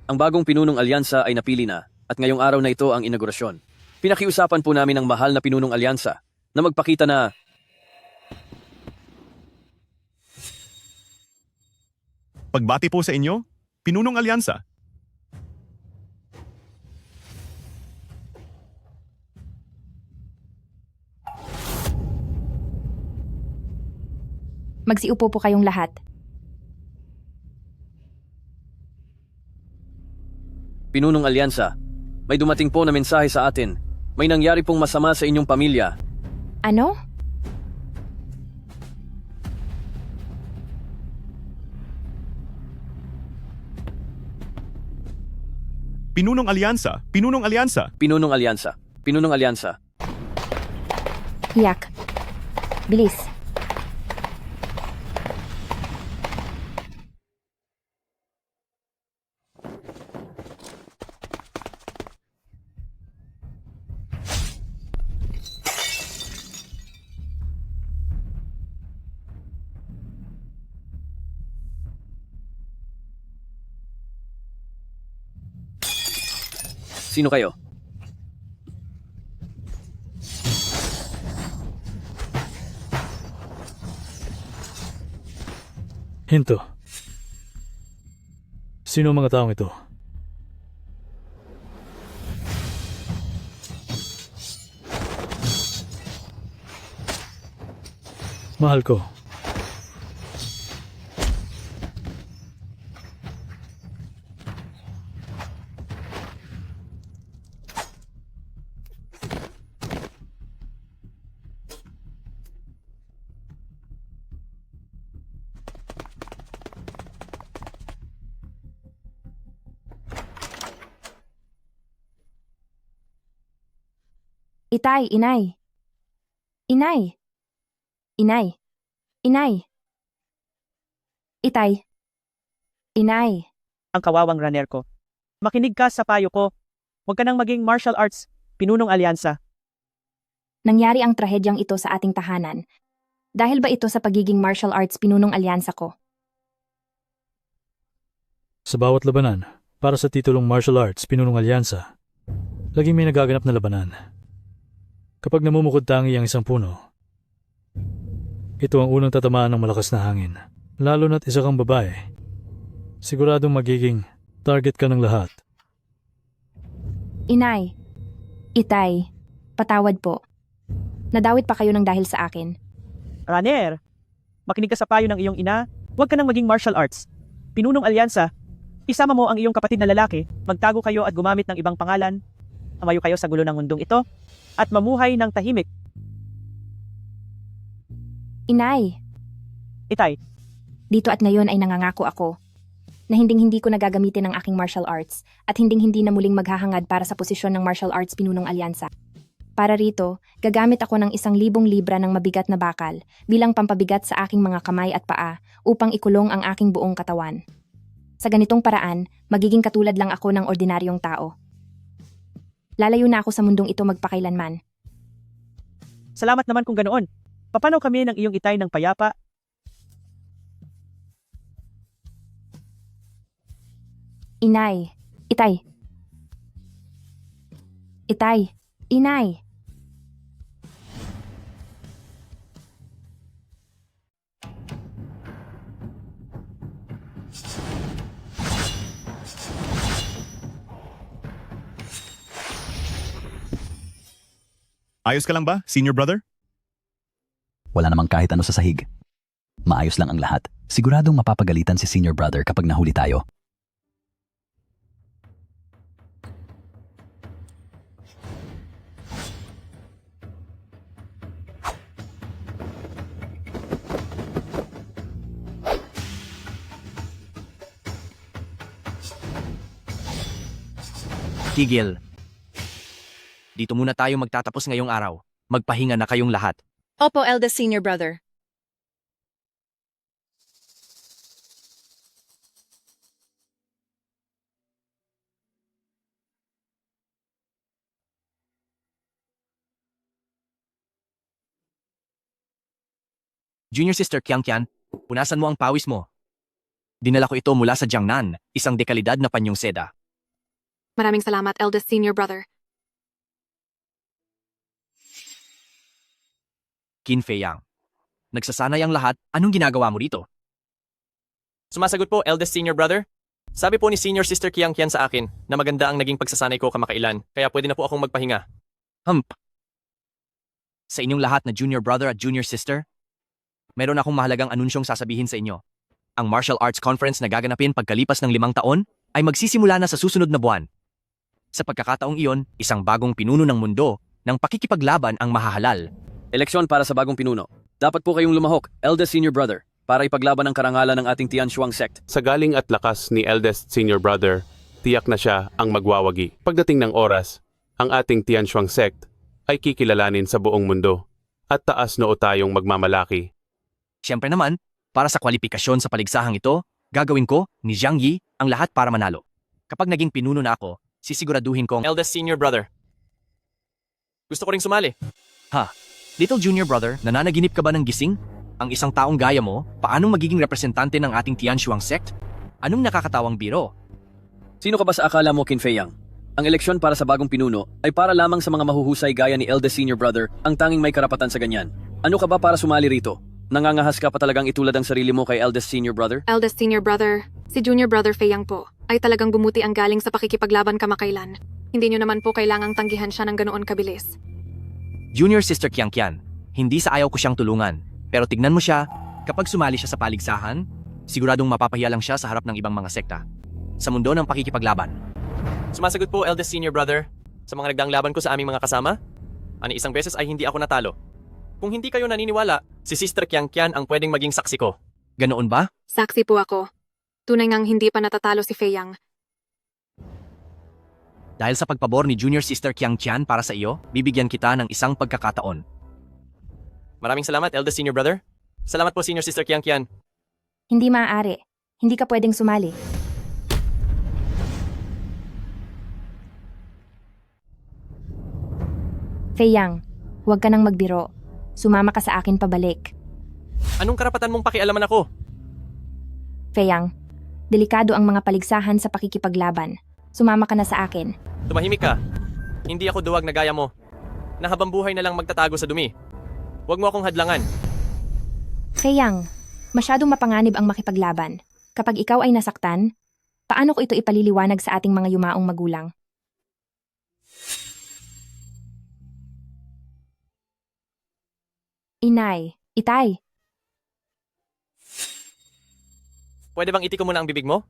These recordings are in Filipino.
Ang bagong pinunong alyansa ay napili na at ngayong araw na ito ang inaugurasyon. Pinakiusapan po namin ang mahal na pinunong alyansa na magpakita na Pagbati po sa inyo, Pinunong Alyansa. Magsiupo po kayong lahat. pinunong alyansa. May dumating po na mensahe sa atin. May nangyari pong masama sa inyong pamilya. Ano? Pinunong Alyansa, Pinunong Alyansa. Pinunong alyansa. Pinunong alyansa. Hiyak. Bilis. Sino kayo? Hinto. Sino ang mga taong ito? Mahal ko. Itay, inay. Inay. Inay. Inay. Itay. Inay. Ang kawawang runner ko. Makinig ka sa payo ko. Huwag ka nang maging martial arts, pinunong alyansa. Nangyari ang trahedyang ito sa ating tahanan. Dahil ba ito sa pagiging martial arts pinunong alyansa ko? Sa bawat labanan, para sa titulong martial arts, pinunong alyansa, laging may nagaganap na labanan. Kapag namumukod tangi ang isang puno, ito ang unang tatamaan ng malakas na hangin. Lalo na't isa kang babae. Siguradong magiging target ka ng lahat. Inay. Itay. Patawad po. Nadawit pa kayo ng dahil sa akin. Runner, makinig ka sa payo ng iyong ina. Huwag ka nang maging martial arts. Pinunong alyansa, isama mo ang iyong kapatid na lalaki, magtago kayo at gumamit ng ibang pangalan. Tumayo kayo sa gulo ng mundong ito at mamuhay ng tahimik. Inay. Itay, Dito at ngayon ay nangangako ako na hinding-hindi ko nagagamitin ang aking martial arts at hinding-hindi na muling maghahangad para sa posisyon ng martial arts pinunong alyansa. Para rito, gagamit ako ng 1,000 libra ng mabigat na bakal bilang pampabigat sa aking mga kamay at paa upang ikulong ang aking buong katawan. Sa ganitong paraan, magiging katulad lang ako ng ordinaryong tao. Lalayo na ako sa mundong ito magpakailanman. salamat naman kung ganoon. Papanaw kami ng iyong itay ng payapa. Inay. Itay. Itay. Inay. Ayos ka lang ba, senior brother? Wala namang kahit ano sa sahig. Maayos lang ang lahat. Siguradong mapapagalitan si senior brother kapag nahuli tayo. Tigil. Dito muna tayo magtatapos ngayong araw. Magpahinga na kayong lahat. Opo, eldest senior brother. Junior Sister Kiang Kian, punasan mo ang pawis mo. Dinala ko ito mula sa Jiangnan, isang dekalidad na panyong seda. Maraming salamat, eldest senior brother. Qin Fei Yang. Nagsasanay ang lahat, anong ginagawa mo rito? Sumasagot po, eldest senior brother. Sabi po ni senior sister Kiang Kian sa akin na maganda ang naging pagsasanay ko kamakailan, kaya pwede na po akong magpahinga. Sa inyong lahat na junior brother at junior sister, meron akong mahalagang anunsyong sasabihin sa inyo. Ang martial arts conference na gaganapin pagkalipas ng 5 taon ay magsisimula na sa susunod na buwan. Sa pagkakataong iyon, isang bagong pinuno ng mundo ng pakikipaglaban ang mahahalal. Eleksyon para sa bagong pinuno. Dapat po kayong lumahok, eldest senior brother, para ipaglaban ang karangalan ng ating Tianshuang sect. Sa galing at lakas ni eldest senior brother, tiyak na siya ang magwawagi. Pagdating ng oras, ang ating Tianshuang sect ay kikilalanin sa buong mundo at taas noo tayong magmamalaki. Siyempre naman, para sa kwalifikasyon sa paligsahang ito, gagawin ko ni Zhang Yi ang lahat para manalo. Kapag naging pinuno na ako, sisiguraduhin kong, Eldest senior brother. Gusto ko ring sumali. Little junior brother, nananaginip ka ba ng gising? Ang isang taong gaya mo, paanong magiging representante ng ating Tianshuang sect? Anong nakakatawang biro? Sino ka ba sa akala mo, Qin Fei Yang? Ang eleksyon para sa bagong pinuno ay para lamang sa mga mahuhusay gaya ni eldest senior brother ang tanging may karapatan sa ganyan. Ano ka ba para sumali rito? Nangangahas ka pa talagang itulad ang sarili mo kay eldest senior brother? Eldest senior brother, si junior brother Fei Yang po, ay talagang bumuti ang galing sa pakikipaglaban kamakailan. Hindi nyo naman po kailangang tanggihan siya ng ganoon kabilis. Junior sister Kiang Kian, hindi sa ayaw ko siyang tulungan. Pero tignan mo siya, kapag sumali siya sa paligsahan, siguradong mapapahiya lang siya sa harap ng ibang mga sekta. Sa mundo ng pakikipaglaban. Sumasagot po, eldest senior brother. Sa mga nagdaang laban ko sa aming mga kasama, ani isang beses ay hindi ako natalo. Kung hindi kayo naniniwala, si Sister Kiang Kian ang pwedeng maging saksi ko. Ganoon ba? Saksi po ako. Tunay ngang hindi pa natatalo si Fei Yang. Dahil sa pagpabor ni Junior Sister Kiang Kian para sa iyo, bibigyan kita ng isang pagkakataon. Maraming salamat, eldest senior brother. Salamat po, senior sister Kiang Kian. Hindi maaari. Hindi ka pwedeng sumali. Fei Yang, huwag ka nang magbiro. Sumama ka sa akin pabalik. Anong karapatan mong pakialaman ako? Fei Yang, delikado ang mga paligsahan sa pakikipaglaban. Sumama ka na sa akin. Tumahimik ka. Hindi ako duwag na gaya mo. Nahabang buhay na lang magtatago sa dumi. Huwag mo akong hadlangan. Fei Yang, masyadong mapanganib ang makipaglaban. Kapag ikaw ay nasaktan, paano ko ito ipaliliwanag sa ating mga yumaong magulang? Inay, itay, Pwede bang itiko mo na ang bibig mo?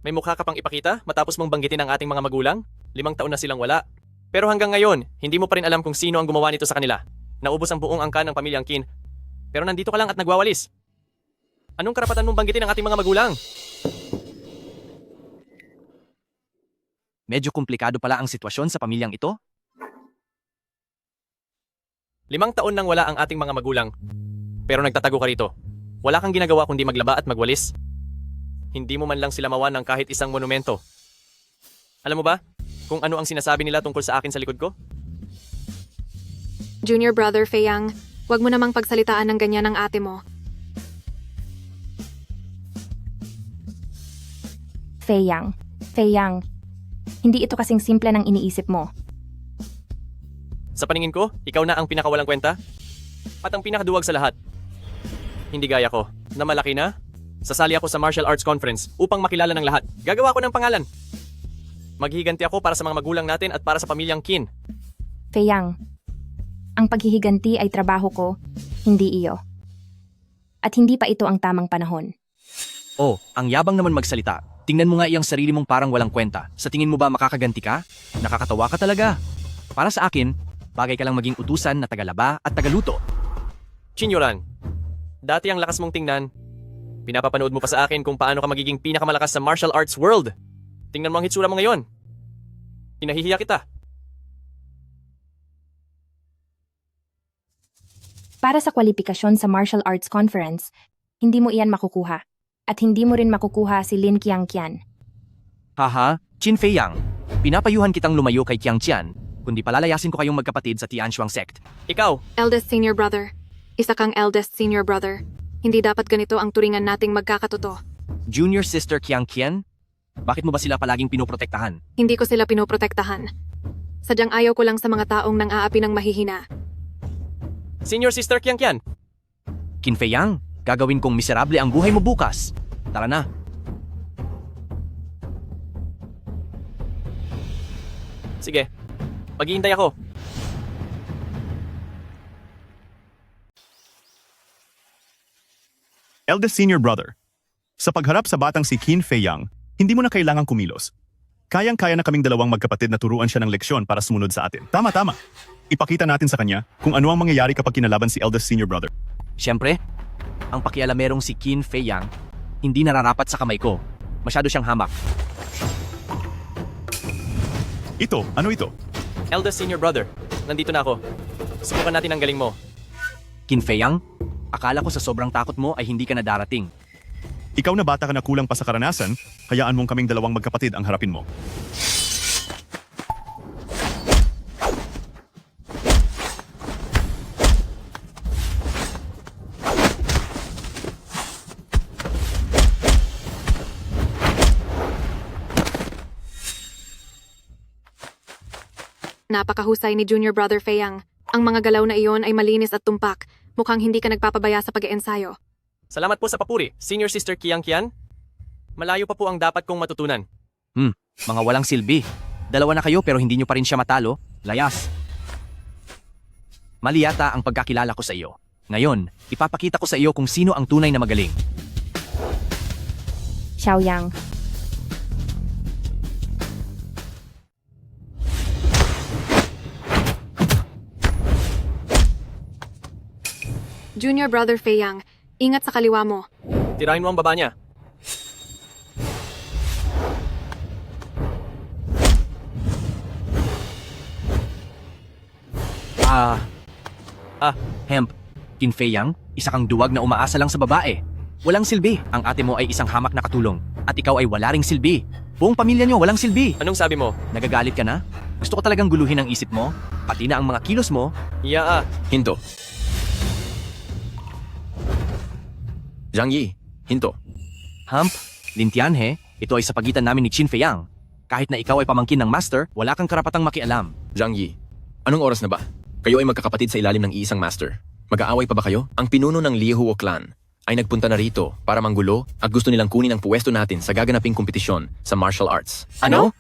May mukha ka pang ipakita matapos mong banggitin ang ating mga magulang? 5 taon na silang wala. Pero hanggang ngayon, hindi mo pa rin alam kung sino ang gumawa nito sa kanila. Naubos ang buong angkan ng pamilyang Qin. Pero nandito ka lang at nagwawalis. Anong karapatan mong banggitin ang ating mga magulang? Medyo komplikado pala ang sitwasyon sa pamilyang ito. 5 taon nang wala ang ating mga magulang. Pero nagtatago ka rito. Wala kang ginagawa kundi maglaba at magwalis. Hindi mo man lang sila mawan ng kahit isang monumento. Alam mo ba kung ano ang sinasabi nila tungkol sa akin sa likod ko? Junior brother Fei Yang, huwag mo namang pagsalitaan ng ganyan ng ate mo. Fei Yang, hindi ito kasing simple ng iniisip mo. Sa paningin ko, ikaw na ang pinakawalang kwenta at ang pinakaduwag sa lahat. Hindi gaya ko, na malaki na. Sasali ako sa martial arts conference upang makilala ng lahat. Gagawa ko ng pangalan. Maghihiganti ako para sa mga magulang natin at para sa pamilyang Qin. Fei Yang, ang paghihiganti ay trabaho ko, hindi iyo. At hindi pa ito ang tamang panahon. Oh, ang yabang naman magsalita. Tingnan mo nga iyang sarili mong parang walang kwenta. Sa tingin mo ba makakaganti ka? Nakakatawa ka talaga. Para sa akin, bagay ka lang maging utusan na tagalaba at tagaluto. Chinyoran, dati ang lakas mong tingnan. Pinapapanood mo pa sa akin kung paano ka magiging pinakamalakas sa martial arts world. Tingnan mo ang hitsura mo ngayon. Pinahihiya kita. Para sa kwalifikasyon sa martial arts conference, hindi mo iyan makukuha. At hindi mo rin makukuha si Lin Qiangqian. Haha, Qin Fei Yang. Pinapayuhan kitang lumayo kay Kiang Qian, kundi palalayasin ko kayong magkapatid sa Tianshuang sect. Ikaw, Eldest senior brother. Isa kang eldest senior brother. Hindi dapat ganito ang turingan nating magkakatotoo. Junior Sister Qiang Qian? Bakit mo ba sila palaging pinoprotektahan? Hindi ko sila pinoprotektahan. Sadyang ayaw ko lang sa mga taong nang aapi ng mahihina. Senior Sister Qiang Qian, Qin Fei Yang, gagawin kong miserable ang buhay mo bukas. Tara na. sige. Maghihintay ako. Eldest senior brother, sa pagharap sa batang si Qin Fei Yang, hindi mo na kailangang kumilos. Kayang-kaya na kaming dalawang magkapatid na turuan siya ng leksyon para sumunod sa atin. Tama-tama. Ipakita natin sa kanya kung ano ang mangyayari kapag kinalaban si eldest senior brother. Siyempre, ang pakialamerong si Qin Fei Yang, hindi nararapat sa kamay ko. Masyado siyang hamak. Ito, ano ito? Eldest senior brother, nandito na ako. Subukan natin ang galing mo. Qin Fei Yang, akala ko sa sobrang takot mo ay hindi ka na darating. Ikaw na bata ka na kulang pa sa karanasan, hayaan mong kaming dalawang magkapatid ang harapin mo. Napakahusay ni Junior Brother Feyang. Ang mga galaw na iyon ay malinis at tumpak. Mukhang hindi ka nagpapabaya sa pag-iensayo. Salamat po sa papuri, Senior Sister Qiang Qian. Malayo pa po ang dapat kong matutunan. Mga walang silbi. Dalawa na kayo pero hindi nyo pa rin siya matalo. Layas. Mali yata ang pagkakilala ko sa iyo. Ngayon, ipapakita ko sa iyo kung sino ang tunay na magaling. Xiaoyang, Junior Brother Feyang, ingat sa kaliwa mo. Tirahin mo ang baba niya. Hemp, Qin Fei Yang, isa kang duwag na umaasa lang sa babae. Walang silbi. Ang ate mo ay isang hamak na katulong. At ikaw ay wala ring silbi. Buong pamilya niyo walang silbi. Anong sabi mo? Nagagalit ka na? Gusto ko talagang guluhin ang isip mo, pati na ang mga kilos mo. Hinto. Zhang Yi, hinto. Hump, Lintianhe, ito ay sa pagitan namin ni Qin Fei Yang. Kahit na ikaw ay pamangkin ng master, wala kang karapatang makialam. Zhang Yi, anong oras na ba? Kayo ay magkakapatid sa ilalim ng iisang master. Mag-aaway pa ba kayo? Ang pinuno ng Liuhuo clan ay nagpunta na rito para manggulo at gusto nilang kunin ang puwesto natin sa gaganaping kompetisyon sa martial arts. Ano?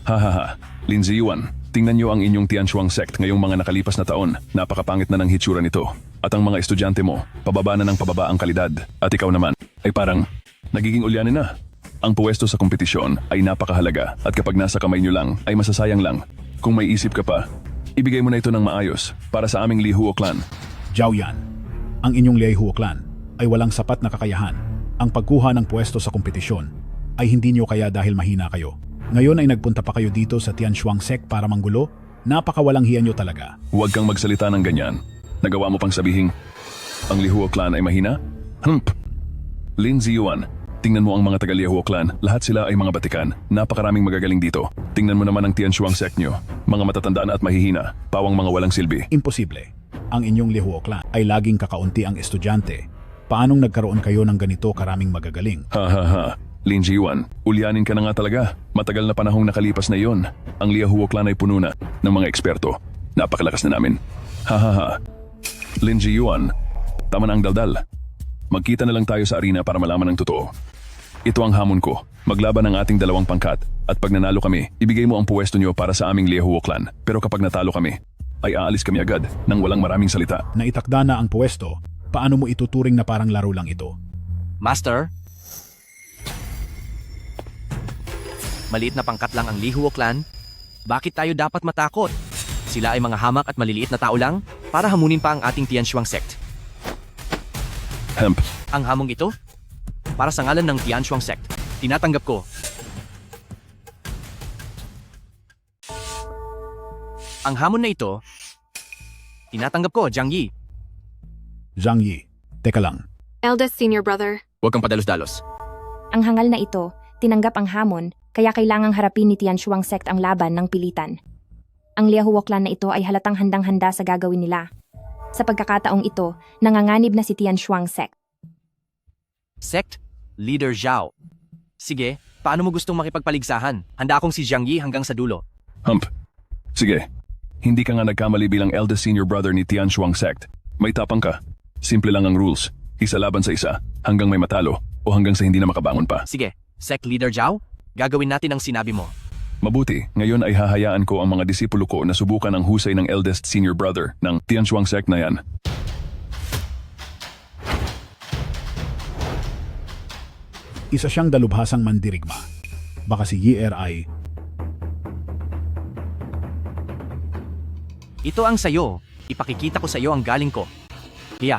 Hahaha, Lin Ziyuan, tingnan niyo ang inyong Tianshuang sect ngayong mga nakalipas na taon. Napakapangit na ng hitsura nito. At ang mga estudyante mo, pababa na ng pababa ang kalidad. At ikaw naman, ay parang nagiging ulyanin na. Ang puwesto sa kompetisyon ay napakahalaga at kapag nasa kamay niyo lang ay masasayang lang. Kung may isip ka pa, ibigay mo na ito ng maayos para sa aming Lihuo clan. Zhao Yan, ang inyong Lihuo clan ay walang sapat na kakayahan. Ang pagkuha ng puwesto sa kompetisyon ay hindi niyo kaya dahil mahina kayo. Ngayon ay nagpunta pa kayo dito sa Tianshuang sect para manggulo? Napakawalang hiya niyo talaga. Huwag kang magsalita ng ganyan. Nagawa mo pang sabihing, ang Lihuo clan ay mahina? Lin Ziyuan, tingnan mo ang mga taga-Lihuo clan. Lahat sila ay mga batikan. Napakaraming magagaling dito. Tingnan mo naman ang Tianshuang sect nyo. Mga matatanda na at mahihina. Pawang mga walang silbi. Imposible. Ang inyong Lihuo clan ay laging kakaunti ang estudyante. Paanong nagkaroon kayo ng ganito karaming magagaling? Ha. Lin Ziyuan, ulyanin ka na nga talaga. Matagal na panahong nakalipas na iyon. Ang Lihuo clan ay puno na ng mga eksperto. Napakalakas na namin. Ha. Lin Ziyuan, tama na ang daldal. Magkita na lang tayo sa arena para malaman ang totoo. Ito ang hamon ko. Maglaban ang ating dalawang pangkat at pag nanalo kami, ibigay mo ang puwesto niyo para sa aming Lihuo clan. Pero kapag natalo kami, ay aalis kami agad nang walang maraming salita. Naitakda na ang puwesto, paano mo ituturing na parang laro lang ito? Master? Maliit na pangkat lang ang Lihuo clan? Bakit tayo dapat matakot? Sila ay mga hamak at maliliit na tao lang para hamunin pa ang ating Tianshuang sect. Hemp, Ang hamong ito? Para sa ngalan ng Tianshuang sect, tinatanggap ko. Ang hamon na ito, tinatanggap ko, Zhang Yi. Zhang Yi, teka lang. Eldest Senior Brother. Huwag kang padalos-dalos. ang hangal na ito, tinanggap ang hamon, kaya kailangang harapin ni Tianshuang sect ang laban ng pilitan. Ang Liahuo clan na ito ay halatang handang-handa sa gagawin nila. Sa pagkakataong ito, nanganganib na si Tianshuang sect. Sect Leader Zhao. Sige, paano mo gustong makipagpaligsahan? Handa akong si Jiang Yi hanggang sa dulo. Hump. Sige. Hindi ka nga nagkamali bilang eldest senior brother ni Tianshuang Sect. May tapang ka. Simple lang ang rules. Isa laban sa isa, hanggang may matalo, o hanggang sa hindi na makabangon pa. Sige, Sect Leader Zhao, gagawin natin ang sinabi mo. Mabuti, ngayon ay hahayaan ko ang mga disipulo ko na subukan ang husay ng eldest senior brother ng Tianshuang Sect na yan. Isa siyang dalubhasang mandirigma. Baka si Yi ay Ito ang sayo. Ipakikita ko sa iyo ang galing ko. Hiya.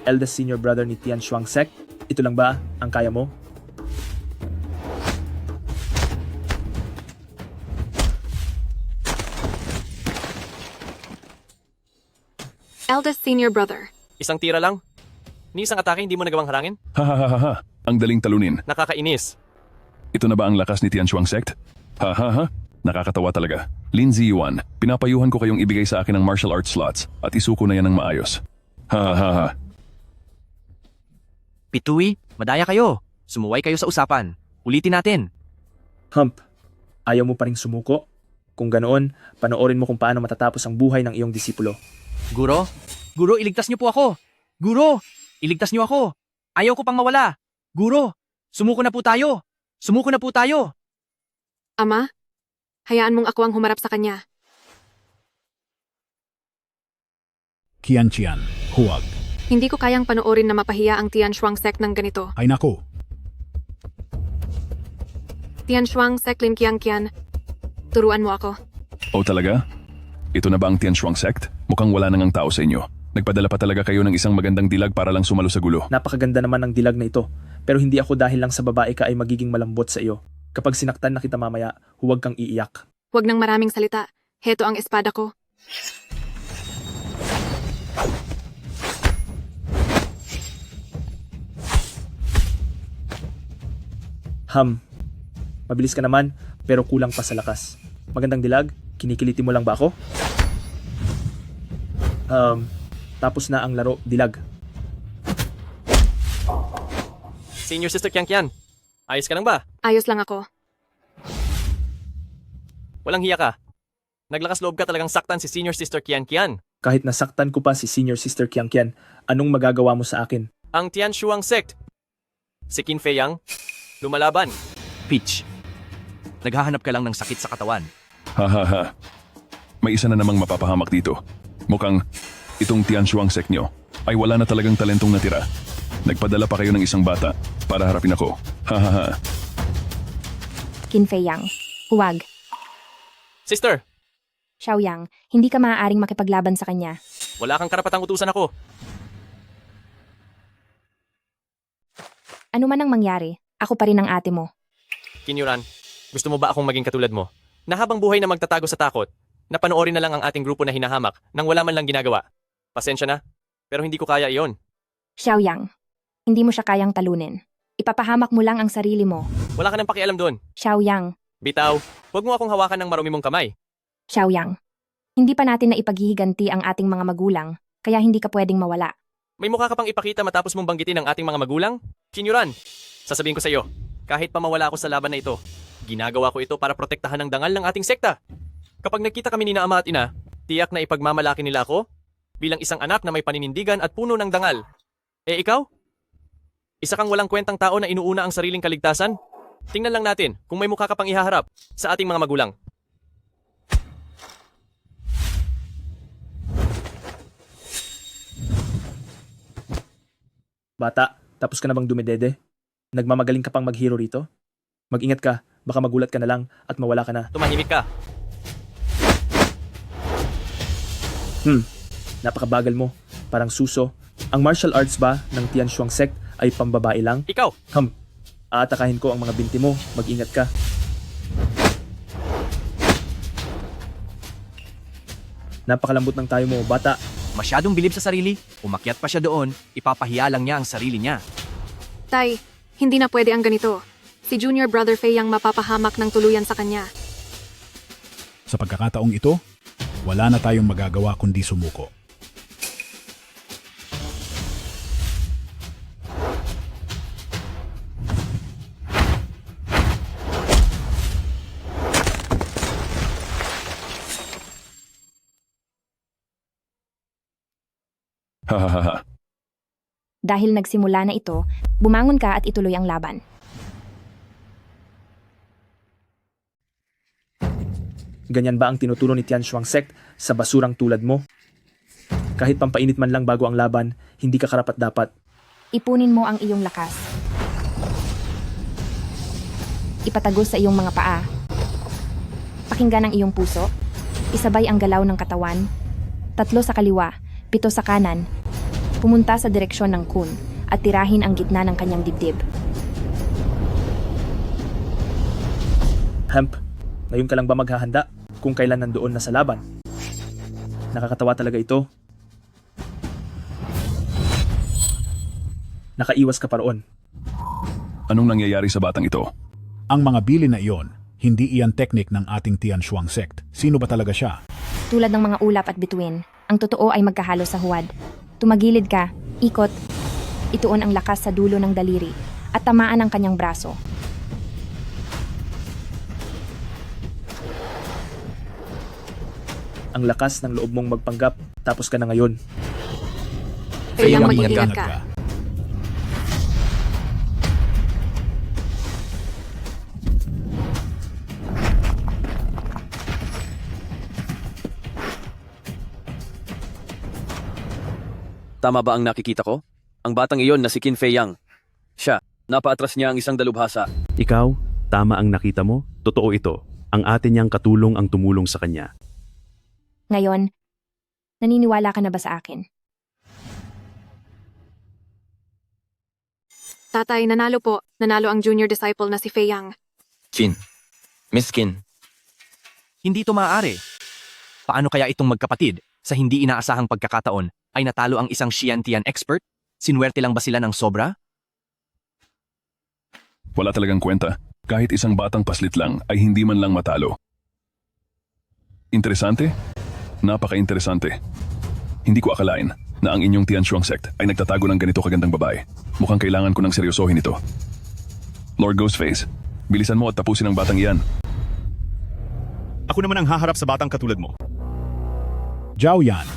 Eldest senior brother ni Tianshuang Sect, ito lang ba ang kaya mo? Eldest senior brother. Isang tira lang? Ni isang atake hindi mo nagawang harangin? Ha. Ang daling talunin. Nakakainis. Ito na ba ang lakas ni Tianshuang Sect? Ha. Nakakatawa talaga. Lin Ziyuan, pinapayuhan ko kayong ibigay sa akin ng martial arts slots at isuko na yan ng maayos. Ha. Pitui, madaya kayo. Sumuway kayo sa usapan. Ulitin natin. Hump, ayaw mo pa ring sumuko? Kung ganoon, panoorin mo kung paano matatapos ang buhay ng iyong disipulo. Guro, iligtas niyo po ako. Guro, iligtas niyo ako. Ayaw ko pang mawala. Guro, sumuko na po tayo. Ama, hayaan mong ako ang humarap sa kanya. Qianqian, huwag. Hindi ko kayang panoorin na mapahiya ang Tianshuang Sect ng ganito. Ay naku, Tianshuang Sect Lin Qianqian, turuan mo ako. O talaga? Ito na ba ang Tianshuang Sect? Mukhang wala nang ang tao sa inyo. Nagpadala pa talaga kayo ng isang magandang dilag para lang sumalo sa gulo. Napakaganda naman ng dilag na ito, pero hindi ako dahil lang sa babae ka ay magiging malambot sa iyo. Kapag sinaktan na kita mamaya, huwag kang iiyak. Huwag ng maraming salita. Heto ang espada ko. Mabilis ka naman, pero kulang pa sa lakas. Magandang dilag, kinikiliti mo lang ba ako? Tapos na ang laro, dilag. Senior Sister Qianqian, ayos ka lang ba? Ayos lang ako. Walang hiya ka. Naglakas loob ka talagang saktan si Senior Sister Qianqian. Kahit nasaktan ko pa si Senior Sister Qianqian, anong magagawa mo sa akin? Ang Tianshuang Sect. Si Qin Fei Yang, lumalaban. Peach, naghahanap ka lang ng sakit sa katawan. Ha. May isa na namang mapapahamak dito. Mukhang itong Tianshuang Sect nyo ay wala na talagang talentong natira. Nagpadala pa kayo ng isang bata para harapin ako. Ha. Qin Fei Yang, huwag. Sister, Xiao Yang, hindi ka maaaring makipaglaban sa kanya. wala kang karapatang utusan ako. Ano man ang mangyari, ako pa rin ang ate mo. Qin Yuran, gusto mo ba akong maging katulad mo? Na habang buhay na magtatago sa takot, na panoorin na lang ang ating grupo na hinahamak nang wala man lang ginagawa. Pasensya na, pero hindi ko kaya iyon. Xiao Yang, hindi mo siya kayang talunin. Ipapahamak mo lang ang sarili mo. Wala ka nang pakialam doon. Xiao Yang, Bitaw, huwag mo akong hawakan ng marumi mong kamay. Xiao Yang, hindi pa natin na ipaghihiganti ang ating mga magulang, kaya hindi ka pwedeng mawala. May mukha ka pang ipakita matapos mong banggitin ang ating mga magulang? Qin Yuran, sasabihin ko sa iyo, kahit pa mawala ako sa laban na ito, ginagawa ko ito para protektahan ang dangal ng ating sekta. Kapag nagkita kami ni na ama at ina, tiyak na ipagmamalaki nila ako bilang isang anak na may paninindigan at puno ng dangal. Eh ikaw? Isa kang walang kwentang tao na inuuna ang sariling kaligtasan? Tingnan lang natin kung may mukha ka pang ihaharap sa ating mga magulang. Bata, tapos ka na bang dumedede? Nagmamagaling ka pang maghero rito? Mag-ingat ka, baka magulat ka na lang at mawala ka na. Tumahimik ka. Napakabagal mo, parang suso. Ang martial arts ba ng Tianshuang Sect ay pambabae lang? Ikaw! Aatakahin ko ang mga binti mo, mag-ingat ka. Napakalambot ng tayo mo, bata. Masyadong bilib sa sarili, umakyat pa siya doon, ipapahiya lang niya ang sarili niya. Tay, hindi na pwede ang ganito. Si Junior Brother Fei Yang mapapahamak ng tuluyan sa kanya. sa pagkakataong ito, wala na tayong magagawa kundi sumuko. Hahaha. Dahil nagsimula na ito, bumangon ka at ituloy ang laban. Ganyan ba ang tinuturo ni Tianshuang Sect sa basurang tulad mo? Kahit pampainit man lang bago ang laban, hindi ka karapat-dapat. Ipunin mo ang iyong lakas. Ipatagos sa iyong mga paa. Pakinggan ang iyong puso. Isabay ang galaw ng katawan. 3 sa kaliwa, 7 sa kanan. Pumunta sa direksyon ng Kun at tirahin ang gitna ng kanyang dibdib. Hemp, ngayon ka lang ba maghahanda kung kailan nandoon na sa laban? Nakakatawa talaga ito. Nakaiwas ka pa roon. Anong nangyayari sa batang ito? Ang mga bili na iyon, hindi iyan teknik ng ating Tianshuang Sect. Sino ba talaga siya? Tulad ng mga ulap at bituin, ang totoo ay magkahalo sa huwad. Tumagilid ka, ikot, ituon ang lakas sa dulo ng daliri, at tamaan ang kanyang braso. Ang lakas ng loob mong magpanggap, tapos ka na ngayon. Feyang, Mag-ingat mag-ingat ka. Tama ba ang nakikita ko? Ang batang iyon na si Qin Fei Yang. Siya, napaatras niya ang isang dalubhasa. Ikaw, tama ang nakita mo. Totoo ito. Ang atin niyang katulong ang tumulong sa kanya. Ngayon, naniniwala ka na ba sa akin? Tatay, nanalo po. Nanalo ang junior disciple na si Feyang. Qin. Miss Qin. Hindi to maaari. Paano kaya itong magkapatid sa hindi inaasahang pagkakataon ay natalo ang isang Xiantian expert? Sinwerte lang ba sila ng sobra? Wala talagang kwenta. Kahit isang batang paslit lang ay hindi man lang matalo. Interesante? Napaka-interesante. Hindi ko akalain na ang inyong Tianshuang Sect ay nagtatago ng ganito kagandang babae. Mukhang kailangan ko ng seryosohin ito. Lord Ghostface, bilisan mo at tapusin ang batang iyan. Ako naman ang haharap sa batang katulad mo. Zhao Yan,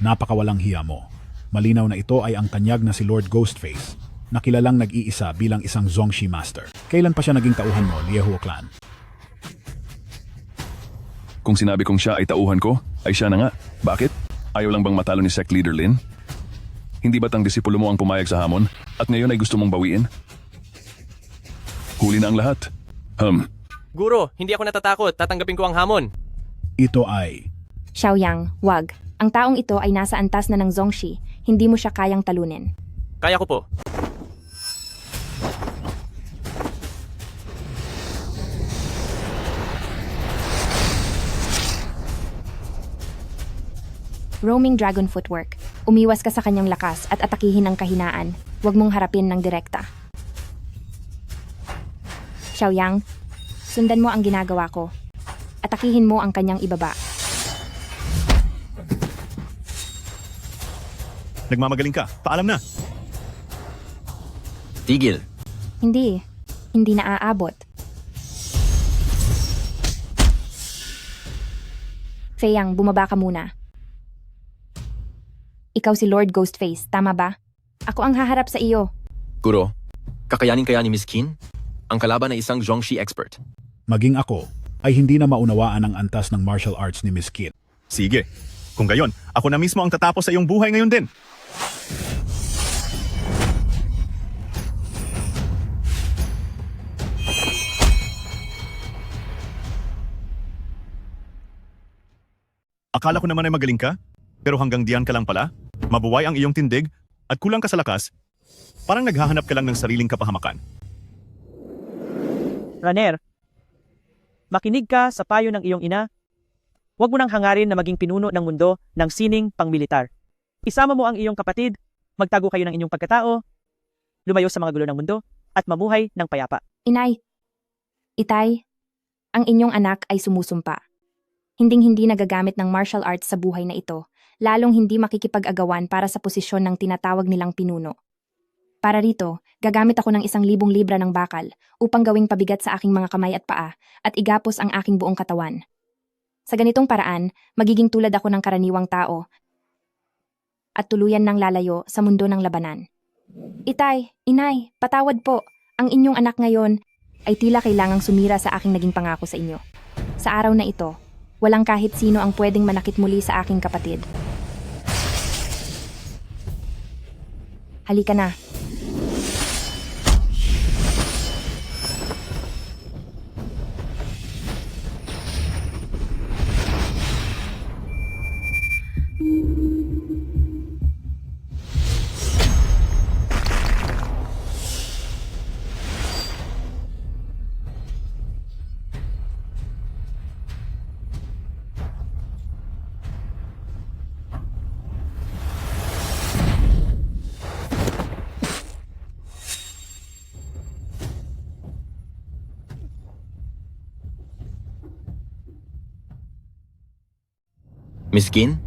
napakawalang hiya mo. Malinaw na ito ay ang tanyag na si Lord Ghostface, na kilalang nag-iisa bilang isang Zongshi Master. Kailan pa siya naging tauhan mo, Liehuo Clan? Kung sinabi kong siya ay tauhan ko, ay siya na nga. Bakit? Ayaw lang bang matalo ni Sect Leader Lin? Hindi ba't ang disipulo mo ang pumayag sa hamon at ngayon ay gusto mong bawiin? Huli na ang lahat. Guro, hindi ako natatakot. Tatanggapin ko ang hamon. Ito ay... Xiaoyang, wag. Ang taong ito ay nasa antas na ng Zongshi. Hindi mo siya kayang talunin. Kaya ko po. Roaming Dragon Footwork. Umiwas ka sa kanyang lakas at atakihin ang kahinaan. Huwag mong harapin ng direkta. Xiaoyang, sundan mo ang ginagawa ko. Atakihin mo ang kanyang ibaba. Nagmamagaling ka. Paalam na. Tigil. Hindi. Hindi na aabot. Feyang, bumaba ka muna. Ikaw si Lord Ghostface, tama ba? Ako ang haharap sa iyo. Guro, kakayanin kaya ni Miss Qin? Ang kalaban ay isang Zongshi expert. Maging ako, ay hindi na maunawaan ang antas ng martial arts ni Miss Qin. Sige. Kung gayon, ako na mismo ang tatapos sa iyong buhay ngayon din. Akala ko naman ay magaling ka, pero hanggang diyan ka lang pala. Mabuway ang iyong tindig at kulang ka sa lakas. Parang naghahanap ka lang ng sariling kapahamakan. Raner, makinig ka sa payo ng iyong ina. Huwag mo nang hangarin na maging pinuno ng mundo ng sining pangmilitar. Isama mo ang iyong kapatid, magtago kayo ng inyong pagkatao, lumayo sa mga gulo ng mundo, at mamuhay ng payapa. Inay, Itay, ang inyong anak ay sumusumpa. Hinding-hindi nagagamit ng martial arts sa buhay na ito, lalong hindi makikipag-agawan para sa posisyon ng tinatawag nilang pinuno. Para rito, gagamit ako ng 1,000 libra ng bakal upang gawing pabigat sa aking mga kamay at paa at igapos ang aking buong katawan. Sa ganitong paraan, magiging tulad ako ng karaniwang tao at tuluyan ng lalayo sa mundo ng labanan. Itay, inay, patawad po. Ang inyong anak ngayon ay tila kailangang sumira sa aking naging pangako sa inyo. Sa araw na ito, walang kahit sino ang pwedeng manakit muli sa aking kapatid. Halika na. Miss Qin,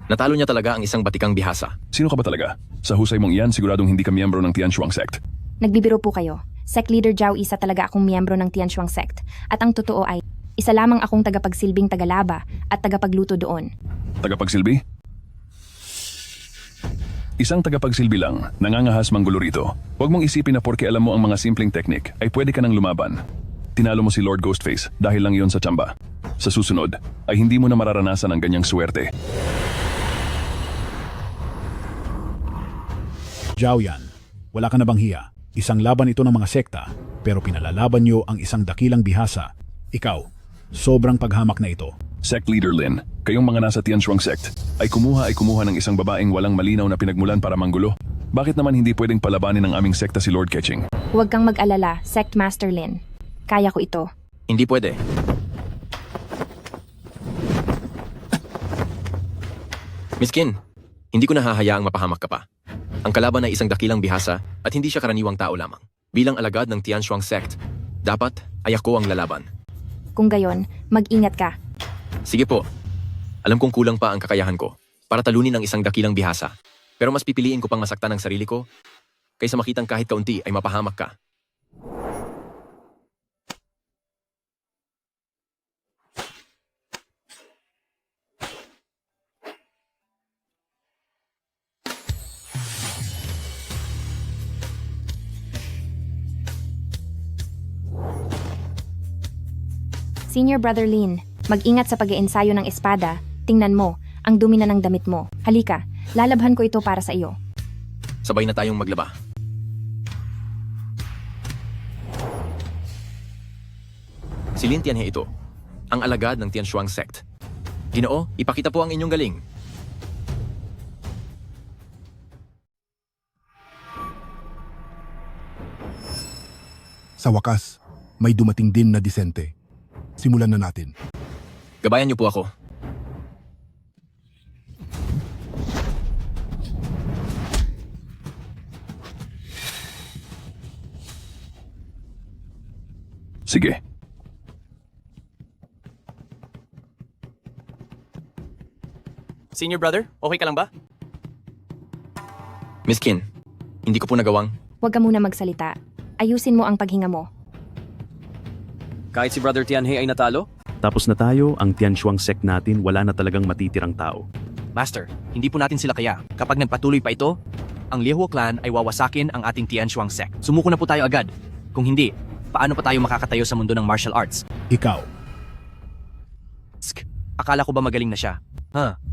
natalo niya talaga ang isang batikang bihasa. Sino ka ba talaga? Sa husay mong iyan, siguradong hindi ka miyembro ng Tianshuang sect. Nagbibiro po kayo. Sect Leader Zhao Isa talaga akong miyembro ng Tianshuang sect. At ang totoo ay, isa lamang akong tagapagsilbing tagalaba at tagapagluto doon. Tagapagsilbi? Isang tagapagsilbi lang, nangangahas manggulo rito. Huwag mong isipin na porke alam mo ang mga simpleng teknik, ay pwede ka nang lumaban. Tinalo mo si Lord Ghostface dahil lang yon sa tsamba. Sa susunod, ay hindi mo na mararanasan ang ganyang swerte. Zhao Yan, wala ka na bang hiya? Isang laban ito ng mga sekta, pero pinalalaban niyo ang isang dakilang bihasa. Ikaw, sobrang paghamak na ito. Sect Leader Lin, kayong mga nasa Tianshuang sect, ay kumuha ng isang babaeng walang malinaw na pinagmulan para manggulo. Bakit naman hindi pwedeng palabanin ng aming sekta si Lord Ketching? Huwag kang mag-alala, Sect Master Lin. Kaya ko ito. Hindi pwede. Miss Qin, hindi ko nahahayaang mapahamak ka pa. Ang kalaban ay isang dakilang bihasa at hindi siya karaniwang tao lamang. Bilang alagad ng Tianshuang sect, dapat ay ako ang lalaban. Kung gayon, mag-ingat ka. Sige po. Alam kong kulang pa ang kakayahan ko para talunin ang isang dakilang bihasa. Pero mas pipiliin ko pang masaktan ang sarili ko kaysa makitang kahit kaunti ay mapahamak ka. Senior Brother Lin, mag-ingat sa pag-iensayo ng espada. Tingnan mo, ang dumi na ng damit mo. Halika, lalabhan ko ito para sa iyo. Sabay na tayong maglaba. Si Lin Tianhe ito, ang alagad ng Tianshuang sect. Ginoo, ipakita po ang inyong galing. Sa wakas, may dumating din na disente. Simulan na natin. Gabayan niyo po ako. Sige. Senior brother, okay ka lang ba? Miss Qin, hindi ko po nagawang. Huwag ka muna magsalita. Ayusin mo ang paghinga mo. Kahit si Brother Tianhe ay natalo? Tapos na tayo, ang Tianshuang sect natin wala na talagang matitirang tao. Master, hindi po natin sila kaya. Kapag nagpatuloy pa ito, ang Liehuo clan ay wawasakin ang ating Tianshuang sect. Sumuko na po tayo agad. Kung hindi, paano pa tayo makakatayo sa mundo ng martial arts? Ikaw, Akala ko ba magaling na siya?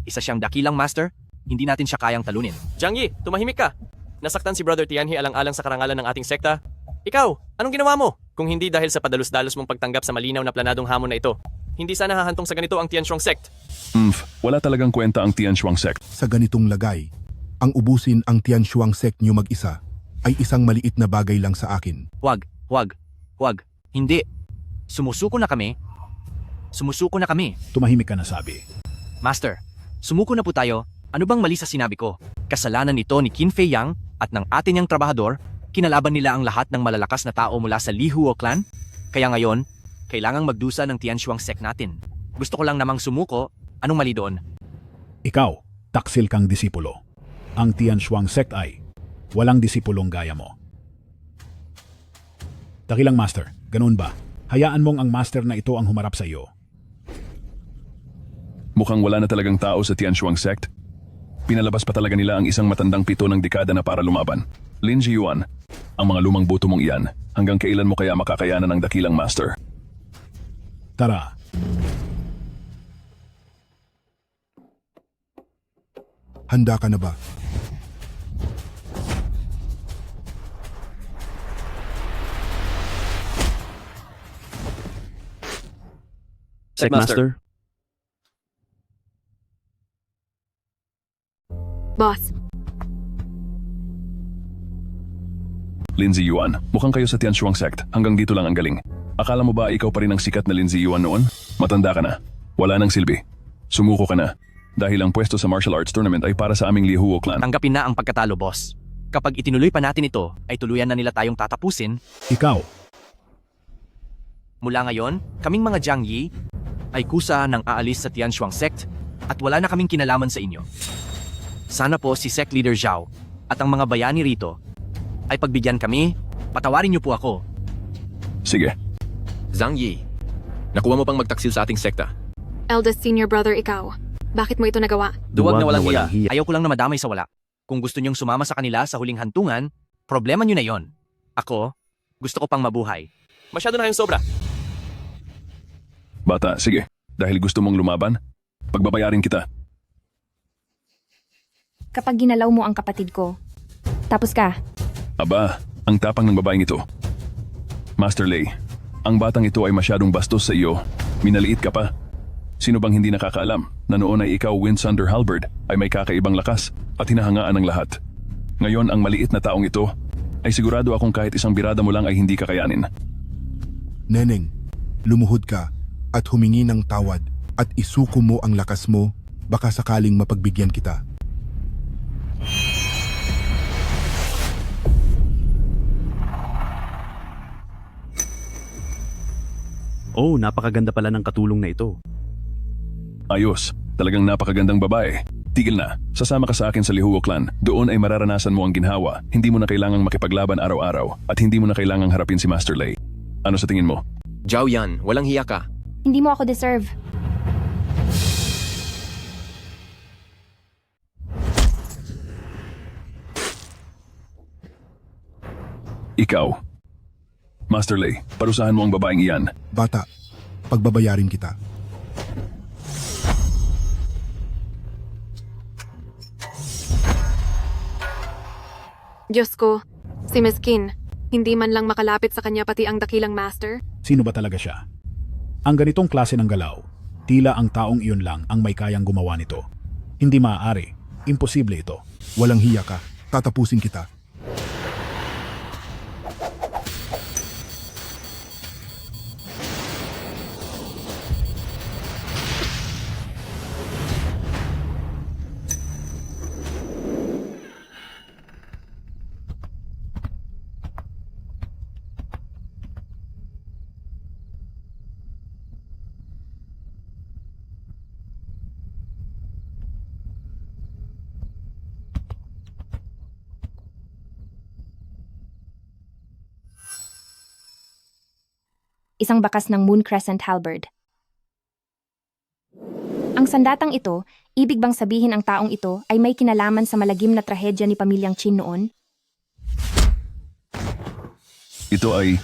Isa siyang dakilang master? Hindi natin siya kayang talunin. Jiang Yi, tumahimik ka. Nasaktan si Brother Tianhe alang-alang sa karangalan ng ating sekta. Ikaw, anong ginawa mo? Kung hindi dahil sa padalos-dalos mong pagtanggap sa malinaw na planadong hamon na ito, hindi sana hahantong sa ganito ang Tianshuang sect. Wala talagang kwenta ang Tianshuang sect. Sa ganitong lagay, ang ubusin ang Tianshuang sect niyo mag-isa ay isang maliit na bagay lang sa akin. Huwag. Hindi. Sumusuko na kami. tumahimik ka na sabi. Master, sumuko na po tayo. Ano bang mali sa sinabi ko? Kasalanan nito ni Qin Fei Yang at ng atin niyang trabahador. Kinalaban nila ang lahat ng malalakas na tao mula sa Liehuo clan. Kaya ngayon, kailangang magdusa ng Tianshuang sect natin. Gusto ko lang namang sumuko. Anong mali doon? Ikaw, taksil kang disipulo. Ang Tianshuang sect ay walang disipulong gaya mo. Dakilang master, ganun ba? Hayaan mong ang master na ito ang humarap sa iyo. Mukhang wala na talagang tao sa Tianshuang sect. Pinalabas pa talaga nila ang isang matandang pito ng dekada na para lumaban. Lin Jiyuan, ang mga lumang buto mong iyan, hanggang kailan mo kaya makakayanan ng dakilang master? Tara, Handa ka na ba? Sekmaster? Boss, Lindsay Yuan, mukhang kayo sa Tianshuang sect. Hanggang dito lang ang galing. Akala mo ba ikaw pa rin ang sikat na Lindsay Yuan noon? Matanda ka na. Wala nang silbi. Sumuko ka na. Dahil ang pwesto sa martial arts tournament ay para sa aming Lihuo clan. Tanggapin na ang pagkatalo, boss. Kapag itinuloy pa natin ito, ay tuluyan na nila tayong tatapusin. ikaw. Mula ngayon, kaming mga Jiang Yi ay kusa ng aalis sa Tianshuang sect at wala na kaming kinalaman sa inyo. Sana po si Sect Leader Zhao at ang mga bayani rito ay pagbigyan kami, patawarin niyo po ako. Sige. Zhang Yi, nakuha mo pang magtaksil sa ating sekta. eldest senior brother ikaw. Bakit mo ito nagawa? Duwag na walang hiya. Ayaw ko lang na madamay sa wala. Kung gusto niyong sumama sa kanila sa huling hantungan, problema niyo na yon. Ako, gusto ko pang mabuhay. Masyado na kayong sobra. Bata, sige. Dahil gusto mong lumaban, pagbabayarin kita. Kapag ginalaw mo ang kapatid ko, tapos ka. Aba, ang tapang ng babaeng ito. Master Lei, ang batang ito ay masyadong bastos sa iyo. Minaliit ka pa. Sino bang hindi nakakaalam na noon ay ikaw, Windsunder Halberd, ay may kakaibang lakas at hinahangaan ng lahat. Ngayon, ang maliit na taong ito ay sigurado akong kahit isang birada mo lang ay hindi kakayanin. Neneng, lumuhod ka at humingi ng tawad at isuko mo ang lakas mo, baka sakaling mapagbigyan kita. Oh, napakaganda pala ng katulong na ito. Ayos, talagang napakagandang babae. Tigil na, sasama ka sa akin sa Lihuo clan. Doon ay mararanasan mo ang ginhawa. Hindi mo na kailangang makipaglaban araw-araw at hindi mo na kailangang harapin si Master Lei. Ano sa tingin mo? Zhao Yan, walang hiya ka. Hindi mo ako deserve. Ikaw. Master Lei, parusahan mo ang babaeng iyan. Bata, pagbabayarin kita. Diyos ko, si Miss Qin, hindi man lang makalapit sa kanya pati ang dakilang master. Sino ba talaga siya? Ang ganitong klase ng galaw, tila ang taong iyon lang ang may kayang gumawa nito. Hindi maaari. Imposible ito. Walang hiya ka. Tatapusin kita. Isang bakas ng Moon Crescent Halberd. Ang sandatang ito, ibig bang sabihin ang taong ito ay may kinalaman sa malagim na trahedya ni pamilyang Qin noon? Ito ay...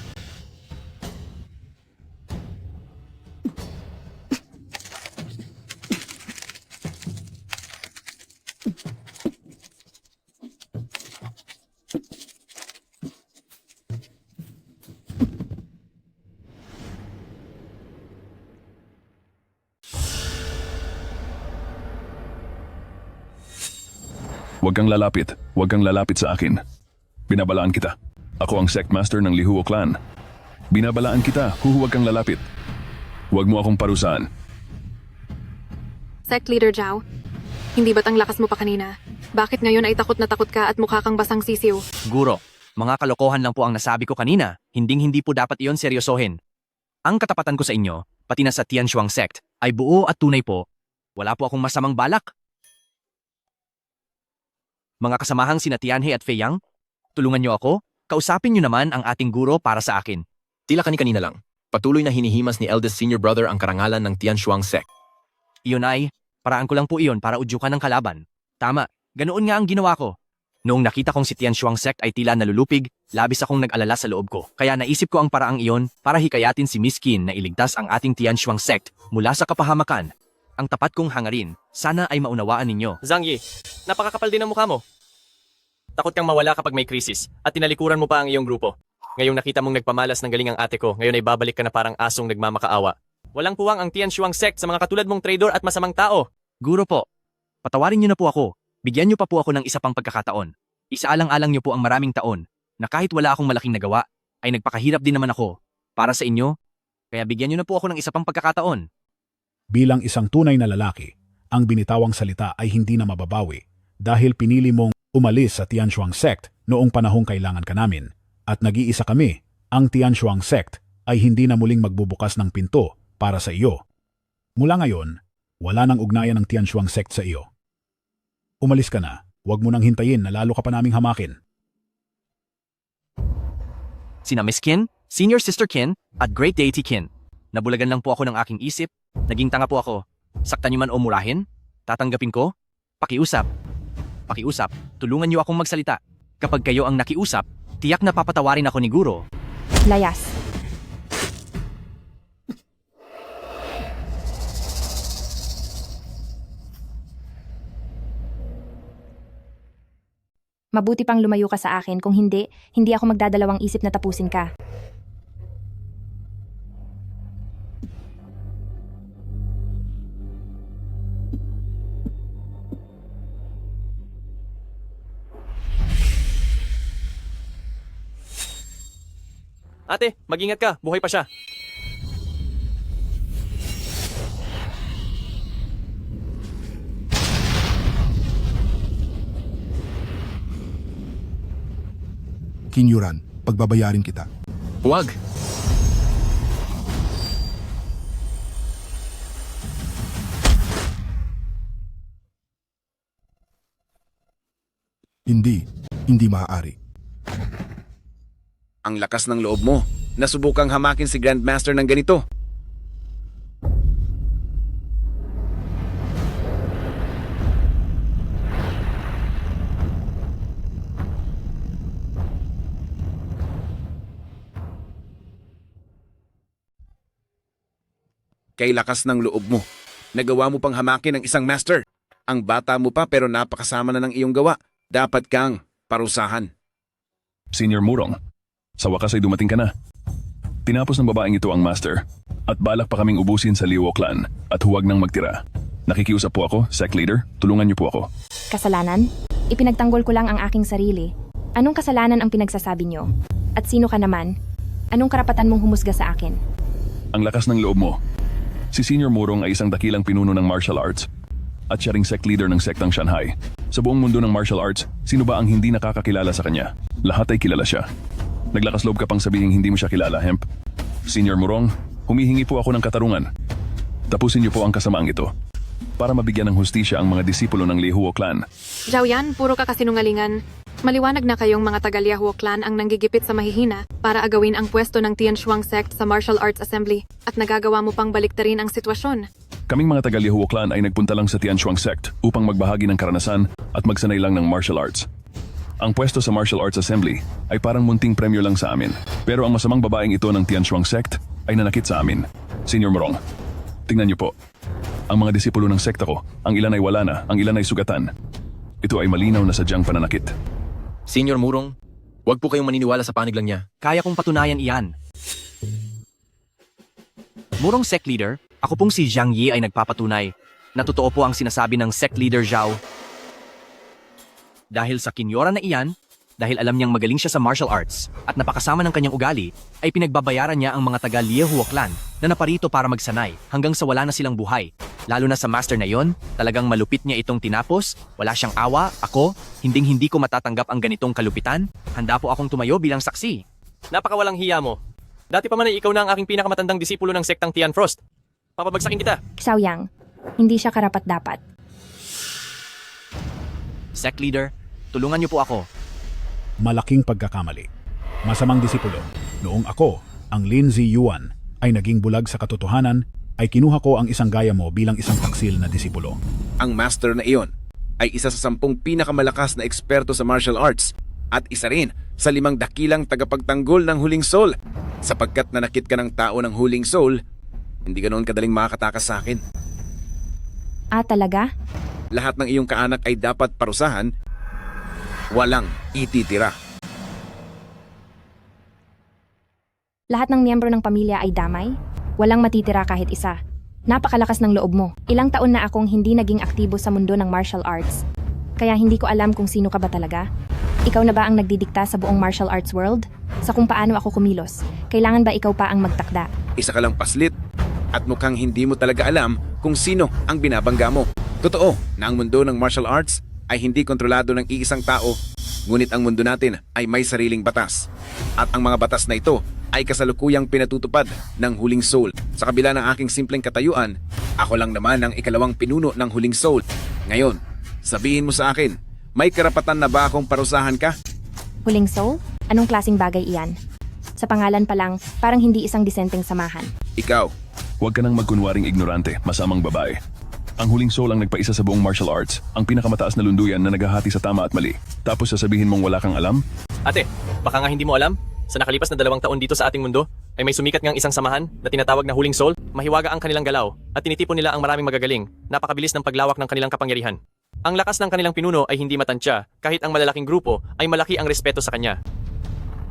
Huwag kang lalapit. Huwag kang lalapit sa akin. Binabalaan kita. Ako ang sect master ng Lihuo clan. Binabalaan kita. Huwag kang lalapit. Huwag mo akong parusahan. Sect Leader Zhao, hindi ba't ang lakas mo pa kanina? Bakit ngayon ay takot na takot ka at mukha kang basang sisiw? Guro, mga kalokohan lang po ang nasabi ko kanina. Hindi po dapat iyon seryosohin. Ang katapatan ko sa inyo, pati na sa Tianshuang sect, ay buo at tunay po. Wala po akong masamang balak. Mga kasamahang sina Tianhe at Fei Yang, tulungan niyo ako, kausapin niyo naman ang ating guro para sa akin. Tila kanina lang. Patuloy na hinihimas ni eldest senior brother ang karangalan ng Tianshuang sect. Iyon ay, paraan ko lang po iyon para udyukan ng kalaban. Tama, ganoon nga ang ginawa ko. Noong nakita kong si Tianshuang sect ay tila nalulupig, labis akong nag-alala sa loob ko. Kaya naisip ko ang paraang iyon para hikayatin si Miss Qin na iligtas ang ating Tianshuang sect mula sa kapahamakan. Ang tapat kong hangarin, sana ay maunawaan ninyo. Zhang Yi, napakakapal din ang mukha mo. Takot kang mawala kapag may krisis at tinalikuran mo pa ang iyong grupo. Ngayong nakita mong nagpamalas ng galing ang ate ko, ngayon ay babalik ka na parang asong nagmamakaawa. Walang puwang ang Tianshuang sect sa mga katulad mong traidor at masamang tao. Guro po, patawarin niyo na po ako. Bigyan niyo pa po ako ng isa pang pagkakataon. Isaalang-alang niyo po ang maraming taon na kahit wala akong malaking nagawa, ay nagpakahirap din naman ako para sa inyo. Kaya bigyan niyo na po ako ng isa pang pagkakataon. Bilang isang tunay na lalaki, ang binitawang salita ay hindi na mababawi dahil pinili mong umalis sa Tianshuang sect noong panahong kailangan ka namin at nag-iisa kami. Ang Tianshuang sect ay hindi na muling magbubukas ng pinto para sa iyo. Mula ngayon, wala nang ugnayan ng Tianshuang sect sa iyo. Umalis ka na. Huwag mo nang hintayin na lalo ka pa naming hamakin. Sina Miss Qin, Senior Sister Qin, at Great Deity Qin. Nabulagan lang po ako ng aking isip. Naging tanga po ako. Saktan niyo man o murahin? Tatanggapin ko? Pakiusap. Pakiusap, tulungan niyo akong magsalita. Kapag kayo ang nakiusap, tiyak na papatawarin ako ni Guro. Layas. Mabuti pang lumayo ka sa akin, kung hindi ako magdadalawang isip na tapusin ka. Ate, mag-ingat ka, buhay pa siya. Kinyuran, pagbabayarin kita. Huwag! Hindi maaari. Ang lakas ng loob mo. Nasubukang hamakin si Grandmaster ng ganito. Kay lakas ng loob mo. Nagawa mo pang hamakin ng isang master. Ang bata mo pa pero napakasama na ng iyong gawa. Dapat kang parusahan. Senior Murong, sa wakas ay dumating ka na. Tinapos ng babaeng ito ang master at balak pa kaming ubusin sa Liuo clan at huwag nang magtira. Nakikiusap po ako, sect leader, tulungan niyo po ako. Kasalanan? Ipinagtanggol ko lang ang aking sarili. Anong kasalanan ang pinagsasabi niyo? At sino ka naman? Anong karapatan mong humusga sa akin? Ang lakas ng loob mo. Si Senior Murong ay isang dakilang pinuno ng martial arts at siya ring sect leader ng sektang Shanghai. Sa buong mundo ng martial arts, sino ba ang hindi nakakakilala sa kanya? Lahat ay kilala siya. Naglakas loob ka pang sabihin hindi mo siya kilala, Hemp. Senior Murong, humihingi po ako ng katarungan. Tapusin niyo po ang kasamaang ito para mabigyan ng hustisya ang mga disipulo ng Lihuo clan. Zhao Yan, puro ka kasinungalingan. Maliwanag na kayong mga taga-Liahuo clan ang nanggigipit sa mahihina para agawin ang pwesto ng Tianshuang sect sa Martial Arts Assembly at nagagawa mo pang baliktarin ang sitwasyon. Kaming mga taga-Lihuo clan ay nagpunta lang sa Tianshuang sect upang magbahagi ng karanasan at magsanay lang ng martial arts. Ang pwesto sa Martial Arts Assembly ay parang munting premyo lang sa amin. Pero ang masamang babaeng ito ng Tianshuang sect ay nanakit sa amin. Senior Murong, tingnan niyo po. Ang mga disipulo ng sekta ko, ang ilan ay wala na, ang ilan ay sugatan. Ito ay malinaw na sadyang pananakit. Senior Murong, huwag po kayong maniniwala sa panig lang niya. Kaya kong patunayan iyan. Murong sect leader, ako pong si Zhang Yi ay nagpapatunay na totoo po ang sinasabi ng sect leader Zhao. Dahil sa kinyora na iyan, dahil alam niyang magaling siya sa martial arts at napakasama ng kanyang ugali, ay pinagbabayaran niya ang mga taga-Liahuo clan na naparito para magsanay hanggang sa wala na silang buhay. Lalo na sa master na yon, talagang malupit niya itong tinapos, wala siyang awa, ako, hinding-hindi ko matatanggap ang ganitong kalupitan, handa po akong tumayo bilang saksi. Napakawalang hiya mo. Dati pa man ay ikaw na ang aking pinakamatandang disipulo ng sektang Tian Frost. Papabagsakin kita. Xiao Yang, hindi siya karapat-dapat. Sect leader, tulungan niyo po ako. Malaking pagkakamali. Masamang disipulo. Noong ako, ang Lin Ziyuan, ay naging bulag sa katotohanan, ay kinuha ko ang isang gaya mo bilang isang taksil na disipulo. Ang master na iyon ay isa sa 10 pinakamalakas na eksperto sa martial arts at isa rin sa 5 dakilang tagapagtanggol ng Huling Soul. Sapagkat nanakit ka ng tao ng Huling Soul, hindi ganoon kadaling makakatakas sa akin. Ah, talaga? Lahat ng iyong kaanak ay dapat parusahan, walang ititira. Lahat ng miyembro ng pamilya ay damay? Walang matitira kahit isa. Napakalakas ng loob mo. Ilang taon na akong hindi naging aktibo sa mundo ng martial arts. Kaya hindi ko alam kung sino ka ba talaga. Ikaw na ba ang nagdidikta sa buong martial arts world? Sa kung paano ako kumilos? Kailangan ba ikaw pa ang magtakda? Isa ka lang paslit at mukhang hindi mo talaga alam kung sino ang binabangga mo. Totoo na ang mundo ng martial arts ay hindi kontrolado ng iisang tao, ngunit ang mundo natin ay may sariling batas. At ang mga batas na ito ay kasalukuyang pinatutupad ng Huling Soul. Sa kabila ng aking simpleng katayuan, ako lang naman ang ikalawang pinuno ng Huling Soul. Ngayon, sabihin mo sa akin, may karapatan na ba akong parusahan ka? Huling Soul? Anong klaseng bagay iyan? Sa pangalan pa lang, parang hindi isang disenteng samahan. Ikaw. Huwag ka nang magkunwaring ignorante, masamang babae. Ang Huling Soul ang nagpaisa sa buong martial arts, ang pinakamataas na lunduyan na naghahati sa tama at mali. Tapos sasabihin mong wala kang alam? Ate, baka nga hindi mo alam? Sa nakalipas na 2 taon dito sa ating mundo, ay may sumikat ngang isang samahan na tinatawag na Huling Soul. Mahiwaga ang kanilang galaw at tinitipon nila ang maraming magagaling. Napakabilis ng paglawak ng kanilang kapangyarihan. Ang lakas ng kanilang pinuno ay hindi matansya, kahit ang malalaking grupo ay malaki ang respeto sa kanya.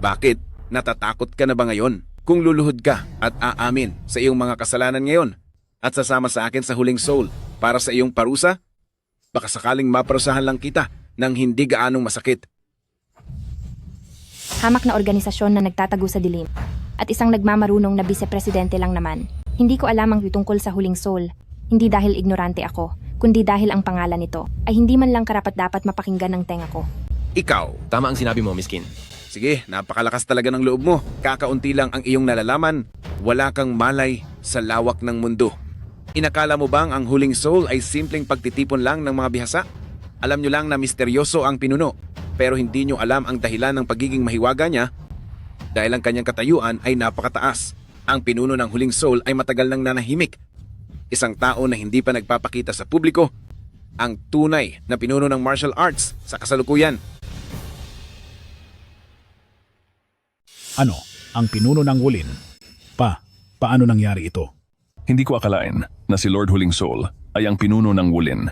Bakit? Natatakot ka na ba ngayon? Kung luluhod ka at aamin sa iyong mga kasalanan ngayon at sasama sa akin sa Huling Soul para sa iyong parusa, baka sakaling maparusahan lang kita ng hindi gaanong masakit. Hamak na organisasyon na nagtatago sa dilim. At isang nagmamarunong na vice-presidente lang naman. Hindi ko alam ang tungkol sa Huling Soul. Hindi dahil ignorante ako, kundi dahil ang pangalan nito ay hindi man lang karapat-dapat mapakinggan ng tenga ko. Ikaw. Tama ang sinabi mo, Miss Kin. Sige, napakalakas talaga ng loob mo. Kakaunti lang ang iyong nalalaman. Wala kang malay sa lawak ng mundo. Inakala mo bang ang Huling Soul ay simpleng pagtitipon lang ng mga bihasa? Alam nyo lang na misteryoso ang pinuno, pero hindi nyo alam ang dahilan ng pagiging mahiwaga niya dahil ang kanyang katayuan ay napakataas. Ang pinuno ng Huling Soul ay matagal nang nanahimik. Isang tao na hindi pa nagpapakita sa publiko, ang tunay na pinuno ng martial arts sa kasalukuyan. Ano, ang pinuno ng Wulin? Paano nangyari ito? Hindi ko akalain na si Lord Huling Soul ay ang pinuno ng Wulin.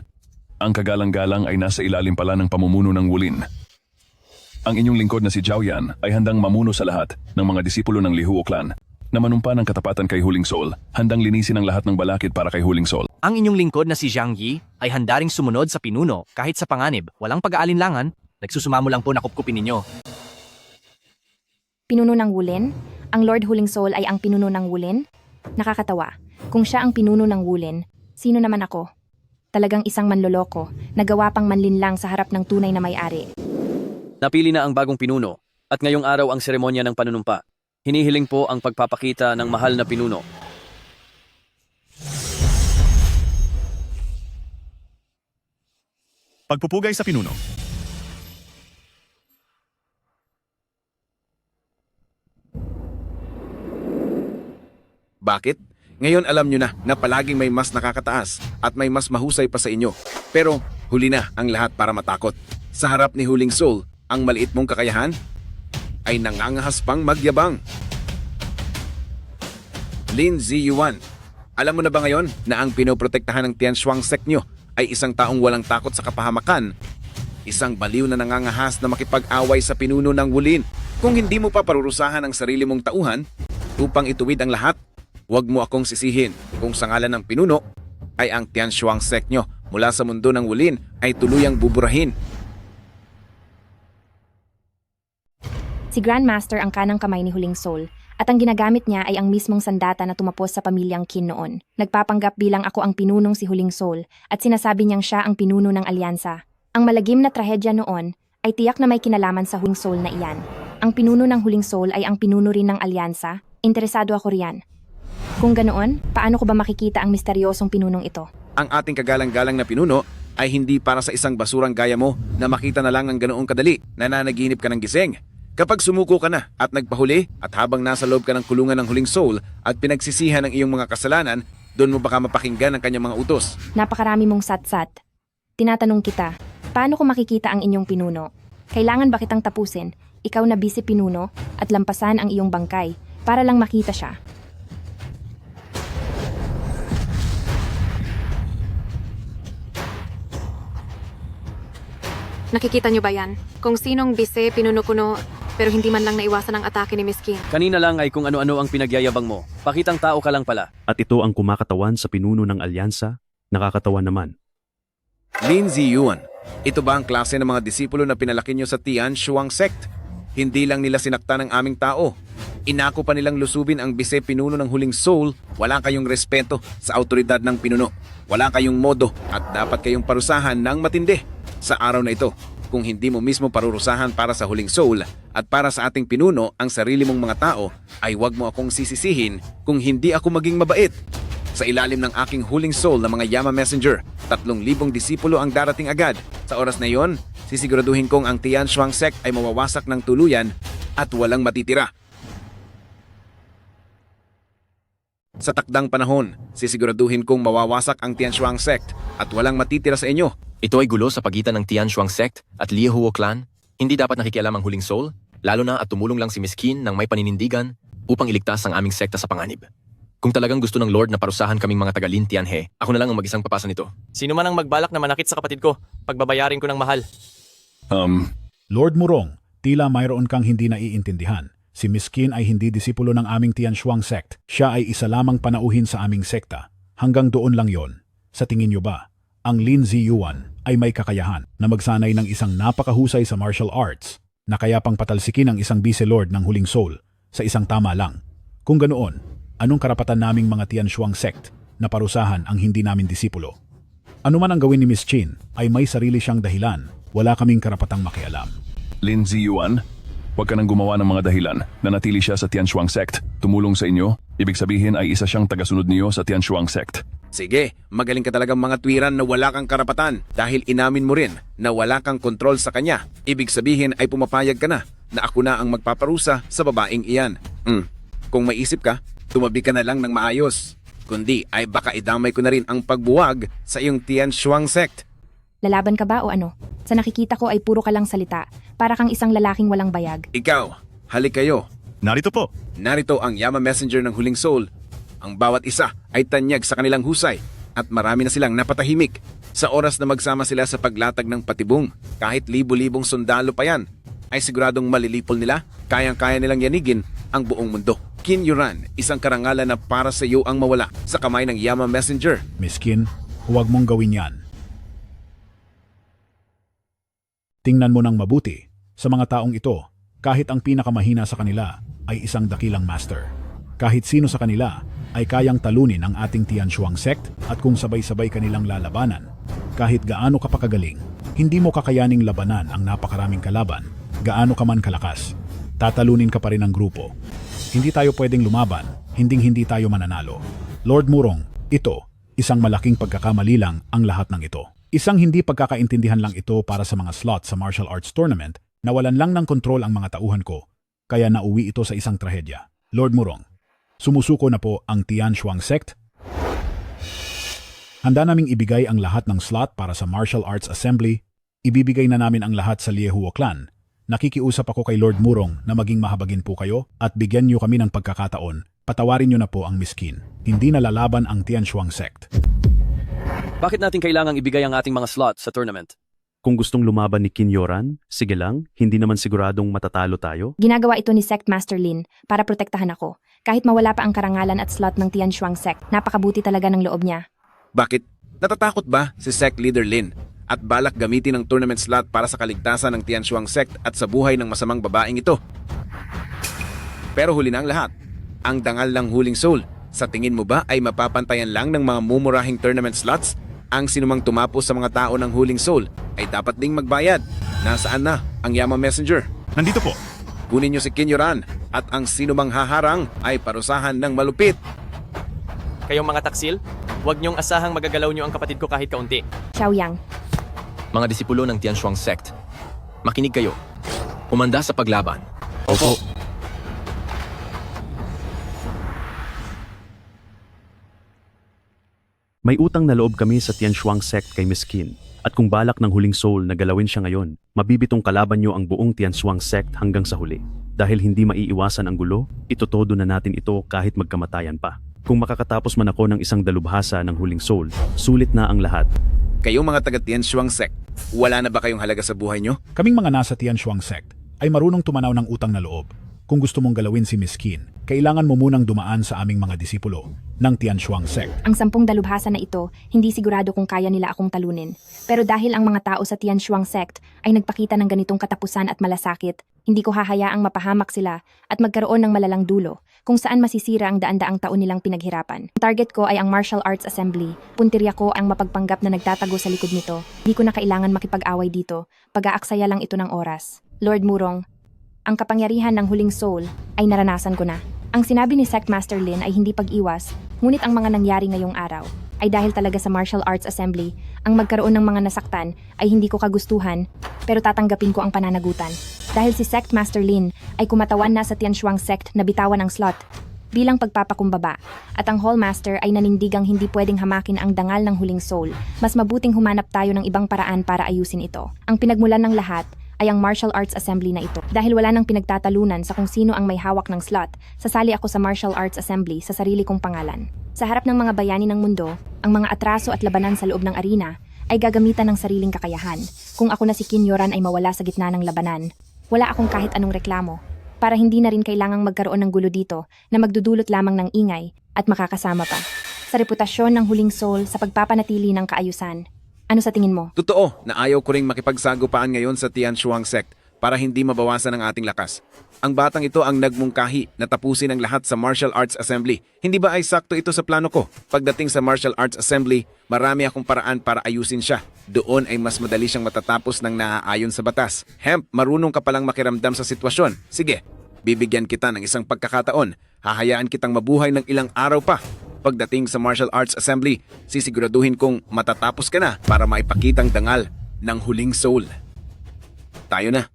Ang kagalang-galang ay nasa ilalim pala ng pamumuno ng Wulin. Ang inyong lingkod na si Zhao Yan ay handang mamuno sa lahat ng mga disipulo ng Lihuo Clan na manumpa ng katapatan kay Huling Soul, handang linisin ang lahat ng balakid para kay Huling Soul. Ang inyong lingkod na si Zhang Yi ay handa ring sumunod sa pinuno kahit sa panganib. Walang pag-aalinlangan, nagsusumamo lang po na kupkupin ninyo. Pinuno ng Wulin? Ang Lord Huling Soul ay ang pinuno ng Wulin? Nakakatawa. Kung siya ang pinuno ng Wulin, sino naman ako? Talagang isang manloloko, nagawa pang manlinlang sa harap ng tunay na may-ari. Napili na ang bagong pinuno at ngayong araw ang seremonya ng panunumpa. Hinihiling po ang pagpapakita ng mahal na pinuno. Pagpupugay sa pinuno. Bakit? Ngayon alam nyo na palaging may mas nakakataas at may mas mahusay pa sa inyo. Pero huli na ang lahat para matakot. Sa harap ni Huling Soul, ang maliit mong kakayahan ay nangangahas pang magyabang. Lin Ziyuan, alam mo na ba ngayon na ang pinoprotektahan ng Tianshuang sect nyo ay isang taong walang takot sa kapahamakan? Isang baliw na nangangahas na makipag-away sa pinuno ng Wulin. Kung hindi mo pa parurusahan ang sarili mong tauhan upang ituwid ang lahat, huwag mo akong sisihin kung sa ngalan ng pinuno ay ang Tianshuang sect nyo mula sa mundo ng Wulin ay tuluyang buburahin. Si Grandmaster ang kanang kamay ni Huling Soul at ang ginagamit niya ay ang mismong sandata na tumapos sa pamilyang Qin noon. Nagpapanggap bilang ako ang pinunong si Huling Soul at sinasabi niyang siya ang pinuno ng alyansa. Ang malagim na trahedya noon ay tiyak na may kinalaman sa Huling Soul na iyan. Ang pinuno ng Huling Soul ay ang pinuno rin ng alyansa. Interesado ako riyan. Kung ganoon, paano ko ba makikita ang misteryosong pinunong ito? Ang ating kagalang-galang na pinuno ay hindi para sa isang basurang gaya mo na makita na lang ang ganoong kadali na nanaginip ka ng gising. Kapag sumuko ka na at nagpahuli at habang nasa loob ka ng kulungan ng Huling Soul at pinagsisihan ng iyong mga kasalanan, doon mo baka mapakinggan ang kanyang mga utos. Napakarami mong satsat. Tinatanong kita, Paano ko makikita ang inyong pinuno? Kailangan ba kitang tapusin, ikaw na vice pinuno, at lampasan ang iyong bangkay, para lang makita siya? Nakikita niyo ba yan? Kung sinong bise, pinuno-kuno, pero hindi man lang naiwasan ang atake ni Miss Kin. Kanina lang ay kung ano-ano ang pinagyayabang mo. Pakitang tao ka lang pala. At ito ang kumakatawan sa pinuno ng alyansa, nakakatawan naman. Lin Ziyuan, ito ba ang klase ng mga disipulo na pinalaki nyo sa Tian Shuang Sect? Hindi lang nila sinaktan ang aming tao. Inako pa nilang lusubin ang bise pinuno ng huling soul. Wala kayong respeto sa autoridad ng pinuno. Wala kayong modo at dapat kayong parusahan ng matindi. Sa araw na ito, kung hindi mo mismo parurusahan para sa huling soul at para sa ating pinuno ang sarili mong mga tao, ay wag mo akong sisisihin kung hindi ako maging mabait. Sa ilalim ng aking huling soul na mga Yama Messenger, 3,000 disipulo ang darating agad. Sa oras na iyon, sisiguraduhin kong ang Tian Shuang Sect ay mawawasak ng tuluyan at walang matitira. Sa takdang panahon, sisiguraduhin kong mawawasak ang Tian Shuang Sect at walang matitira sa inyo. Ito ay gulo sa pagitan ng Tian Shuang Sect at Liahuo Clan. Hindi dapat nakikialam ang huling soul, lalo na at tumulong lang si Miss Qin ng may paninindigan upang iligtas ang aming sekta sa panganib. Kung talagang gusto ng Lord na parusahan kaming mga taga-Lin Tianhe, ako na lang ang mag-isang papasa nito. Sino man ang magbalak na manakit sa kapatid ko, pagbabayarin ko ng mahal. Lord Murong, tila mayroon kang hindi naiintindihan. Si Miss Qin ay hindi disipulo ng aming Tian Shuang Sect. Siya ay isa lamang panauhin sa aming sekta. Hanggang doon lang yon. Sa tingin niyo ba, ang Lin Ziyuan ay may kakayahan na magsanay ng isang napakahusay sa martial arts na kaya pang patalsikin ang isang vice lord ng huling soul sa isang tama lang? Kung ganoon, anong karapatan naming mga Tian Shuang Sect na parusahan ang hindi namin disipulo? Ano man ang gawin ni Miss Qin ay may sarili siyang dahilan. Wala kaming karapatang makialam. Lin Ziyuan, huwag ka nang gumawa ng mga dahilan na natili siya sa Tian Shuang Sect. Tumulong sa inyo, ibig sabihin ay isa siyang tagasunod niyo sa Tian Shuang Sect. Sige, magaling ka talagang mga tuwiran na wala kang karapatan dahil inamin mo rin na wala kang kontrol sa kanya. Ibig sabihin ay pumapayag ka na ako na ang magpaparusa sa babaeng iyan. Kung maisip ka, tumabi ka na lang ng maayos. Kundi ay baka idamay ko na rin ang pagbuwag sa iyong Tian Shuang Sect. Lalaban ka ba o ano? Sa nakikita ko ay puro ka lang salita, para kang isang lalaking walang bayag. Ikaw, halik kayo. Narito po. Narito ang Yama Messenger ng huling soul. Ang bawat isa ay tanyag sa kanilang husay at marami na silang napatahimik. Sa oras na magsama sila sa paglatag ng patibong, kahit libo-libong sundalo pa yan, ay siguradong malilipol nila, kayang-kaya nilang yanigin ang buong mundo. Qin Yuran, isang karangalan na para sa iyo ang mawala sa kamay ng Yama Messenger. Miss Qin, huwag mong gawin yan. Tingnan mo ng mabuti, sa mga taong ito, kahit ang pinakamahina sa kanila ay isang dakilang master. Kahit sino sa kanila ay kayang talunin ang ating Tian Shuang Sect at kung sabay-sabay kanilang lalabanan. Kahit gaano ka pa kagaling, hindi mo kakayaning labanan ang napakaraming kalaban, gaano ka man kalakas. Tatalunin ka pa rin ng grupo. Hindi tayo pwedeng lumaban, hindi tayo mananalo. Lord Murong, ito, isang malaking pagkakamali lang ang lahat ng ito. Isang hindi pagkakaintindihan lang ito para sa mga slots sa martial arts tournament na walan lang ng kontrol ang mga tauhan ko, kaya nauwi ito sa isang trahedya. Lord Murong, sumusuko na po ang Tian Shuang Sect. Handa naming ibigay ang lahat ng slot para sa Martial Arts Assembly. Ibibigay na namin ang lahat sa Liahuo Clan. Nakikiusap ako kay Lord Murong na maging mahabagin po kayo at bigyan niyo kami ng pagkakataon. Patawarin niyo na po ang Miss Qin. Hindi na lalaban ang Tian Shuang Sect. Bakit natin kailangang ibigay ang ating mga slots sa tournament? Kung gustong lumaban ni Qin Yoran, sige lang, hindi naman siguradong matatalo tayo. Ginagawa ito ni Sect Master Lin para protektahan ako. Kahit mawala pa ang karangalan at slot ng Tian Shuang Sect, napakabuti talaga ng loob niya. Bakit? Natatakot ba si Sect Leader Lin at balak gamitin ang tournament slot para sa kaligtasan ng Tian Shuang Sect at sa buhay ng masamang babaeng ito? Pero huli na ang lahat. Ang dangal ng huling soul, sa tingin mo ba ay mapapantayan lang ng mga mumurahing tournament slots? Ang sinumang tumapos sa mga tao ng huling soul ay dapat ding magbayad. Nasaan na ang Yama Messenger? Nandito po. Kunin niyo si Qin Yuran at ang sinumang haharang ay parusahan ng malupit. Kayong mga taksil, huwag niyong asahang magagalaw niyo ang kapatid ko kahit kaunti. Xiaoyang, Mga disipulo ng Tian Shuang Sect, makinig kayo. Umanda sa paglaban. Opo. May utang na loob kami sa Tian Shuang Sect kay Miss Qin. At kung balak ng huling soul na galawin siya ngayon, mabibitong kalaban niyo ang buong Tianshuang sect hanggang sa huli. Dahil hindi maiiwasan ang gulo, itotodo na natin ito kahit magkamatayan pa. Kung makakatapos man ako ng isang dalubhasa ng huling soul, sulit na ang lahat. Kayong mga taga Tianshuang sect, wala na ba kayong halaga sa buhay nyo? Kaming mga nasa Tianshuang sect ay marunong tumanaw ng utang na loob. Kung gusto mong galawin si Miss Qin, kailangan mo munang dumaan sa aming mga disipulo ng Tianshuang sect. Ang 10 dalubhasa na ito, hindi sigurado kung kaya nila akong talunin. Pero dahil ang mga tao sa Tianshuang sect ay nagpakita ng ganitong katapusan at malasakit, hindi ko hahayaang mapahamak sila at magkaroon ng malalang dulo kung saan masisira ang daan-daang taon nilang pinaghirapan. Ang target ko ay ang Martial Arts Assembly. Puntirya ko ang mapagpanggap na nagtatago sa likod nito. Di ko na kailangan makipag-away dito. Pag-aaksaya lang ito ng oras. Lord Murong, ang kapangyarihan ng huling soul ay naranasan ko na. Ang sinabi ni Sect Master Lin ay hindi pag-iwas, ngunit ang mga nangyari ngayong araw ay dahil talaga sa Martial Arts Assembly. Ang magkaroon ng mga nasaktan ay hindi ko kagustuhan, pero tatanggapin ko ang pananagutan. Dahil si Sect Master Lin ay kumatawan na sa Tianshuang sect na bitawan ang slot bilang pagpapakumbaba, at ang Hallmaster ay nanindigang hindi pwedeng hamakin ang dangal ng huling soul. Mas mabuting humanap tayo ng ibang paraan para ayusin ito. Ang pinagmulan ng lahat ay ang Martial Arts Assembly na ito. Dahil wala nang pinagtatalunan sa kung sino ang may hawak ng slot, sasali ako sa Martial Arts Assembly sa sarili kong pangalan. Sa harap ng mga bayani ng mundo, ang mga atraso at labanan sa loob ng arena ay gagamitan ng sariling kakayahan. Kung ako na si Qin Yoran ay mawala sa gitna ng labanan, wala akong kahit anong reklamo, para hindi na rin kailangang magkaroon ng gulo dito na magdudulot lamang ng ingay at makakasama pa sa reputasyon ng huling soul sa pagpapanatili ng kaayusan. Ano sa tingin mo? Totoo na ayaw ko ring makipagsagupaan ngayon sa Tianshuang sect para hindi mabawasan ang ating lakas. Ang batang ito ang nagmungkahi na tapusin ang lahat sa Martial Arts Assembly. Hindi ba ay sakto ito sa plano ko? Pagdating sa Martial Arts Assembly, marami akong paraan para ayusin siya. Doon ay mas madali siyang matatapos ng naaayon sa batas. Hemp, marunong ka palang makiramdam sa sitwasyon. Sige, bibigyan kita ng isang pagkakataon. Hahayaan kitang mabuhay ng ilang araw pa. Pagdating sa Martial Arts Assembly, sisiguraduhin kong matatapos ka na para maipakitang dangal ng huling soul. Tayo na.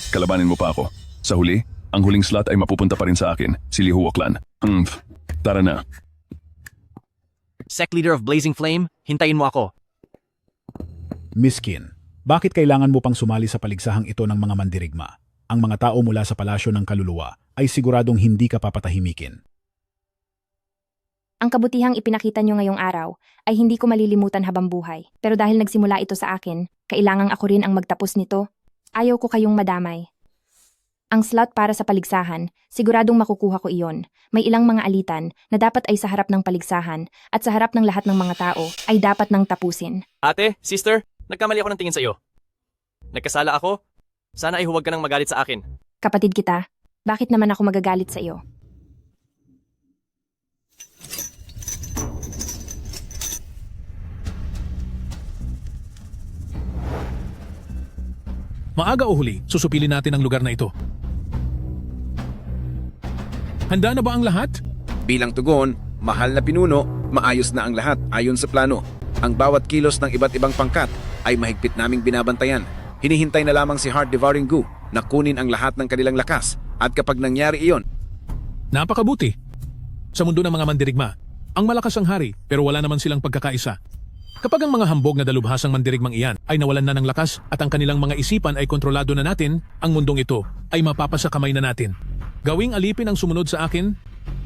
Kalabanin mo pa ako. Sa huli, ang huling slot ay mapupunta pa rin sa akin, si Liu Huoklan. Tara na. Sect Leader of Blazing Flame, hintayin mo ako. Miss Qin, bakit kailangan mo pang sumali sa paligsahang ito ng mga mandirigma? Ang mga tao mula sa palasyo ng kaluluwa ay siguradong hindi ka papatahimikin. Ang kabutihang ipinakita nyo ngayong araw ay hindi ko malilimutan habang buhay. Pero dahil nagsimula ito sa akin, kailangang ako rin ang magtapos nito. Ayaw ko kayong madamay. Ang slot para sa paligsahan, siguradong makukuha ko iyon. May ilang mga alitan na dapat ay sa harap ng paligsahan at sa harap ng lahat ng mga tao ay dapat nang tapusin. Ate, sister, nagkamali ako ng tingin sa iyo. Nagkasala ako. Sana ay huwag ka nang magalit sa akin. Kapatid kita, bakit naman ako magagalit sa iyo? Maaga o huli, susupilin natin ang lugar na ito. Handa na ba ang lahat? Bilang tugon, mahal na pinuno, maayos na ang lahat ayon sa plano. Ang bawat kilos ng iba't ibang pangkat ay mahigpit naming binabantayan. Hinihintay na lamang si Heart Devouring Gu na kunin ang lahat ng kanilang lakas. At kapag nangyari iyon, Napakabuti. Sa mundo ng mga mandirigma, ang malakas ang hari pero wala naman silang pagkakaisa. Kapag ang mga hambog na dalubhasang mandirigmang iyan ay nawalan na ng lakas at ang kanilang mga isipan ay kontrolado na natin, ang mundong ito ay mapapasa kamay na natin. Gawing alipin ang sumunod sa akin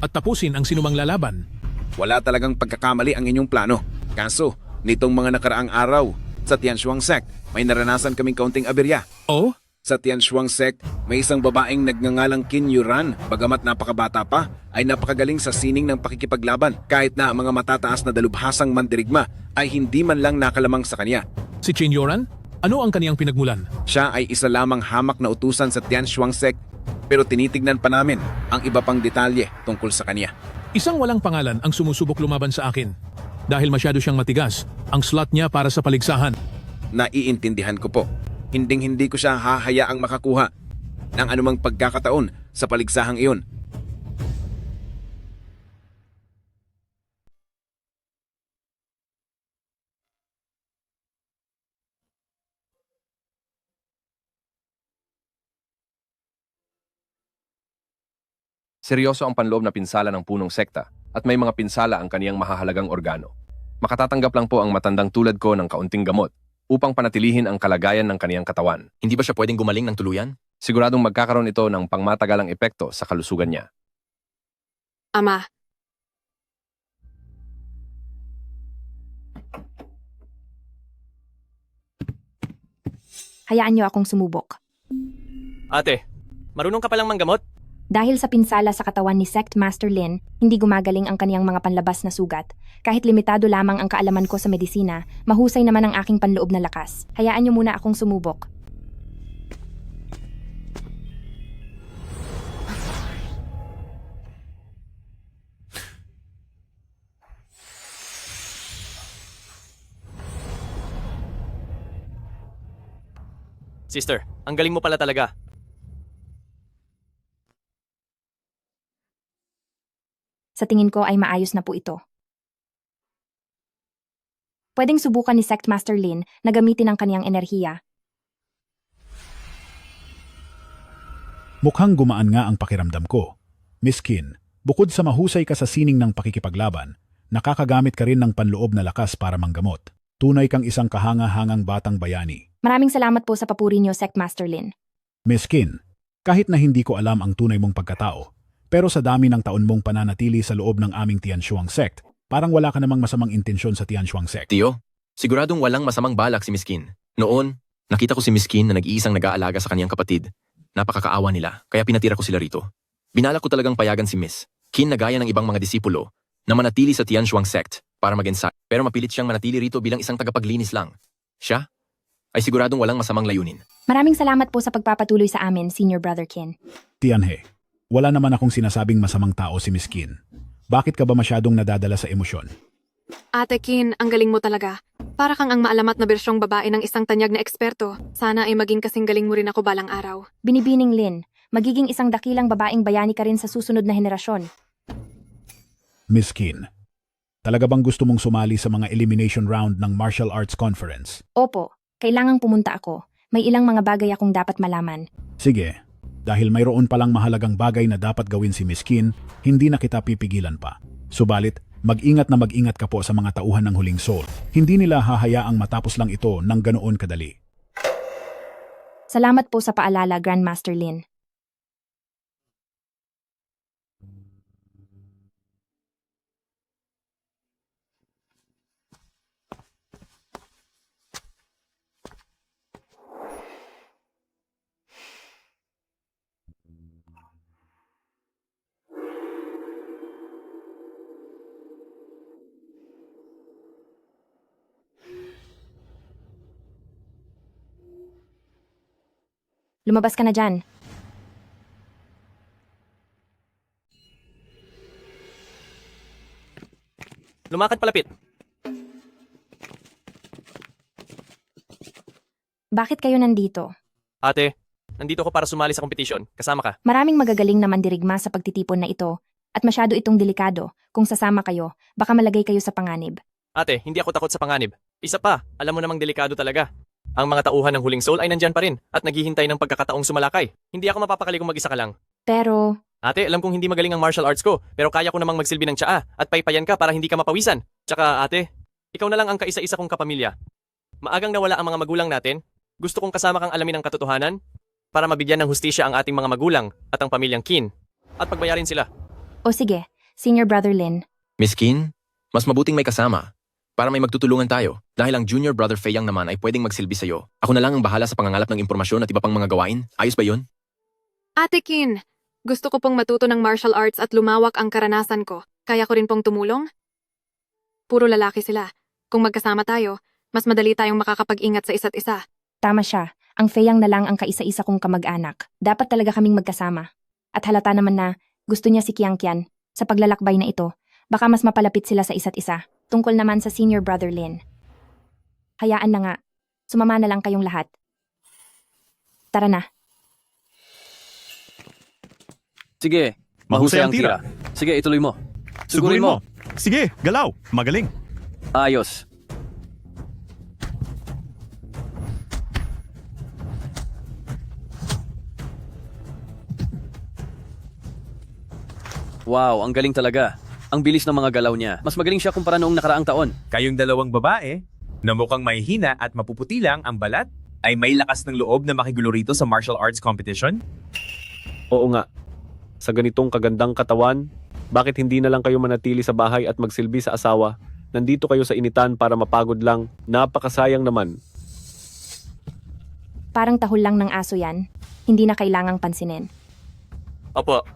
at tapusin ang sinumang lalaban. wala talagang pagkakamali ang inyong plano. Kaso, nitong mga nakaraang araw, sa Tianshuang sect, may naranasan kaming kaunting aberya. Oh? Sa Tianshuang sect, may isang babaeng nagngangalang Qin Yuran, bagamat napakabata pa, ay napakagaling sa sining ng pakikipaglaban kahit na ang mga matataas na dalubhasang mandirigma ay hindi man lang nakalamang sa kanya. Si Qin Yuran? Ano ang kaniyang pinagmulan? Siya ay isa lamang hamak na utusan sa Tianshuang sect, pero tinitignan pa namin ang iba pang detalye tungkol sa kanya. Isang walang pangalan ang sumusubok lumaban sa akin. Dahil masyado siyang matigas, ang slot niya para sa paligsahan. Naiintindihan ko po. Hinding-hindi ko siya hahayaang makakuha ng anumang pagkakataon sa paligsahang iyon. Seryoso ang panloob na pinsala ng punong sekta at may mga pinsala ang kaniyang mahahalagang organo. Makatatanggap lang po ang matandang tulad ko ng kaunting gamot upang panatilihin ang kalagayan ng kaniyang katawan. Hindi ba siya pwedeng gumaling ng tuluyan? Siguradong magkakaroon ito ng pangmatagalang epekto sa kalusugan niya. Ama, Hayaan niyo akong sumubok. Ate, marunong ka palang manggamot? Dahil sa pinsala sa katawan ni Sect Master Lin, hindi gumagaling ang kaniyang mga panlabas na sugat. Kahit limitado lamang ang kaalaman ko sa medisina, mahusay naman ang aking panloob na lakas. Hayaan niyo muna akong sumubok. Sister, ang galing mo pala talaga. Sa tingin ko ay maayos na po ito. Pwedeng subukan ni Sect Master Lin na gamitin ang kaniyang enerhiya. Mukhang gumaan nga ang pakiramdam ko. Miss Qin, bukod sa mahusay ka sa sining ng pakikipaglaban, nakakagamit ka rin ng panloob na lakas para manggamot. Tunay kang isang kahanga-hangang batang bayani. Maraming salamat po sa papuri niyo, Sect Master Lin. Miss Qin, kahit na hindi ko alam ang tunay mong pagkatao, pero sa dami ng taon mong pananatili sa loob ng aming Tianshuang sect, parang wala ka namang masamang intensyon sa Tianshuang sect. Tio, siguradong walang masamang balak si Miss Qin. Noon, nakita ko si Miss Qin na nag-iisang nag-aalaga sa kaniyang kapatid. Napakakaawa nila, kaya pinatira ko sila rito. Binalak ko talagang payagan si Miss Qin na gaya ng ibang mga disipulo na manatili sa Tianshuang sect para mag-ensayo. Pero mapilit siyang manatili rito bilang isang tagapaglinis lang. Siya ay siguradong walang masamang layunin. Maraming salamat po sa pagpapatuloy sa amin, Senior Brother Qin. Tianhe, wala naman akong sinasabing masamang tao si Miss Qin. Bakit ka ba masyadong nadadala sa emosyon? Ate Qin, ang galing mo talaga. Para kang ang maalamat na bersyong babae ng isang tanyag na eksperto. Sana ay maging kasing galing mo rin ako balang araw. Binibining Lin, magiging isang dakilang babaeng bayani ka rin sa susunod na henerasyon. Miss Qin, talaga bang gusto mong sumali sa mga elimination round ng martial arts conference? Opo, kailangang pumunta ako. May ilang mga bagay akong dapat malaman. Sige, dahil mayroon palang mahalagang bagay na dapat gawin si Miss Qin, hindi na kita pipigilan pa. Subalit, mag-ingat na mag-ingat ka po sa mga tauhan ng huling soul. Hindi nila hahayaang matapos lang ito ng ganoon kadali. Salamat po sa paalala, Grandmaster Lin. Lumabas ka na dyan. Lumakad palapit. Bakit kayo nandito? Ate, nandito ako para sumali sa kompetisyon. Kasama ka. Maraming magagaling na mandirigma sa pagtitipon na ito at masyado itong delikado. Kung sasama kayo, baka malagay kayo sa panganib. Ate, hindi ako takot sa panganib. Isa pa, alam mo namang delikado talaga. Ang mga tauhan ng huling soul ay nandyan pa rin at naghihintay ng pagkakataong sumalakay. Hindi ako mapapakali kung mag-isa ka lang. Pero... Ate, alam kong hindi magaling ang martial arts ko, pero kaya ko namang magsilbi ng tsaa at paypayan ka para hindi ka mapawisan. Tsaka ate, ikaw na lang ang kaisa-isa kong kapamilya. Maagang nawala ang mga magulang natin. Gusto kong kasama kang alamin ang katotohanan para mabigyan ng hustisya ang ating mga magulang at ang pamilyang Qin at pagbayarin sila. O sige, Senior Brother Lin. Miss Qin, mas mabuting may kasama para may magtutulungan tayo dahil ang Junior Brother Fei Yang naman ay pwedeng magsilbi sa'yo. Ako na lang ang bahala sa pangangalap ng impormasyon at iba pang mga gawain. Ayos ba yun? Ate Qin, gusto ko pong matuto ng martial arts at lumawak ang karanasan ko. Kaya ko rin pong tumulong? Puro lalaki sila. Kung magkasama tayo, mas madali tayong makakapag-ingat sa isa't isa. Tama siya. Ang Feyang na lang ang kaisa-isa kong kamag-anak. Dapat talaga kaming magkasama. At halata naman na gusto niya si Qiangqian. Sa paglalakbay na ito, baka mas mapalapit sila sa isa't isa. Tungkol naman sa Senior Brother Lin. Hayaan na nga. Sumama na lang kayong lahat. Tara na. Sige, mahusay ang tira. Sige, ituloy mo. Sugurin mo. Sige, galaw. Magaling. Ayos. Wow, ang galing talaga. Ang bilis ng mga galaw niya. Mas magaling siya kumpara noong nakaraang taon. Kayong dalawang babae, na mukhang mahihina at mapuputi lang ang balat, ay may lakas ng loob na makigulo rito sa martial arts competition? Oo nga. Sa ganitong kagandang katawan, bakit hindi na lang kayo manatili sa bahay at magsilbi sa asawa? Nandito kayo sa initan para mapagod lang. Napakasayang naman. Parang tahol lang ng aso yan. Hindi na kailangang pansinin. Opo.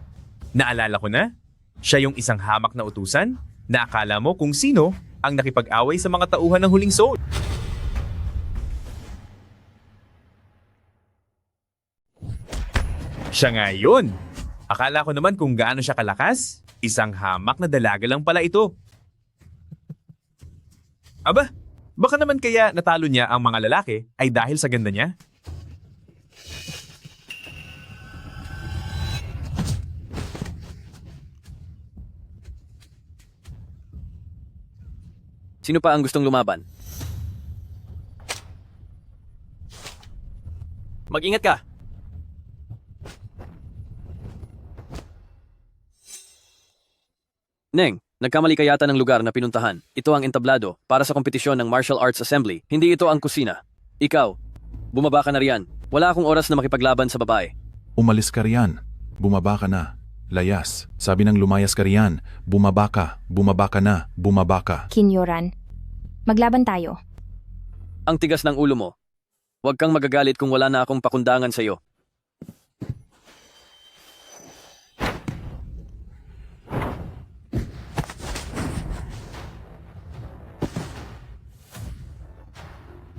Naalala ko na, siya yung isang hamak na utusan na akala mo kung sino ang nakipag-away sa mga tauhan ng Huling Soul. Siya nga yun. Akala ko naman kung gaano siya kalakas, isang hamak na dalaga lang pala ito. Aba, baka naman kaya natalo niya ang mga lalaki ay dahil sa ganda niya? Sino pa ang gustong lumaban? Mag-ingat ka. Neng, nagkamali ka yata ng lugar na pinuntahan. Ito ang entablado para sa kompetisyon ng Martial Arts Assembly. Hindi ito ang kusina. Ikaw, bumaba ka na riyan. Wala akong oras na makipaglaban sa babae. Umalis ka riyan. Bumaba ka na. Layas. Sabi ng lumayas ka riyan. Bumaba ka na, bumaba ka. Kinyoran, maglaban tayo. Ang tigas ng ulo mo. Huwag kang magagalit kung wala na akong pakundangan sa iyo.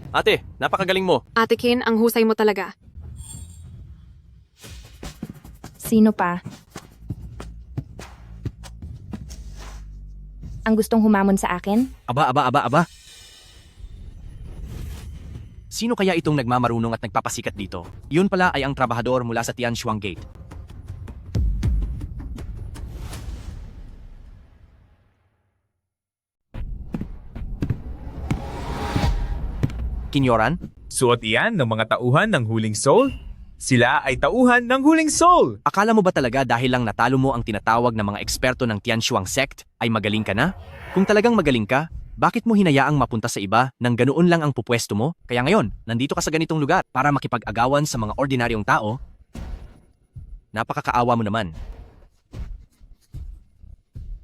Ate, napakagaling mo. Ate Kin, ang husay mo talaga. Sino pa? Ang gustong humamon sa akin? Aba. Sino kaya itong nagmamarunong at nagpapasikat dito? Yun pala ay ang trabahador mula sa Tianshuang Gate. Kinyoran? Suot iyan ng mga tauhan ng Huling Soul? Sila ay tauhan ng Huling Soul! Akala mo ba talaga dahil lang natalo mo ang tinatawag na mga eksperto ng Tianshuang Sect ay magaling ka na? Kung talagang magaling ka, bakit mo hinayaang mapunta sa iba nang ganoon lang ang pupwesto mo? Kaya ngayon, nandito ka sa ganitong lugar para makipag-agawan sa mga ordinaryong tao? Napakakaawa mo naman.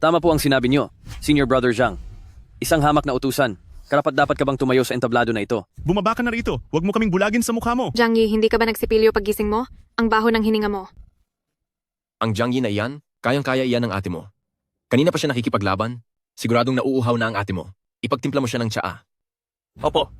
Tama po ang sinabi niyo, Senior Brother Zhang. Isang hamak na utusan. Karapat-dapat ka bang tumayo sa entablado na ito? Bumaba ka na rito. Huwag mo kaming bulagin sa mukha mo. Jiang Yi, hindi ka ba nagsipilyo paggising mo? Ang baho ng hininga mo. Ang Jiang Yi na iyan, kayang-kaya iyan ng ate mo. Kanina pa siya nakikipaglaban. Siguradong nauuhaw na ang ate mo. Ipagtimpla mo siya ng tsaa. Opo.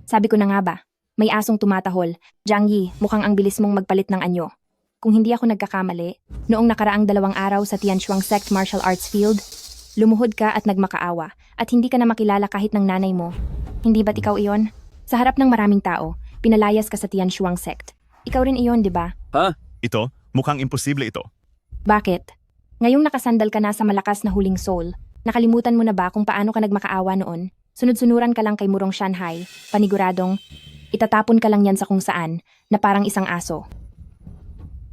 Sabi ko na nga ba, may asong tumatahol. Jiang Yi, mukhang ang bilis mong magpalit ng anyo. Kung hindi ako nagkakamali, noong nakaraang 2 araw sa Tianshuang Sect Martial Arts Field, lumuhod ka at nagmakaawa at hindi ka na makilala kahit ng nanay mo. Hindi ba't ikaw iyon? Sa harap ng maraming tao, pinalayas ka sa Tianshuang Sect. Ikaw rin iyon, di ba? Ha? Ito? Mukhang imposible ito. Bakit? Ngayong nakasandal ka na sa malakas na Huling Soul, nakalimutan mo na ba kung paano ka nagmakaawa noon? Sunod-sunuran ka lang kay Murong Shanghai, paniguradong, itatapon ka lang yan sa kung saan, na parang isang aso.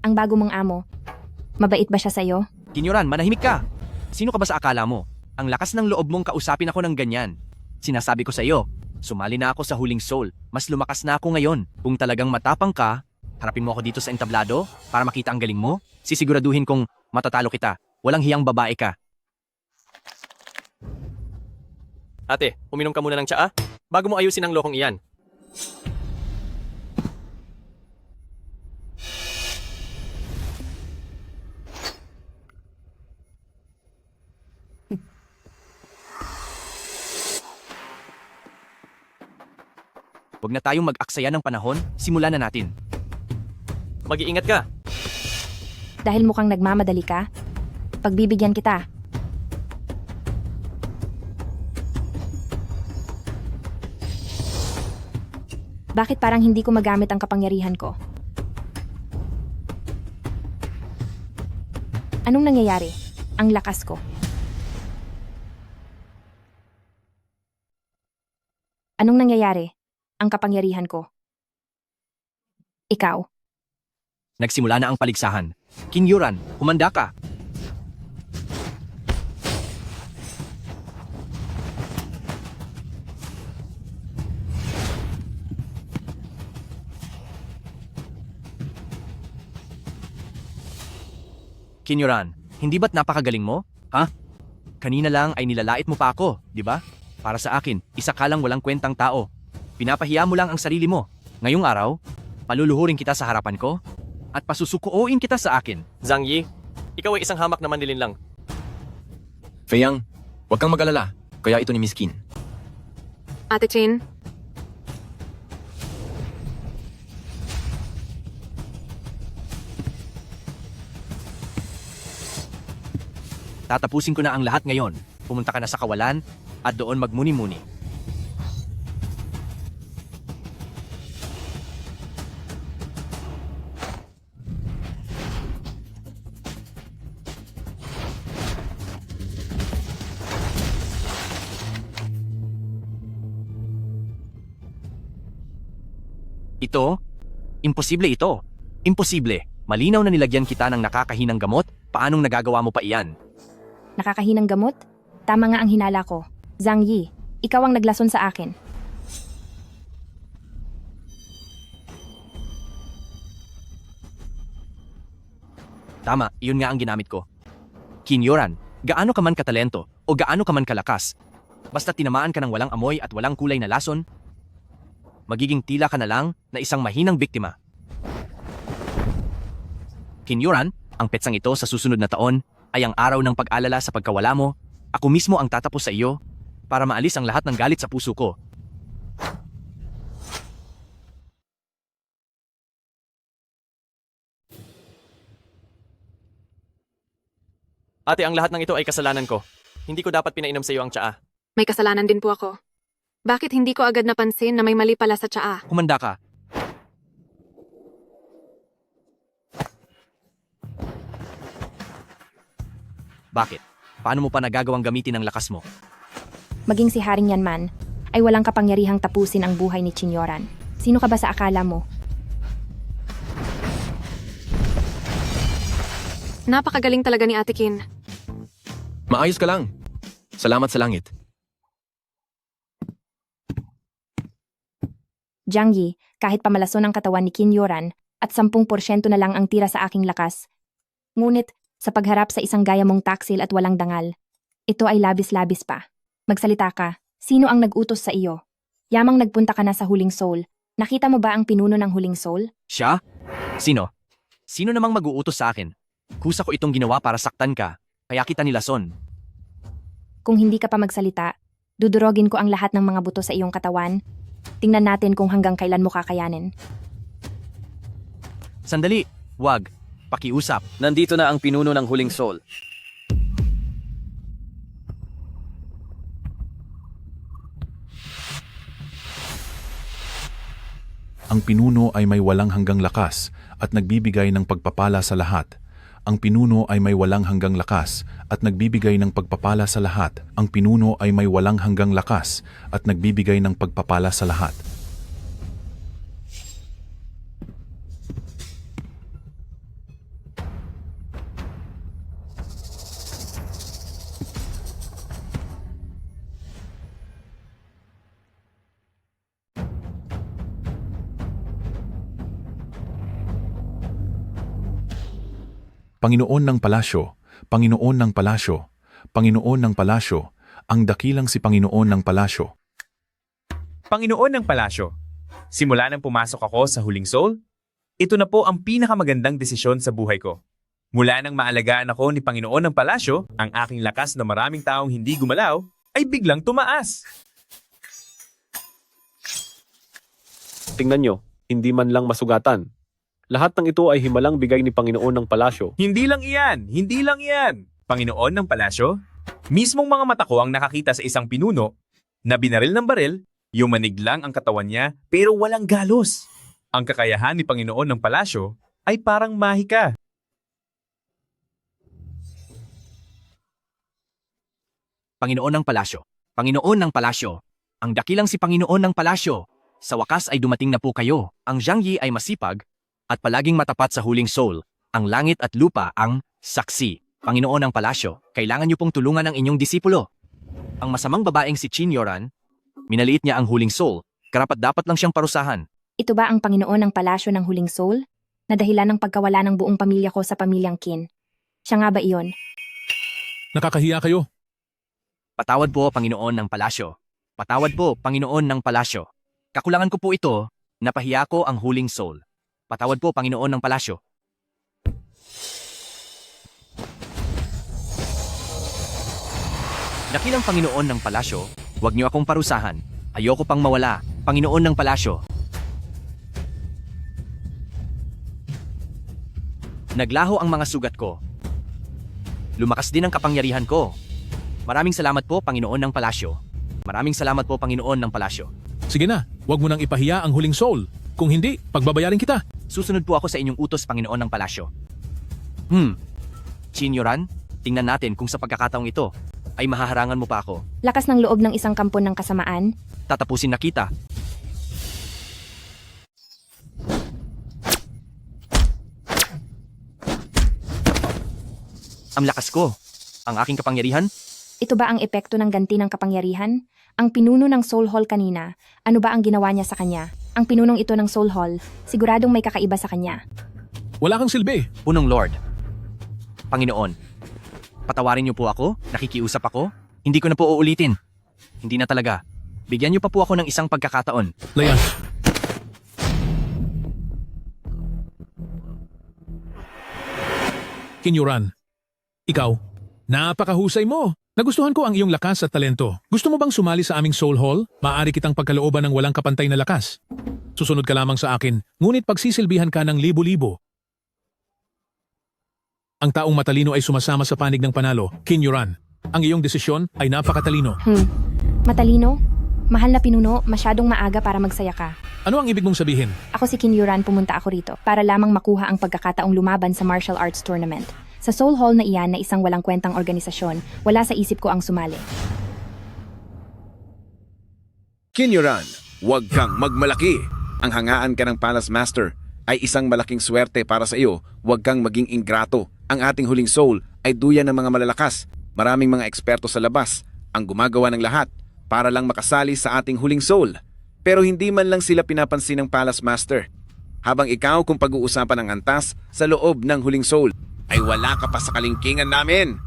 Ang bago mong amo, mabait ba siya sa'yo? Kinyoran, manahimik ka! Sino ka ba sa akala mo? Ang lakas ng loob mong kausapin ako ng ganyan. Sinasabi ko sa iyo, sumali na ako sa Huling Soul. Mas lumakas na ako ngayon. Kung talagang matapang ka, harapin mo ako dito sa entablado para makita ang galing mo. Sisiguraduhin kong matatalo kita. Walang hiyang babae ka. Ate, uminom ka muna ng tsaa bago mo ayusin ang lokong iyan. Huwag na tayong mag-aksaya ng panahon, simulan na natin. Mag-iingat ka. Dahil mukhang nagmamadali ka, pagbibigyan kita. Bakit parang hindi ko magamit ang kapangyarihan ko? Anong nangyayari? Ang lakas ko. Anong nangyayari? Ang kapangyarihan ko. Ikaw. Nagsimula na ang paligsahan. Qin Yuran, humanda ka. Qin Yuran, hindi ba't napakagaling mo? Ha? Kanina lang ay nilalait mo pa ako, di ba? Para sa akin, isa ka lang walang kwentang tao. Pinapahiya mo lang ang sarili mo. Ngayong araw, paluluhurin kita sa harapan ko at pasusukuoin kita sa akin. Zhang Yi, ikaw ay isang hamak na manlilin lang. Fei Yang, huwag kang mag-alala. Kaya ito ni Miss Qin. Ate Chin, Tatapusin ko na ang lahat ngayon. Pumunta ka na sa kawalan at doon magmuni-muni. Ito? Imposible ito. Imposible. Malinaw na nilagyan kita ng nakakahinang gamot. Paanong nagagawa mo pa iyan? Nakakahinang gamot? Tama nga ang hinala ko. Zhang Yi, ikaw ang naglason sa akin. Tama, iyon nga ang ginamit ko. Qin Yuran, gaano ka man katalento o gaano ka man kalakas, basta tinamaan ka ng walang amoy at walang kulay na lason, magiging tila ka na lang na isang mahinang biktima. Qin Yuran, ang petsang ito sa susunod na taon ay ang araw ng pag-alala sa pagkawala mo. Ako mismo ang tatapos sa iyo para maalis ang lahat ng galit sa puso ko. Ate, ang lahat ng ito ay kasalanan ko. Hindi ko dapat pinainom sa iyo ang tsaa. may kasalanan din po ako. Bakit hindi ko agad napansin na may mali pala sa tsaa? Humanda ka. Bakit? Paano mo pa nagagawang gamitin ang lakas mo? Maging si Haring Yan man, ay walang kapangyarihang tapusin ang buhay ni Chinyoran. Sino ka ba sa akala mo? Napakagaling talaga ni Ate Qin. Maayos ka lang. Salamat sa langit. Zhang Yi, kahit pamalason ang katawan ni Qin Yoran at 10% na lang ang tira sa aking lakas. Ngunit, sa pagharap sa isang gaya mong taksil at walang dangal, ito ay labis-labis pa. Magsalita ka, sino ang nag-utos sa iyo? Yamang nagpunta ka na sa Huling Soul. Nakita mo ba ang pinuno ng Huling Soul? Siya? Sino? Sino namang mag-uutos sa akin? Kusa ko itong ginawa para saktan ka, kaya kita nilason. Kung hindi ka pa magsalita, dudurogin ko ang lahat ng mga buto sa iyong katawan. Tingnan natin kung hanggang kailan mo kakayanin. Sandali, wag. Pakiusap. Nandito na ang pinuno ng Huling Soul. Ang pinuno ay may walang hanggang lakas at nagbibigay ng pagpapala sa lahat. Ang pinuno ay may walang hanggang lakas at nagbibigay ng pagpapala sa lahat. Ang pinuno ay may walang hanggang lakas at nagbibigay ng pagpapala sa lahat. Panginoon ng palasyo, Panginoon ng palasyo, Panginoon ng palasyo, ang dakilang si Panginoon ng palasyo. Panginoon ng palasyo, simula nang pumasok ako sa Huling Soul, ito na po ang pinakamagandang desisyon sa buhay ko. Mula nang maalagaan ako ni Panginoon ng palasyo, ang aking lakas na maraming taong hindi gumalaw ay biglang tumaas. Tingnan nyo, hindi man lang masugatan. Lahat ng ito ay himalang bigay ni Panginoon ng palasyo. Hindi lang iyan! Hindi lang iyan! Panginoon ng palasyo, mismong mga mata ko ang nakakita sa isang pinuno na binaril ng baril, yumanig lang ang katawan niya pero walang galos. Ang kakayahan ni Panginoon ng palasyo ay parang mahika. Panginoon ng palasyo. Panginoon ng palasyo. Ang dakilang si Panginoon ng palasyo. Sa wakas ay dumating na po kayo. Ang Zhang Yi ay masipag at palaging matapat sa Huling Soul. Ang langit at lupa ang saksi. Panginoon ng palasyo, kailangan niyo pong tulungan ang inyong disipulo. Ang masamang babaeng si Chin Yoran, minaliit niya ang huling soul, karapat-dapat lang siyang parusahan. Ito ba ang Panginoon ng palasyo ng huling soul? Na dahilan ng pagkawala ng buong pamilya ko sa pamilyang Qin. Siya nga ba iyon? Nakakahiya kayo. Patawad po, Panginoon ng palasyo. Patawad po, Panginoon ng palasyo. Kakulangan ko po ito, napahiya ko ang huling soul. Patawad po, Panginoon ng palasyo. Dakilang Panginoon ng palasyo, huwag niyo akong parusahan. Ayoko pang mawala, Panginoon ng palasyo. Naglaho ang mga sugat ko. Lumakas din ang kapangyarihan ko. Maraming salamat po, Panginoon ng palasyo. Maraming salamat po, Panginoon ng palasyo. Sige na, huwag mo nang ipahiya ang huling soul. Kung hindi, pagbabayarin kita. Susunod po ako sa inyong utos, Panginoon ng palasyo. Chin Yoran, tingnan natin kung sa pagkakataong ito ay mahaharangan mo pa ako. Lakas ng loob ng isang kampo ng kasamaan? Tatapusin na kita. Ang lakas ko. Ang aking kapangyarihan? Ito ba ang epekto ng ganti ng kapangyarihan? Ang pinuno ng Soul Hall kanina, ano ba ang ginawa niya sa kanya? Ang pinunong ito ng Soul Hall, siguradong may kakaiba sa kanya. Wala kang silbi. Punong Lord. Panginoon, patawarin niyo po ako? Nakikiusap ako? Hindi ko na po uulitin. Hindi na talaga. Bigyan niyo pa po ako ng isang pagkakataon. Layas. Qin Yoran, ikaw, napakahusay mo. Nagustuhan ko ang iyong lakas at talento. Gusto mo bang sumali sa aming Soul Hall? Maaari kitang pagkalooban ng walang kapantay na lakas. Susunod ka lamang sa akin, ngunit pagsisilbihan ka ng libo-libo. Ang taong matalino ay sumasama sa panig ng panalo, Qin Yoran. Ang iyong desisyon ay napakatalino. Matalino? Mahal na pinuno, masyadong maaga para magsaya ka. Ano ang ibig mong sabihin? Ako si Qin Yoran, pumunta ako rito para lamang makuha ang pagkakataong lumaban sa martial arts tournament. Sa Soul Hall na iyan na isang walang kwentang organisasyon, wala sa isip ko ang sumali. Qin Yoran, huwag kang magmalaki. Ang hangaan ka ng Palace Master ay isang malaking swerte para sa iyo. Huwag kang maging ingrato. Ang ating huling soul ay duyan ng mga malalakas. Maraming mga eksperto sa labas ang gumagawa ng lahat para lang makasali sa ating huling soul. Pero hindi man lang sila pinapansin ng Palace Master. Habang ikaw kung pag-uusapan ng antas sa loob ng huling soul, ay wala ka pa sa kalingkingan namin.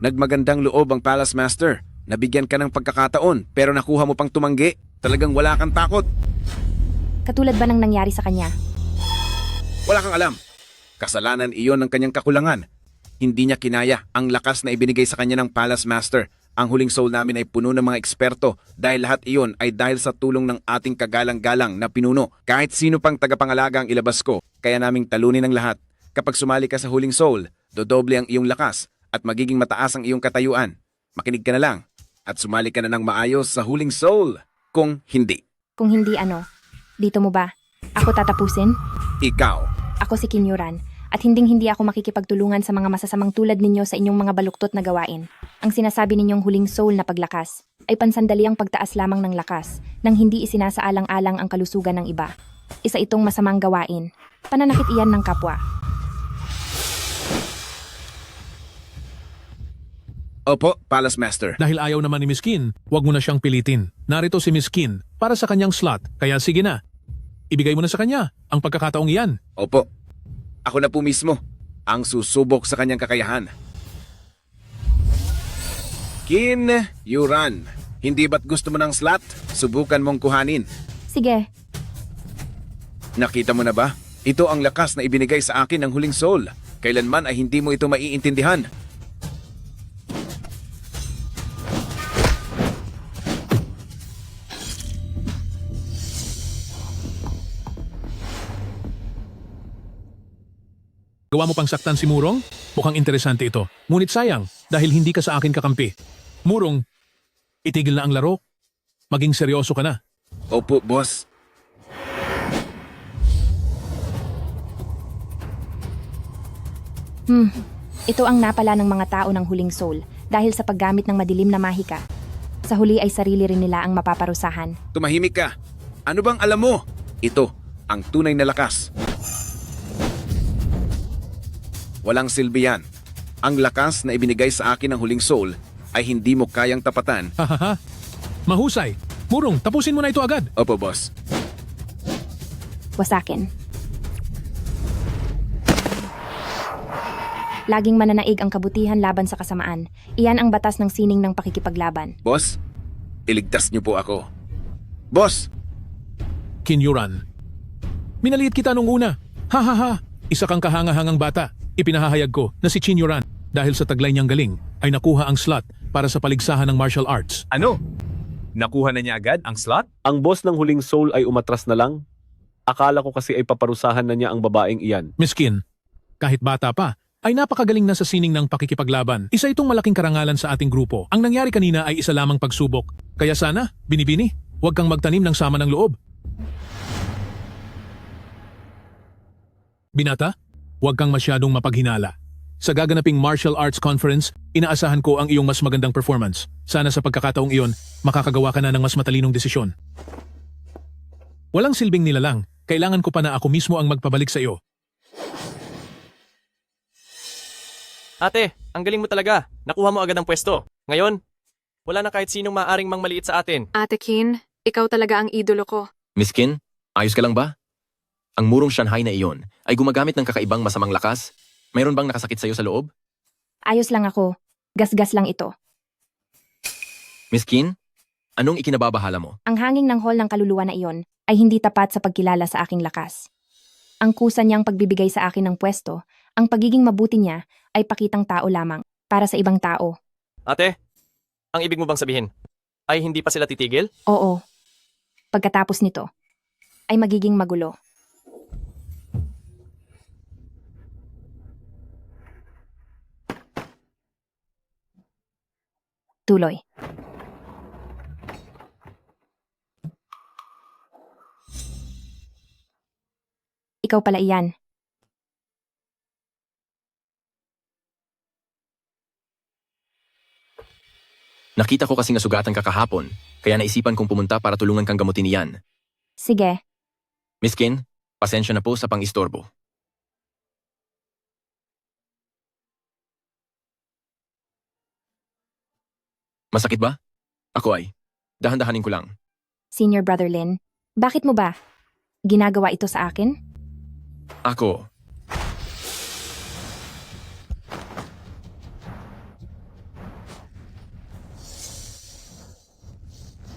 Nagmagandang loob ang Palace Master. Nabigyan ka ng pagkakataon pero nakuha mo pang tumanggi. Talagang wala kang takot. Katulad ba ng nangyari sa kanya? Wala kang alam. Kasalanan iyon ng kanyang kakulangan. Hindi niya kinaya ang lakas na ibinigay sa kanya ng Palace Master. Ang huling soul namin ay puno ng mga eksperto dahil lahat iyon ay dahil sa tulong ng ating kagalang-galang na pinuno. Kahit sino pang tagapangalaga ang ilabas ko, kaya naming talunin ang lahat. Kapag sumali ka sa huling soul, dodoble ang iyong lakas at magiging mataas ang iyong katayuan. Makinig ka na lang at sumali ka na ng maayos sa huling soul. Kung hindi. Kung hindi ano? Dito mo ba? Ako tatapusin? Ikaw. Ako si Qin Yoran. At hinding-hindi ako makikipagtulungan sa mga masasamang tulad ninyo sa inyong mga baluktot na gawain. Ang sinasabi ninyong huling soul na paglakas ay pansandaliang pagtaas lamang ng lakas nang hindi isinasaalang-alang ang kalusugan ng iba. Isa itong masamang gawain. Pananakit iyan ng kapwa. Opo, Palace Master. Dahil ayaw naman ni Miss Qin, huwag mo na siyang pilitin. Narito si Miss Qin para sa kanyang slot, kaya sige na. Ibigay mo na sa kanya ang pagkakataong iyan. Opo. Ako na po mismo ang susubok sa kanyang kakayahan. Qin Yoran, hindi ba't gusto mo ng slot? Subukan mong kuhanin. Sige. Nakita mo na ba? Ito ang lakas na ibinigay sa akin ng huling soul. Kailanman ay hindi mo ito maiintindihan. Gawa mo pang saktan si Murong? Mukhang interesante ito. Ngunit sayang, dahil hindi ka sa akin kakampi. Murong, itigil na ang laro. Maging seryoso ka na. Opo, boss. Ito ang napala ng mga tao ng huling soul dahil sa paggamit ng madilim na mahika. Sa huli ay sarili rin nila ang mapaparusahan. Tumahimik ka. Ano bang alam mo? Ito, ang tunay na lakas. Walang silbi yan. Ang lakas na ibinigay sa akin ng huling soul ay hindi mo kayang tapatan. Hahaha. Mahusay. Murong, tapusin mo na ito agad. Opo, boss. Wasakin. Laging mananaig ang kabutihan laban sa kasamaan. Iyan ang batas ng sining ng pakikipaglaban. Boss, iligtas niyo po ako. Boss! Kinyuran. Minaliit kita nung una. Hahaha. Isa kang kahangahangang bata. Ipinahahayag ko na si Kinyuran dahil sa taglay niyang galing ay nakuha ang slot para sa paligsahan ng martial arts. Ano? Nakuha na niya agad ang slot? Ang boss ng huling soul ay umatras na lang. Akala ko kasi ay paparusahan na niya ang babaeng iyan. Miskin, kahit bata pa, ay napakagaling na sa sining ng pakikipaglaban. Isa itong malaking karangalan sa ating grupo. Ang nangyari kanina ay isa lamang pagsubok. Kaya sana, binibini, huwag kang magtanim ng sama ng loob. Binata, huwag kang masyadong mapaghinala. Sa gaganaping martial arts conference, inaasahan ko ang iyong mas magandang performance. Sana sa pagkakataong iyon, makakagawa ka na ng mas matalinong desisyon. Walang silbing nilalang, kailangan ko pa na ako mismo ang magpabalik sa iyo. Ate, ang galing mo talaga. Nakuha mo agad ang pwesto. Ngayon, wala na kahit sinong maaring mangmaliit sa atin. Ate Kin, ikaw talaga ang idolo ko. Miss Kin, ayos ka lang ba? Ang murong Shanghai na iyon ay gumagamit ng kakaibang masamang lakas. Mayroon bang nakasakit sa'yo sa loob? Ayos lang ako. Gasgas lang ito. Miss Kin, anong ikinababahala mo? Ang hanging ng hall ng kaluluwa na iyon ay hindi tapat sa pagkilala sa aking lakas. Ang kusa niyang pagbibigay sa akin ng pwesto, ang pagiging mabuti niya ay pakitang tao lamang para sa ibang tao. Ate, ang ibig mo bang sabihin ay hindi pa sila titigil? Oo. Pagkatapos nito, ay magiging magulo. Tuloy. Ikaw pala iyan. Nakita ko kasing nasugatan ka kahapon, kaya naisipan kong pumunta para tulungan kang gamutin iyan. Sige. Miss Kin, pasensya na po sa pang-istorbo. Masakit ba? Ako ay. Dahan-dahanin ko lang. Senior Brother Lin, bakit mo ba ginagawa ito sa akin? Ako.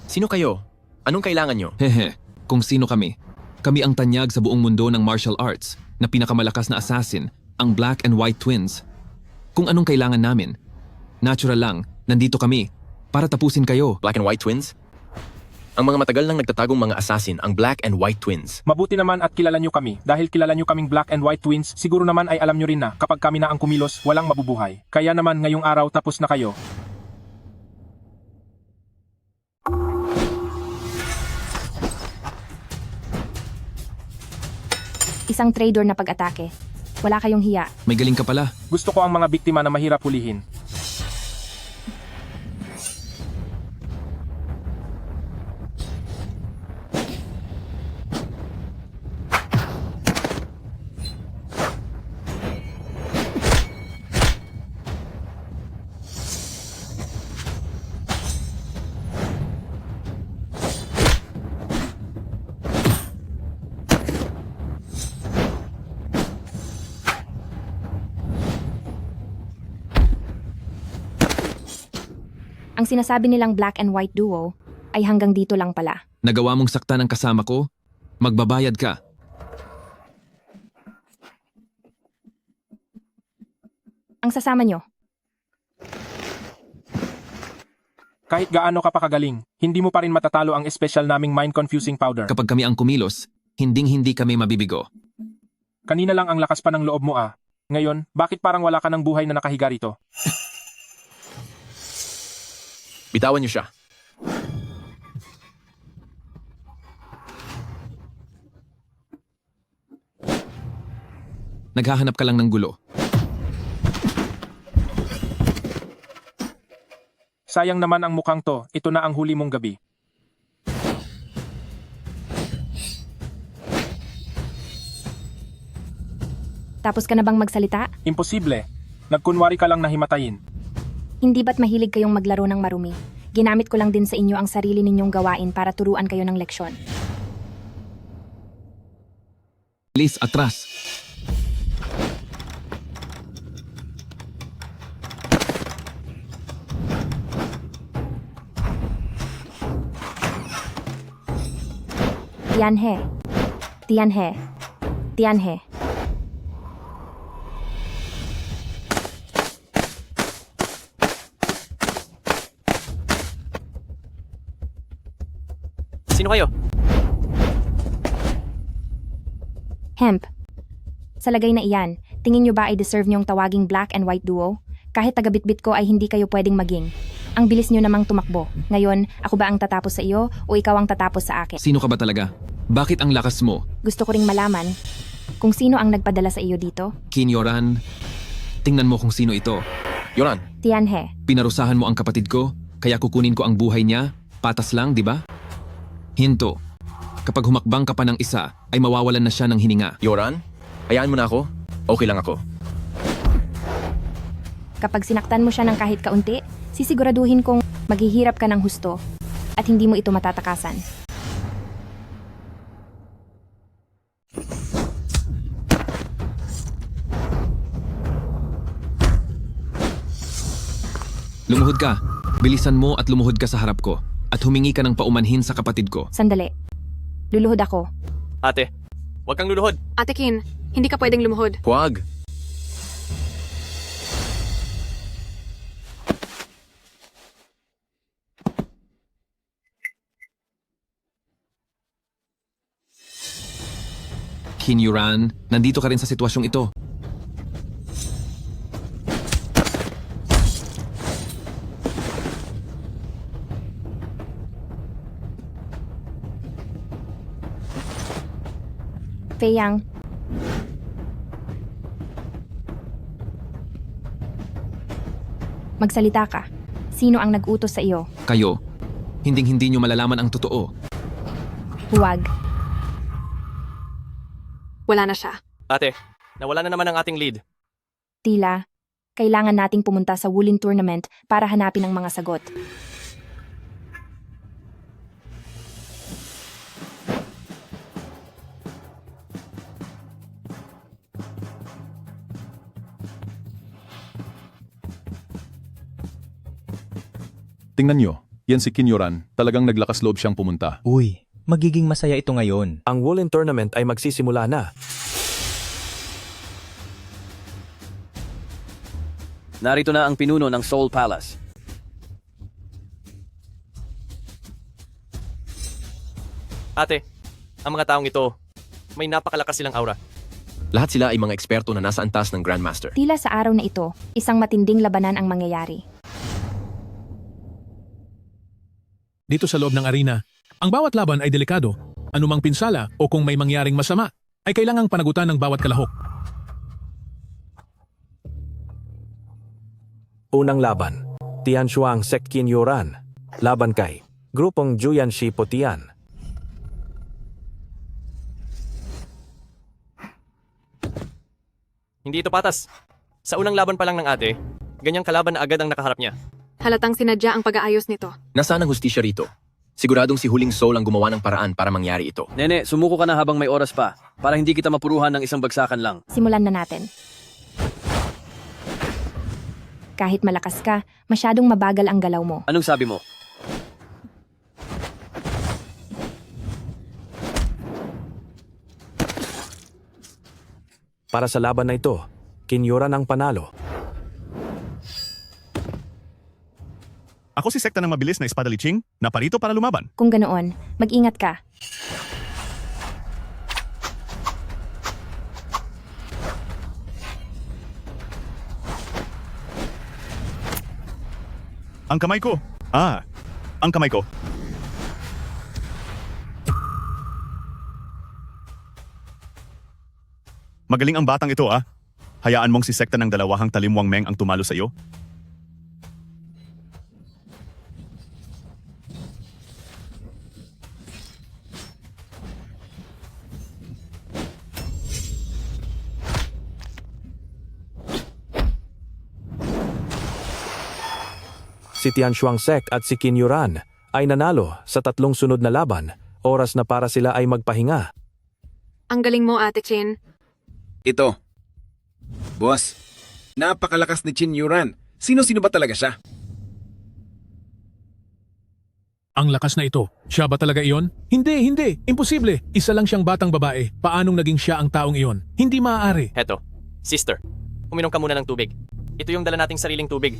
Sino kayo? Anong kailangan nyo? Hehe, kung sino kami. Kami ang tanyag sa buong mundo ng martial arts na pinakamalakas na assassin, ang Black and White Twins. Kung anong kailangan namin. Natural lang, nandito kami para tapusin kayo. Black and White Twins? Ang mga matagal nang nagtatagong mga assassin, ang Black and White Twins. Mabuti naman at kilala nyo kami. Dahil kilala nyo kaming Black and White Twins, siguro naman ay alam nyo rin na kapag kami na ang kumilos, walang mabubuhay. Kaya naman ngayong araw tapos na kayo. Isang traitor na pag-atake. Wala kayong hiya. May galing ka pala. Gusto ko ang mga biktima na mahirap hulihin. Ang sinasabi nilang black and white duo ay hanggang dito lang pala. Nagawa mong saktan ng kasama ko? Magbabayad ka. Ang sasama nyo. Kahit gaano ka pa kagaling, hindi mo pa rin matatalo ang espesyal naming mind-confusing powder. Kapag kami ang kumilos, hinding-hindi kami mabibigo. Kanina lang ang lakas pa ng loob mo ah. Ngayon, bakit parang wala ka ng buhay na nakahiga rito? Bitawan niyo siya. Naghahanap ka lang ng gulo. Sayang naman ang mukhang to, ito na ang huli mong gabi. Tapos ka na bang magsalita? Imposible. Nagkunwari ka lang na himatayin. Hindi ba't mahilig kayong maglaro ng marumi? Ginamit ko lang din sa inyo ang sarili ninyong gawain para turuan kayo ng leksyon. Bilis, atras. Tianhe. Tianhe. Tianhe. Sino kayo? Hemp. Sa lagay na iyan, tingin nyo ba ay deserve nyong tawaging black and white duo? Kahit tagabitbit ko ay hindi kayo pwedeng maging. Ang bilis nyo namang tumakbo. Ngayon, ako ba ang tatapos sa iyo o ikaw ang tatapos sa akin? Sino ka ba talaga? Bakit ang lakas mo? Gusto ko ring malaman kung sino ang nagpadala sa iyo dito. Qin Yoran, tingnan mo kung sino ito. Yoran, Tianhe. Pinarusahan mo ang kapatid ko, kaya kukunin ko ang buhay niya. Patas lang, di ba? Hinto. Kapag humakbang ka pa ng isa, ay mawawalan na siya ng hininga. Yoran, hayaan mo na ako. Okay lang ako. Kapag sinaktan mo siya ng kahit kaunti, sisiguraduhin kong maghihirap ka ng husto at hindi mo ito matatakasan. Lumuhod ka. Bilisan mo at lumuhod ka sa harap ko. At humingi ka ng paumanhin sa kapatid ko. Sandali. Luluhod ako. Ate, huwag kang luluhod. Ate Kin, hindi ka pwedeng lumuhod. Huwag. Qin Yuran, nandito ka rin sa sitwasyong ito. Fei Yang. Magsalita ka. Sino ang nag-utos sa iyo? Kayo, hinding-hindi nyo malalaman ang totoo. Huwag. Wala na siya. Ate, nawala na naman ang ating lead. Tila, kailangan nating pumunta sa Wulin Tournament para hanapin ang mga sagot. Tingnan nyo, yan si Qin Yoran, talagang naglakas loob siyang pumunta. Uy, magiging masaya ito ngayon. Ang Woolen Tournament ay magsisimula na. Narito na ang pinuno ng Seoul Palace. Ate, ang mga taong ito, may napakalakas silang aura. Lahat sila ay mga eksperto na nasa antas ng Grandmaster. Tila sa araw na ito, isang matinding labanan ang mangyayari. Dito sa loob ng arena, ang bawat laban ay delikado. Anumang pinsala o kung may mangyaring masama, ay kailangang panagutan ng bawat kalahok. Unang laban, Tianshuang Sect Qin Yoran, laban kay Grupong Juyanshi Potian. Hindi ito patas. Sa unang laban pa lang ng ate, ganyang kalaban na agad ang nakaharap niya. Halatang sinadya ang pag-aayos nito. Nasaan ang hustisya rito? Siguradong si Huling Soul ang gumawa ng paraan para mangyari ito. Nene, sumuko ka na habang may oras pa para hindi kita mapuruhan ng isang bagsakan lang. Simulan na natin. Kahit malakas ka, masyadong mabagal ang galaw mo. Anong sabi mo? Para sa laban na ito, Qin Yoran ang panalo. Ako si sekta ng mabilis na espada liching, na parito para lumaban. Kung ganoon, mag-ingat ka. Ang kamay ko. Ang kamay ko. Magaling ang batang ito Hayaan mong si sekta ng dalawahang talimwang meng ang tumalo sa iyo? Si Tianshuang Sek at si Qin Yuran ay nanalo sa 3 sunod na laban. Oras na para sila ay magpahinga. Ang galing mo, Ate Chin. Ito. Boss, napakalakas ni Qin Yuran. Sino-sino ba talaga siya? Ang lakas na ito. Siya ba talaga iyon? Hindi, hindi. Imposible. Isa lang siyang batang babae. Paanong naging siya ang taong iyon? Hindi maaari. Heto, sister, uminom ka muna ng tubig. Ito yung dala nating sariling tubig.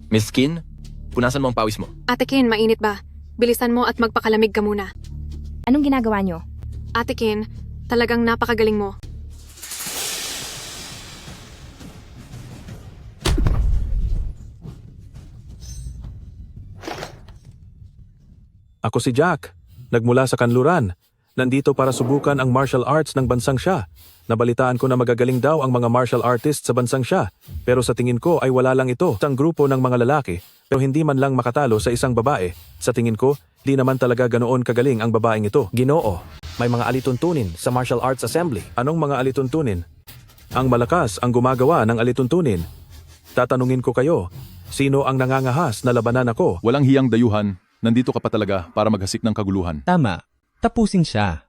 Miss Qin, punasan mo ang pawis mo. Ate Kin, mainit ba? Bilisan mo at magpakalamig ka muna. Anong ginagawa nyo? Ate Kin, talagang napakagaling mo. Ako si Jack, nagmula sa kanluran. Nandito para subukan ang martial arts ng bansang siya. Nabalitaan ko na magagaling daw ang mga martial artists sa bansang siya. Pero sa tingin ko ay wala lang ito. Isang grupo ng mga lalaki, pero hindi man lang makatalo sa isang babae. Sa tingin ko, di naman talaga ganoon kagaling ang babaeng ito. Ginoo, may mga alituntunin sa Martial Arts Assembly. Anong mga alituntunin? Ang malakas ang gumagawa ng alituntunin. Tatanungin ko kayo, sino ang nangangahas na labanan ako? Walang hiyang dayuhan. Nandito ka pa talaga para maghasik ng kaguluhan. Tama. Tapusin siya.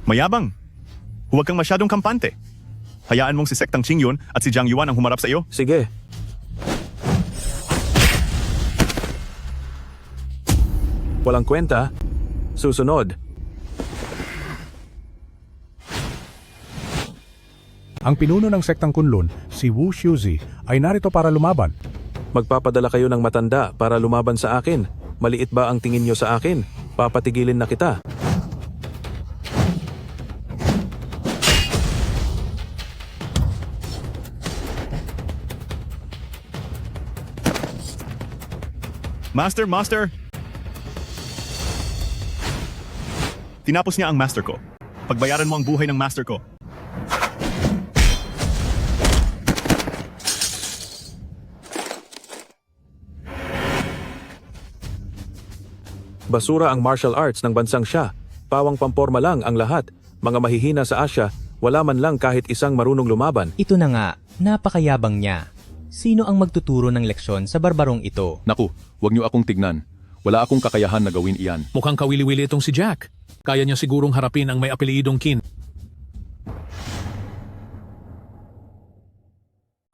Mayabang. Huwag kang masyadong kampante. Hayaan mong si Sektang Qingyun at si Jiang Yuan ang humarap sa iyo. Sige. Walang kwenta. Susunod. Ang pinuno ng sektang Kunlun, si Wu Xiuzi, ay narito para lumaban. Magpapadala kayo ng matanda para lumaban sa akin. Maliit ba ang tingin nyo sa akin? Papatigilin na kita. Master! Tinapos niya ang master ko. Pagbayaran mo ang buhay ng master ko. Basura ang martial arts ng bansang siya. Pawang pamporma lang ang lahat. Mga mahihina sa Asya, wala man lang kahit isang marunong lumaban. Ito na nga, napakayabang niya. Sino ang magtuturo ng leksyon sa barbarong ito? Naku, huwag niyo akong tignan. Wala akong kakayahan na gawin iyan. Mukhang kawili-wili itong si Jack. Kaya niya sigurong harapin ang may apelidong Qin.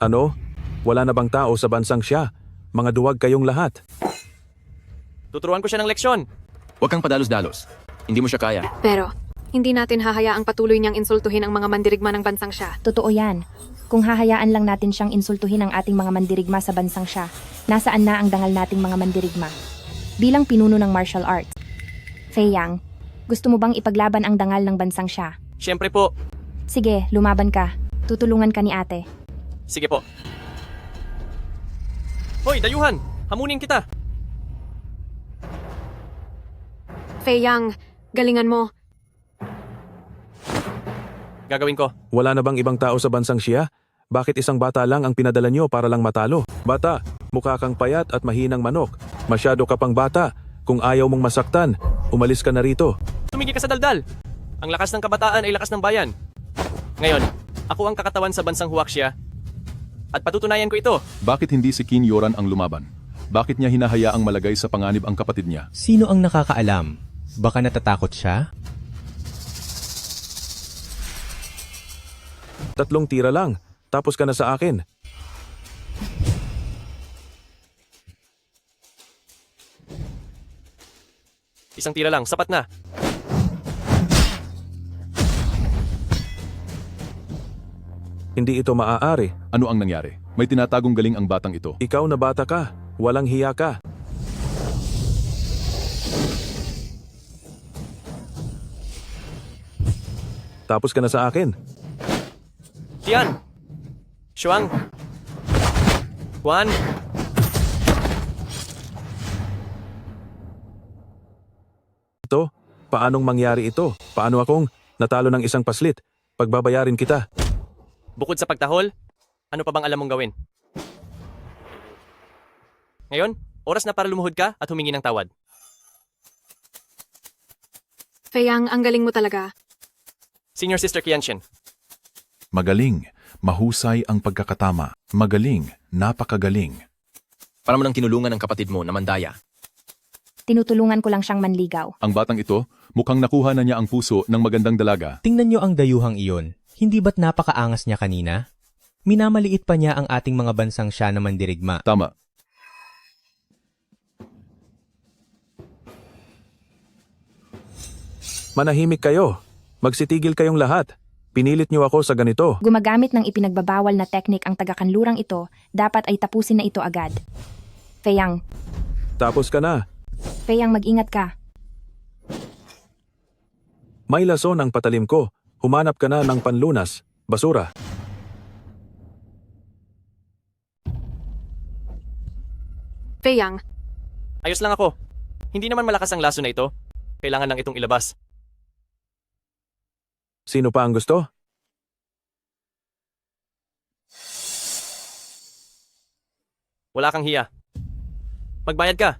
Ano? Wala na bang tao sa bansang siya? Mga duwag kayong lahat. Tuturuan ko siya ng leksyon. Huwag kang padalos-dalos. Hindi mo siya kaya. Pero, hindi natin hahayaang patuloy niyang insultuhin ang mga mandirigma ng bansang siya. Totoo yan. Kung hahayaan lang natin siyang insultuhin ang ating mga mandirigma sa bansang siya, nasaan na ang dangal nating mga mandirigma? Bilang pinuno ng martial arts, Fei Yang, gusto mo bang ipaglaban ang dangal ng bansang siya? Siyempre po. Sige, lumaban ka. Tutulungan ka ni ate. Sige po. Hoy, dayuhan! Hamunin kita! Fei Yang, galingan mo. Gagawin ko. Wala na bang ibang tao sa bansang siya? Bakit isang bata lang ang pinadala nyo para lang matalo? Bata, mukha kang payat at mahinang manok. Masyado ka pang bata. Kung ayaw mong masaktan, umalis ka na rito. Tumigil ka sa daldal. Ang lakas ng kabataan ay lakas ng bayan. Ngayon, ako ang kakatawan sa bansang Huaxia. At patutunayan ko ito. Bakit hindi si Qin Yoran ang lumaban? Bakit niya hinahayaang malagay sa panganib ang kapatid niya? Sino ang nakakaalam? Baka natatakot siya? 3 tira lang. Tapos ka na sa akin. Isang tira lang, sapat na. Hindi ito maaari. Ano ang nangyari? May tinatagong galing ang batang ito. Ikaw na bata ka. Walang hiya ka. Tapos ka na sa akin. Tian! Shuang! Juan! Ito? Paanong mangyari ito? Paano akong natalo ng isang paslit? Pagbabayarin kita. Bukod sa pagtahol, ano pa bang alam mong gawin? Ngayon, oras na para lumuhod ka at humingi ng tawad. Fei Yang, ang galing mo talaga. Senior Sister Qianshin. Magaling. Mahusay ang pagkakatama. Magaling, napakagaling. Para mo nang tinulungan ng kapatid mo na mandaya. Tinutulungan ko lang siyang manligaw. Ang batang ito, mukhang nakuha na niya ang puso ng magandang dalaga. Tingnan nyo ang dayuhang iyon. Hindi ba't napakaangas niya kanina? Minamaliit pa niya ang ating mga bansang siya na mandirigma. Tama. Manahimik kayo. Magsitigil kayong lahat. Pinilit niyo ako sa ganito. Gumagamit ng ipinagbabawal na teknik ang taga-kanlurang ito, dapat ay tapusin na ito agad. Feyang, Tapos ka na. Feyang mag-ingat ka. May lason ang patalim ko. Humanap ka na ng panlunas. Basura. Feyang, Ayos lang ako. Hindi naman malakas ang laso na ito. Kailangan lang itong ilabas. Sino pa ang gusto? Wala kang hiya. Magbayad ka.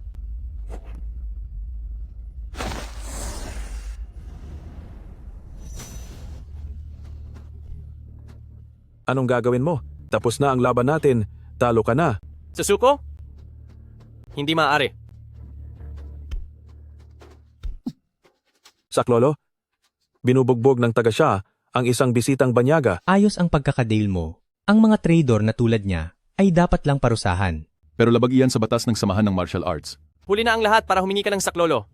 Anong gagawin mo? Tapos na ang laban natin. Talo ka na. Susuko? Hindi maaari. Saklolo? Binubugbog ng taga siya ang isang bisitang banyaga. Ayos ang pagkakadale mo. Ang mga trader na tulad niya ay dapat lang parusahan. Pero labag iyan sa batas ng samahan ng martial arts. Huli na ang lahat para humingi ka ng saklolo.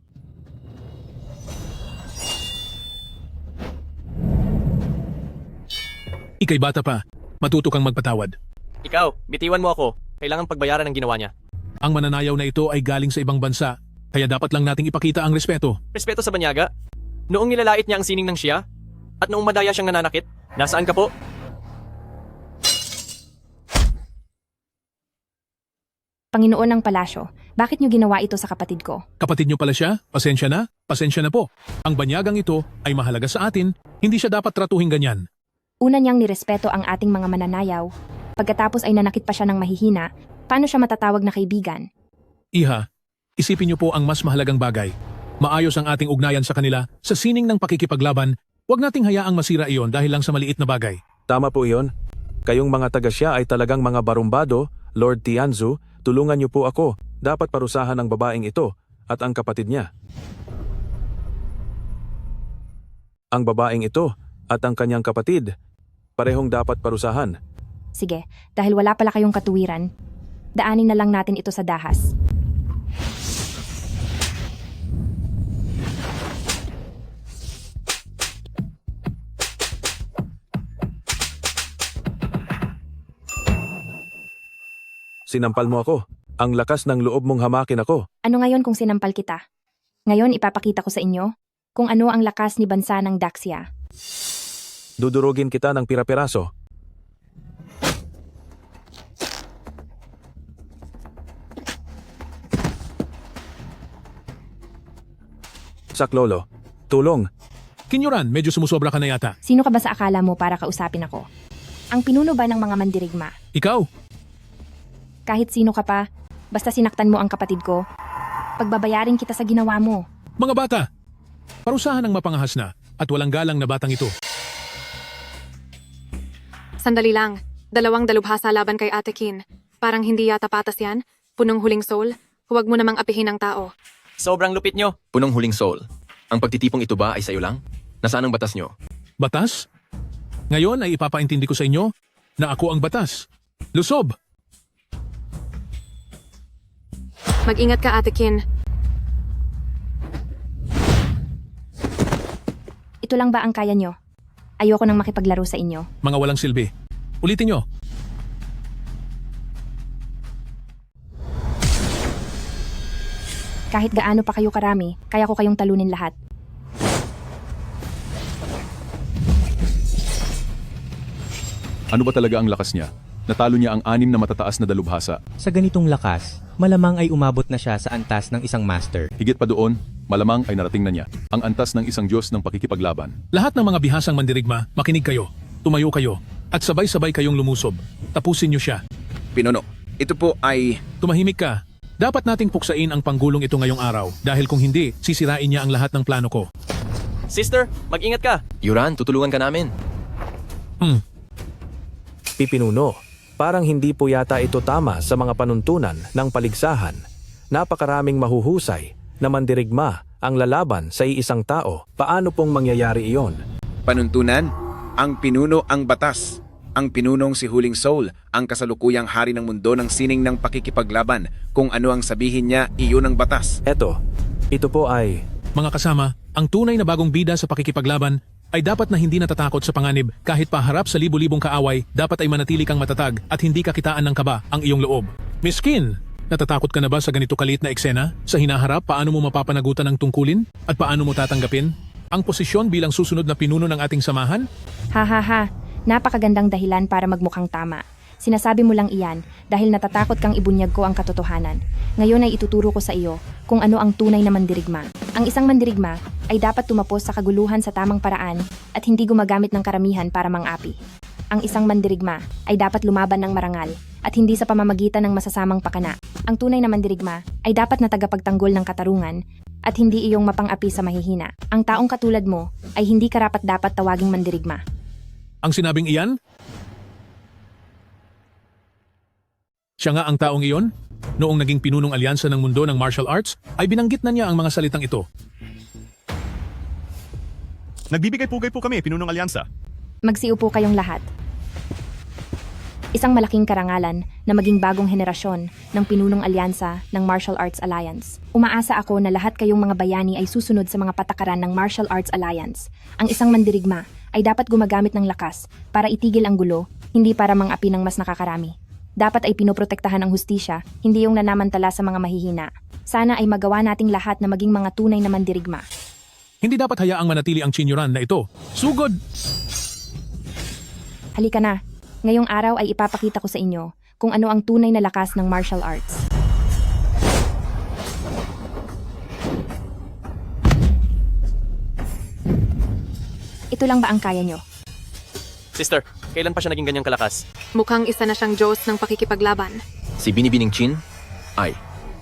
Ika'y bata pa. Matuto kang magpatawad. Ikaw, bitiwan mo ako. Kailangan pagbayaran ng ginawa niya. Ang mananayaw na ito ay galing sa ibang bansa, kaya dapat lang nating ipakita ang respeto. Respeto sa banyaga? Noong nilalait niya ang sining ng siya? At noong madaya siyang nananakit? Nasaan ka po? Panginoon ng palasyo, bakit niyo ginawa ito sa kapatid ko? Kapatid niyo pala siya? Pasensya na? Pasensya na po. Ang banyagang ito ay mahalaga sa atin, hindi siya dapat tratuhin ganyan. Una niyang nirespeto ang ating mga mananayaw. Pagkatapos ay nanakit pa siya ng mahihina, paano siya matatawag na kaibigan? Iha, isipin niyo po ang mas mahalagang bagay. Maayos ang ating ugnayan sa kanila sa sining ng pakikipaglaban. Huwag nating hayaang masira iyon dahil lang sa maliit na bagay. Tama po iyon. Kayong mga taga siya ay talagang mga barumbado, Lord Tianzu, tulungan niyo po ako. Dapat parusahan ang babaeng ito at ang kapatid niya. Ang babaeng ito at ang kanyang kapatid, parehong dapat parusahan. Sige, dahil wala pala kayong katuwiran, daanin na lang natin ito sa dahas. Sinampal mo ako. Ang lakas ng loob mong hamakin ako. Ano ngayon kung sinampal kita? Ngayon ipapakita ko sa inyo kung ano ang lakas ni bansa ng Daxia. Dudurugin kita ng pira-piraso. Saklolo, tulong. Kinyuran, medyo sumusobra ka na yata. Sino ka ba sa akala mo para kausapin ako? Ang pinuno ba ng mga mandirigma? Ikaw? Kahit sino ka pa, basta sinaktan mo ang kapatid ko, pagbabayarin kita sa ginawa mo. Mga bata, parusahan ang mapangahas na at walang galang na batang ito. Sandali lang. 2 dalubhasa laban kay Ate Kin. Parang hindi yata patas yan. Punong huling soul. Huwag mo namang apihin ang tao. Sobrang lupit nyo. Punong huling soul. Ang pagtitipong ito ba ay sayo lang? Nasaan ang batas nyo? Batas? Ngayon ay ipapaintindi ko sa inyo na ako ang batas. Lusob! Mag-ingat ka, Ate Kin. Ito lang ba ang kaya nyo? Ayoko nang makipaglaro sa inyo. Mga walang silbi. Ulitin nyo. Kahit gaano pa kayo karami, kaya ko kayong talunin lahat. Ano ba talaga ang lakas niya? Natalo niya ang 6 na matataas na dalubhasa. Sa ganitong lakas, malamang ay umabot na siya sa antas ng isang master. Higit pa doon, malamang ay narating na niya ang antas ng isang Diyos ng pakikipaglaban. Lahat ng mga bihasang mandirigma, makinig kayo, tumayo kayo, at sabay-sabay kayong lumusob. Tapusin niyo siya. Pinuno, ito po ay... Tumahimik ka. Dapat nating puksain ang panggulong ito ngayong araw dahil kung hindi, sisirain niya ang lahat ng plano ko. Sister, mag-ingat ka. Yuran, tutulungan ka namin. pinuno. Parang hindi po yata ito tama sa mga panuntunan ng paligsahan. Napakaraming mahuhusay na mandirigma ang lalaban sa iisang tao. Paano pong mangyayari iyon? Panuntunan, ang pinuno ang batas. Ang pinunong si Huling Soul, ang kasalukuyang hari ng mundo ng sining ng pakikipaglaban. Kung ano ang sabihin niya, iyon ang batas. Ito po ay... Mga kasama, ang tunay na bagong bida sa pakikipaglaban ay dapat na hindi natatakot sa panganib. Kahit paharap sa libu-libong kaaway, dapat ay manatili kang matatag at hindi kakitaan ng kaba ang iyong loob. Miss Kin, natatakot ka na ba sa ganito kaliit na eksena? Sa hinaharap, paano mo mapapanagutan ang tungkulin? At paano mo tatanggapin ang posisyon bilang susunod na pinuno ng ating samahan? Ha. Napakagandang dahilan para magmukhang tama. Sinasabi mo lang iyan dahil natatakot kang ibunyag ko ang katotohanan. Ngayon ay ituturo ko sa iyo kung ano ang tunay na mandirigma. Ang isang mandirigma ay dapat tumapos sa kaguluhan sa tamang paraan at hindi gumagamit ng karamihan para mang-api. Ang isang mandirigma ay dapat lumaban ng marangal at hindi sa pamamagitan ng masasamang pakana. Ang tunay na mandirigma ay dapat na tagapagtanggol ng katarungan at hindi iyong mapang-api sa mahihina. Ang taong katulad mo ay hindi karapat-dapat tawaging mandirigma. Ang sinabing iyan? Siya nga ang taong iyon? Noong naging pinunong alyansa ng mundo ng martial arts, ay binanggit na niya ang mga salitang ito. Nagbibigay-pugay po kami, pinunong alyansa. Magsiupo kayong lahat. Isang malaking karangalan na maging bagong henerasyon ng pinunong alyansa ng Martial Arts Alliance. Umaasa ako na lahat kayong mga bayani ay susunod sa mga patakaran ng Martial Arts Alliance. Ang isang mandirigma ay dapat gumagamit ng lakas para itigil ang gulo, hindi para mang-api ng mas nakakarami. Dapat ay pinoprotektahan ang hustisya, hindi yung nanamantala sa mga mahihina. Sana ay magawa nating lahat na maging mga tunay na mandirigma. Hindi dapat hayaang manatili ang Chinyuran na ito. Sugod! Halika na. Ngayong araw ay ipapakita ko sa inyo kung ano ang tunay na lakas ng martial arts. Ito lang ba ang kaya nyo? Sister, kailan pa siya naging ganyang kalakas? Mukhang isa na siyang Diyos ng pakikipaglaban. Si Binibining Chin? Ay.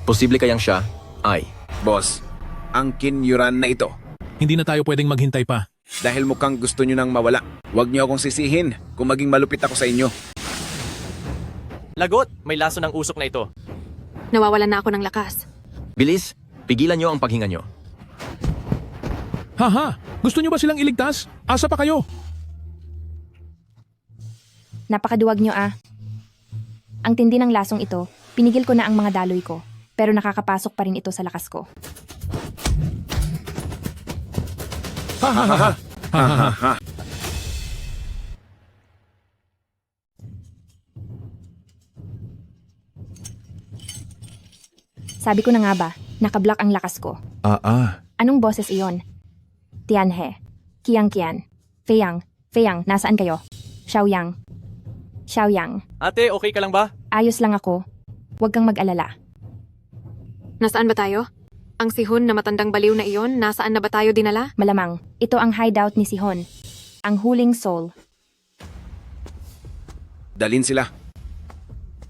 Posible kayang siya? Ay. Boss, ang Kinyuran na ito. Hindi na tayo pwedeng maghintay pa. Dahil mukhang gusto nyo nang mawala. Huwag nyo akong sisihin kung maging malupit ako sa inyo. Lagot! May laso ng usok na ito. Nawawalan na ako ng lakas. Bilis, pigilan nyo ang paghinga nyo. Haha! Gusto nyo ba silang iligtas? Asa pa kayo? Napakaduwag nyo ah. Ang tindi ng lasong ito, pinigil ko na ang mga daloy ko, pero nakakapasok pa rin ito sa lakas ko. Sabi ko na nga ba, nakablock ang lakas ko. Anong boses iyon? Tianhe, Kiang, Feiyang, nasaan kayo? Xiaoyang. Ate, okay ka lang ba? Ayos lang ako. Huwag kang mag-alala. Nasaan ba tayo? Ang Sihon na matandang baliw na iyon, nasaan na ba tayo dinala? Malamang, ito ang hideout ni Sihon. Ang Huling Soul. Dalin sila.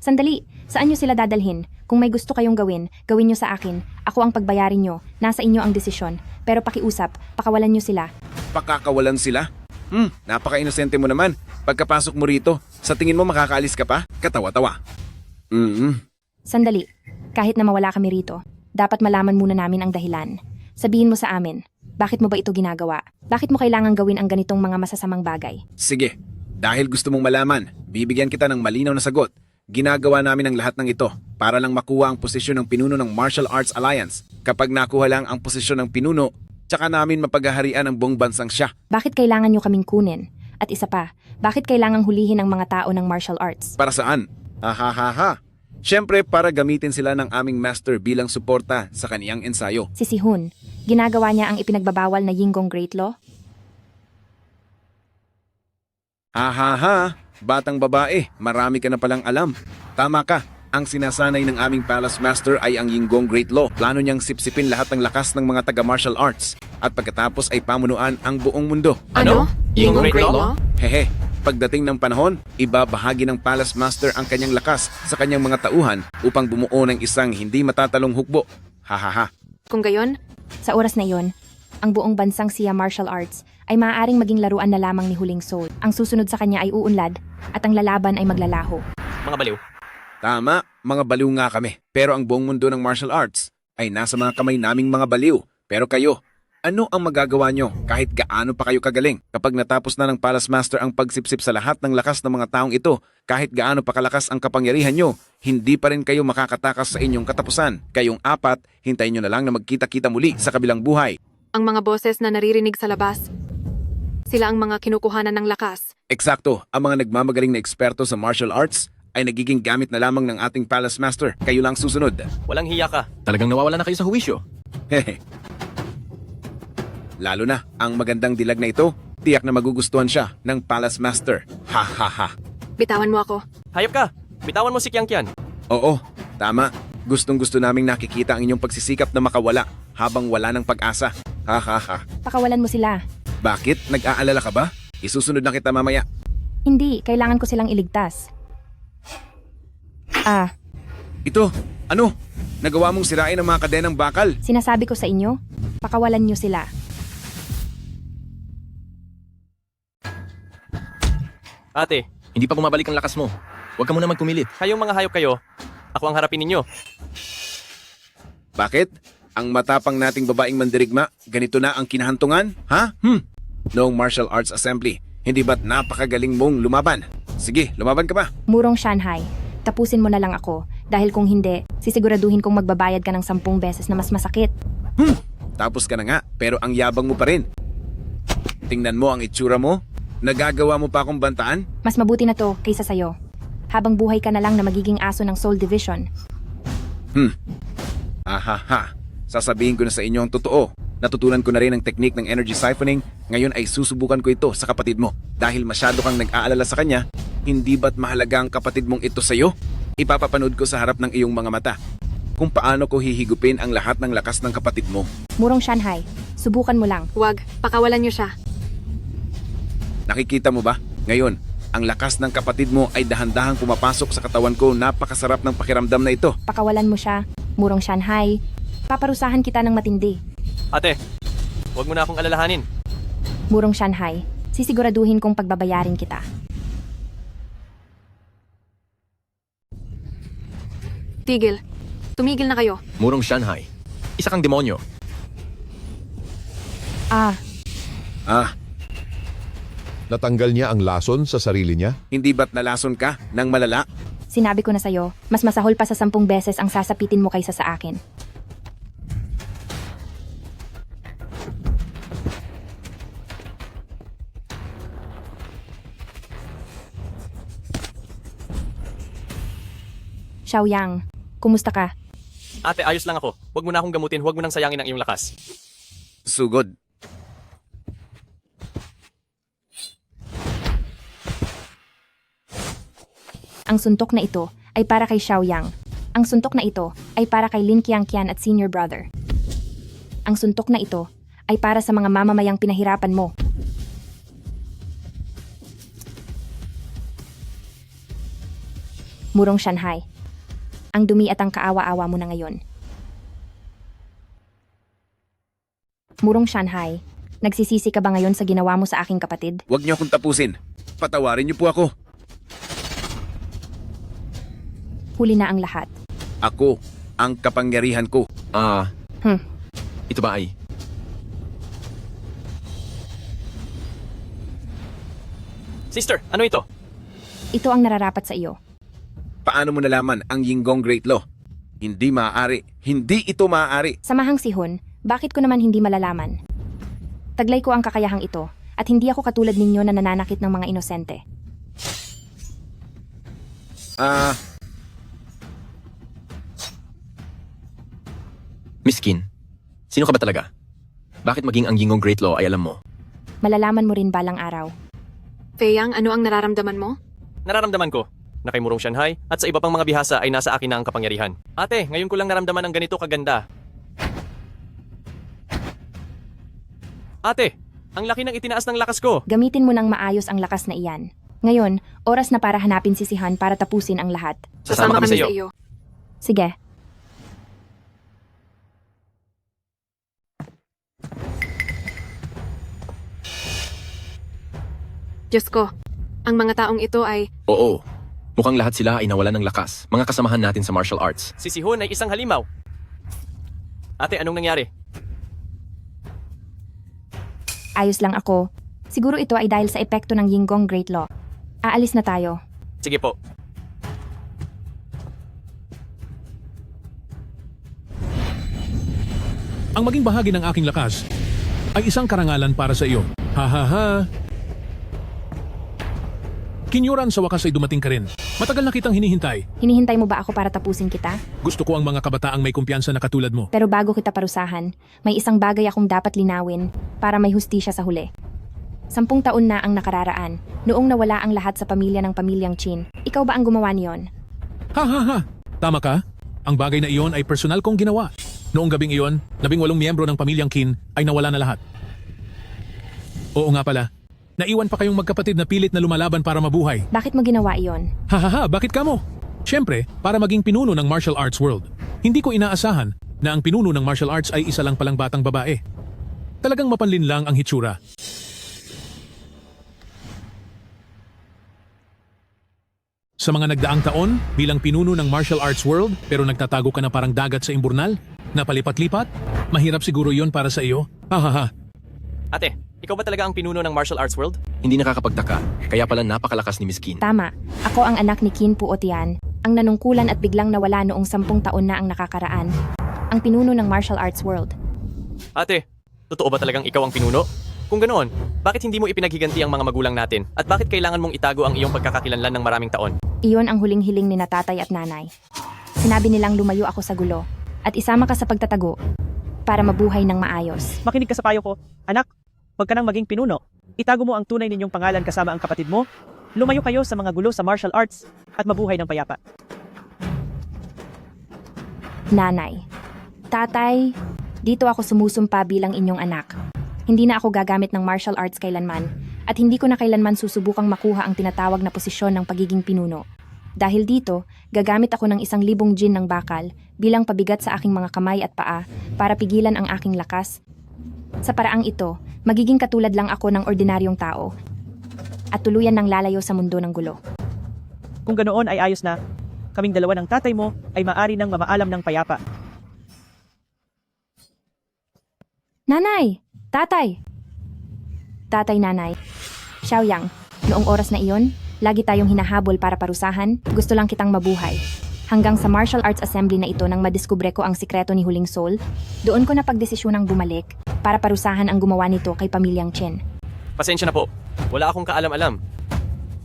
Sandali, saan nyo sila dadalhin? Kung may gusto kayong gawin, gawin nyo sa akin. Ako ang pagbayarin nyo. Nasa inyo ang desisyon. Pero pakiusap, pakawalan nyo sila. Pakakawalan sila? Napaka-inosente mo naman. Pagkapasok mo rito, sa tingin mo makakaalis ka pa? Katawa-tawa. Sandali, kahit na mawala kami rito, dapat malaman muna namin ang dahilan. Sabihin mo sa amin, bakit mo ba ito ginagawa? Bakit mo kailangang gawin ang ganitong mga masasamang bagay? Sige, dahil gusto mong malaman, bibigyan kita ng malinaw na sagot. Ginagawa namin ang lahat ng ito para lang makuha ang posisyon ng pinuno ng Martial Arts Alliance. Kapag nakuha lang ang posisyon ng pinuno, tsaka namin mapaghaharian ang buong bansang siya. Bakit kailangan nyo kaming kunin? At isa pa, bakit kailangang hulihin ang mga tao ng martial arts? Para saan? Siyempre para gamitin sila ng aming master bilang suporta sa kaniyang ensayo. Si Sihon, ginagawa niya ang ipinagbabawal na Yinggong Great Law? Batang babae, marami ka na palang alam. Tama ka, ang sinasanay ng aming Palace Master ay ang Yinggong Great Law. Plano niyang sipsipin lahat ng lakas ng mga taga-martial arts at pagkatapos ay pamunuan ang buong mundo. Ano? Yinggong Great Law? Hehe, pagdating ng panahon, ibabahagi ng Palace Master ang kanyang lakas sa kanyang mga tauhan upang bumuo ng isang hindi matatalong hukbo. Kung gayon, sa oras na iyon, ang buong bansang siya martial arts ay maaaring maging laruan na lamang ni Huling Soul. Ang susunod sa kanya ay uunlad at ang lalaban ay maglalaho. Mga baliw. Tama, mga baliw nga kami. Pero ang buong mundo ng martial arts ay nasa mga kamay naming mga baliw. Pero kayo, ano ang magagawa nyo kahit gaano pa kayo kagaling? Kapag natapos na ng Palace Master ang pagsipsip sa lahat ng lakas ng mga taong ito, kahit gaano pa kalakas ang kapangyarihan nyo, hindi pa rin kayo makakatakas sa inyong katapusan. Kayong apat, hintayin nyo na lang na magkita-kita muli sa kabilang buhay. Ang mga boses na naririnig sa labas, sila ang mga kinukuhanan ng lakas. Eksakto, ang mga nagmamagaling na eksperto sa martial arts ay nagiging gamit na lamang ng ating Palace Master. Kayo lang susunod. Walang hiya ka. Talagang nawawala na kayo sa huwisyo. Hehe. Lalo na, ang magandang dilag na ito, tiyak na magugustuhan siya ng Palace Master. Ha ha ha. Bitawan mo ako. Hayop ka! Bitawan mo si Kiang. Oo, tama. Gustong-gusto naming nakikita ang inyong pagsisikap na makawala habang wala ng pag-asa. Ha ha ha. Pakawalan mo sila. Bakit? Nag-aalala ka ba? Isusunod na kita mamaya. Hindi, kailangan ko silang iligtas. Ito, ano? Nagawa mong sirain ang mga kadenang bakal. Sinasabi ko sa inyo, pakawalan niyo sila. Ate, Hindi pa bumabalik ang lakas mo. Huwag ka muna magpumilit. kayong mga hayop kayo, ako ang harapin ninyo. Bakit? Ang matapang nating babaeng mandirigma, ganito na ang kinahantungan? Ha? Noong Martial Arts Assembly, hindi ba't napakagaling mong lumaban? Sige, lumaban ka ba? Murong Shanghai, tapusin mo na lang ako dahil kung hindi, sisiguraduhin kong magbabayad ka ng 10 beses na mas masakit. Tapos ka na nga, pero ang yabang mo pa rin. Tingnan mo ang itsura mo. Nagagawa mo pa akong bantaan? Mas mabuti na to kaysa sayo. Habang buhay ka na lang na magiging aso ng Soul Division. Ahaha. Sasabihin ko na sa inyo ang totoo. Natutunan ko na rin ang technique ng energy siphoning. Ngayon ay susubukan ko ito sa kapatid mo. Dahil masyado kang nag-aalala sa kanya, hindi ba't mahalaga ang kapatid mong ito sa'yo? Ipapapanood ko sa harap ng iyong mga mata kung paano ko hihigupin ang lahat ng lakas ng kapatid mo. Murong Shanghai, subukan mo lang. Huwag, pakawalan niyo siya. Nakikita mo ba? Ngayon, ang lakas ng kapatid mo ay dahan-dahang pumapasok sa katawan ko. Napakasarap ng pakiramdam na ito. Pakawalan mo siya, Murong Shanghai. Paparusahan kita ng matindi. Ate, huwag mo na akong alalahanin. Murong Shanghai, sisiguraduhin kong pagbabayarin kita. Tigil. Tumigil na kayo. Murong Shanghai. Isa kang demonyo. Natanggal niya ang lason sa sarili niya? Hindi ba't nalason ka ng malala? Sinabi ko na sayo, mas masahol pa sa 10 beses ang sasapitin mo kaysa sa akin. Xiaoyang, kumusta ka? Ate, ayos lang ako. Huwag mo na akong gamutin, huwag mo nang sayangin ang iyong lakas. Sugod. Ang suntok na ito ay para kay Xiaoyang. Ang suntok na ito ay para kay Lin Qiangqian at senior brother. Ang suntok na ito ay para sa mga mamamayang pinahirapan mo. Murong Shanghai, ang dumi at ang kaawa-awa mo na ngayon. Murong Shanghai, nagsisisi ka ba ngayon sa ginawa mo sa aking kapatid? Huwag niyo akong tapusin. Patawarin niyo po ako. Huli na ang lahat. Ako, ang kapangyarihan ko. Ito ba ay? Sister, ano ito? Ito ang nararapat sa iyo. Paano mo nalaman ang Yinggong Great Law? Hindi maaari. Hindi ito maaari. Samahang Sihon, bakit ko naman hindi malalaman? Taglay ko ang kakayahang ito, at hindi ako katulad ninyo na nananakit ng mga inosente. Miskin. Sino ka ba talaga? Bakit maging ang Yinggong Great Law ay alam mo? Malalaman mo rin balang araw. Feiyang, ano ang nararamdaman mo? Nararamdaman ko na kay Murong Shanghai at sa iba pang mga bihasa ay nasa akin na ang kapangyarihan. Ate, ngayon ko lang naramdaman ang ganito kaganda. Ate, ang laki ng itinaas ng lakas ko. Gamitin mo ng maayos ang lakas na iyan. Ngayon, oras na para hanapin si Sihan para tapusin ang lahat. Sasama kami sa iyo. Sige. Diyos ko, ang mga taong ito ay... Oo, mukhang lahat sila ay nawalan ng lakas. Mga kasamahan natin sa martial arts. Si Sihon ay isang halimaw. Ate, anong nangyari? Ayos lang ako. Siguro ito ay dahil sa epekto ng Yinggong Great Law. Aalis na tayo. Sige po. Ang maging bahagi ng aking lakas ay isang karangalan para sa iyo. Ha ha ha. Kinyuran, sa wakas ay dumating ka rin. Matagal na kitang hinihintay. Hinihintay mo ba ako para tapusin kita? Gusto ko ang mga kabataang may kumpiyansa na katulad mo. Pero bago kita parusahan, may isang bagay akong dapat linawin para may hustisya sa huli. 10 taon na ang nakararaan, noong nawala ang lahat sa pamilya ng pamilyang Chin. Ikaw ba ang gumawa niyon? Ha ha ha. Tama ka. Ang bagay na iyon ay personal kong ginawa. Noong gabing iyon, 18 miyembro ng pamilyang Qin ay nawala na lahat. Oo nga pala. Naiwan pa kayong magkapatid na pilit na lumalaban para mabuhay. Bakit mo ginawa iyon? Hahaha, bakit ka mo? Siyempre, para maging pinuno ng martial arts world. Hindi ko inaasahan na ang pinuno ng martial arts ay isa lang palang batang babae. Talagang mapanlin lang ang hitsura. Sa mga nagdaang taon, bilang pinuno ng martial arts world pero nagtatago ka na parang dagat sa imburnal, na palipat-lipat, mahirap siguro yon para sa iyo. Hahaha. Ate, ikaw ba talaga ang pinuno ng martial arts world? Hindi nakakapagtaka, kaya pala napakalakas ni Miss Qin. Tama. Ako ang anak ni Qin Puotian, ang nanungkulan at biglang nawala noong 10 taon na ang nakakaraan. Ang pinuno ng martial arts world. Ate, totoo ba talagang ikaw ang pinuno? Kung ganoon, bakit hindi mo ipinaghiganti ang mga magulang natin? At bakit kailangan mong itago ang iyong pagkakakilanlan ng maraming taon? Iyon ang huling hiling ni na tatay at nanay. Sinabi nilang lumayo ako sa gulo at isama ka sa pagtatago para mabuhay ng maayos. Makinig ka sa payo ko. Anak, huwag ka nang maging pinuno. Itago mo ang tunay ninyong pangalan kasama ang kapatid mo. Lumayo kayo sa mga gulo sa martial arts at mabuhay ng payapa. Nanay, tatay, dito ako sumusumpa bilang inyong anak. Hindi na ako gagamit ng martial arts kailanman at hindi ko na kailanman susubukang makuha ang tinatawag na posisyon ng pagiging pinuno. Dahil dito, gagamit ako ng 1,000 jin ng bakal bilang pabigat sa aking mga kamay at paa para pigilan ang aking lakas. Sa paraang ito, magiging katulad lang ako ng ordinaryong tao at tuluyan ng lalayo sa mundo ng gulo. Kung ganoon ay ayos na, kaming dalawa ng tatay mo ay maari nang mamaalam ng payapa. Nanay! Tatay! Tatay, nanay. Xiaoyang, noong oras na iyon, lagi tayong hinahabol para parusahan, gusto lang kitang mabuhay. Hanggang sa martial arts assembly na ito nang madiskubre ko ang sikreto ni Huling Soul, doon ko napagdesisyonang bumalik para parusahan ang gumawa nito kay pamilyang Chen. Pasensya na po. Wala akong kaalam-alam.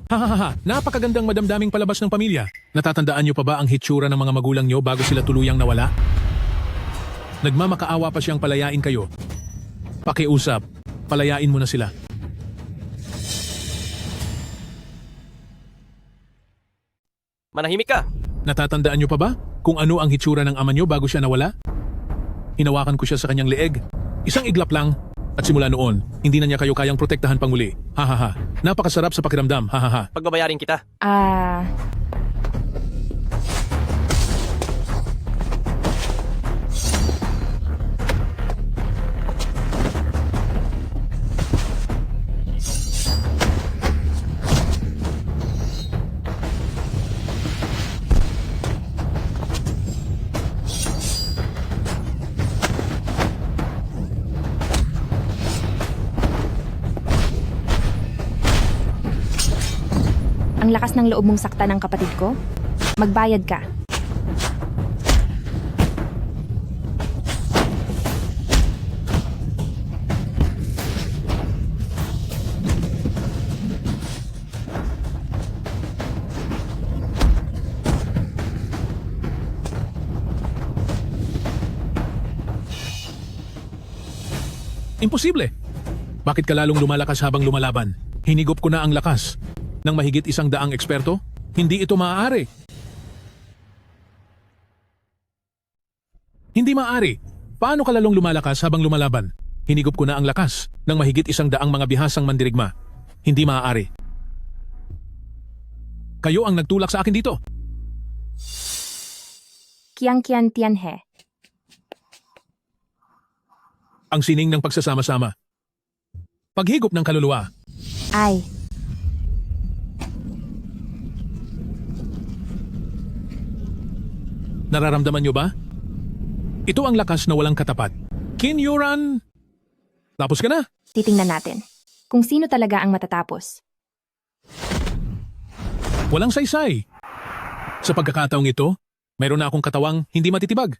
Hahaha, napakagandang madamdaming palabas ng pamilya. Natatandaan niyo pa ba ang hitsura ng mga magulang niyo bago sila tuluyang nawala? Nagmamakaawa pa siyang palayain kayo. Pakiusap, palayain mo na sila. Manahimik ka! Natatandaan niyo pa ba kung ano ang hitsura ng ama niyo bago siya nawala? Hinawakan ko siya sa kanyang leeg. Isang iglap lang. At simula noon, hindi na niya kayo kayang protektahan pang muli. Hahaha. Napakasarap sa pakiramdam. Hahaha. Pagbabayarin kita. Ang lakas ng loob mong sakta ng kapatid ko? Magbayad ka. Imposible! Bakit ka lalong lumalakas habang lumalaban? Hinigop ko na ang lakas ng mahigit 100 eksperto? Hindi ito maaari. Hindi maaari. Paano ka lalong lumalakas habang lumalaban? Hinigop ko na ang lakas ng mahigit 100 mga bihasang mandirigma. Hindi maaari. Kayo ang nagtulak sa akin dito. Kian Tianhe. Ang sining ng pagsasama-sama. Paghigop ng kaluluwa. Ay, Nararamdaman nyo ba? Ito ang lakas na walang katapat. Kin Yuran! Tapos ka na? Titingnan natin kung sino talaga ang matatapos. Walang saysay. Sa pagkakataong ito, mayroon na akong katawang hindi matitibag.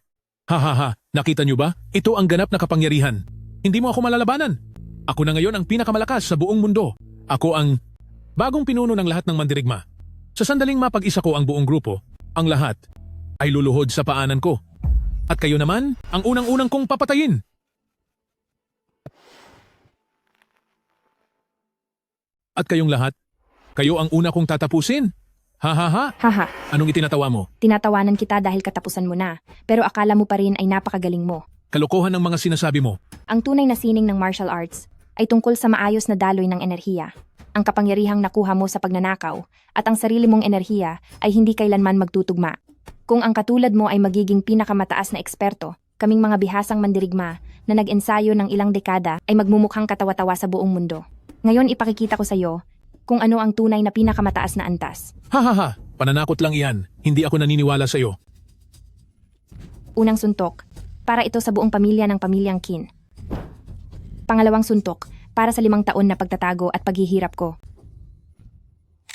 Ha, nakita nyo ba? Ito ang ganap na kapangyarihan. Hindi mo ako malalabanan. Ako na ngayon ang pinakamalakas sa buong mundo. Ako ang bagong pinuno ng lahat ng mandirigma. Sa sandaling mapag-isa ko ang buong grupo, ang lahat ay luluhod sa paanan ko. At kayo naman, ang unang-unang kong papatayin. At kayong lahat, kayo ang una kong tatapusin. Ha. Haha, Anong itinatawa mo? tinatawanan kita dahil katapusan mo na, pero akala mo pa rin ay napakagaling mo. Kalokohan ng mga sinasabi mo. Ang tunay na sining ng martial arts ay tungkol sa maayos na daloy ng enerhiya. Ang kapangyarihang nakuha mo sa pagnanakaw at ang sarili mong enerhiya ay hindi kailanman magtutugma. Kung ang katulad mo ay magiging pinakamataas na eksperto, kaming mga bihasang mandirigma na nag-ensayo ng ilang dekada ay magmumukhang katawa-tawa sa buong mundo. Ngayon ipakikita ko sa iyo kung ano ang tunay na pinakamataas na antas. Ha. Pananakot lang iyan. Hindi ako naniniwala sa iyo. Unang suntok, para ito sa buong pamilya ng pamilyang Qin. Pangalawang suntok, para sa 5 taon na pagtatago at paghihirap ko.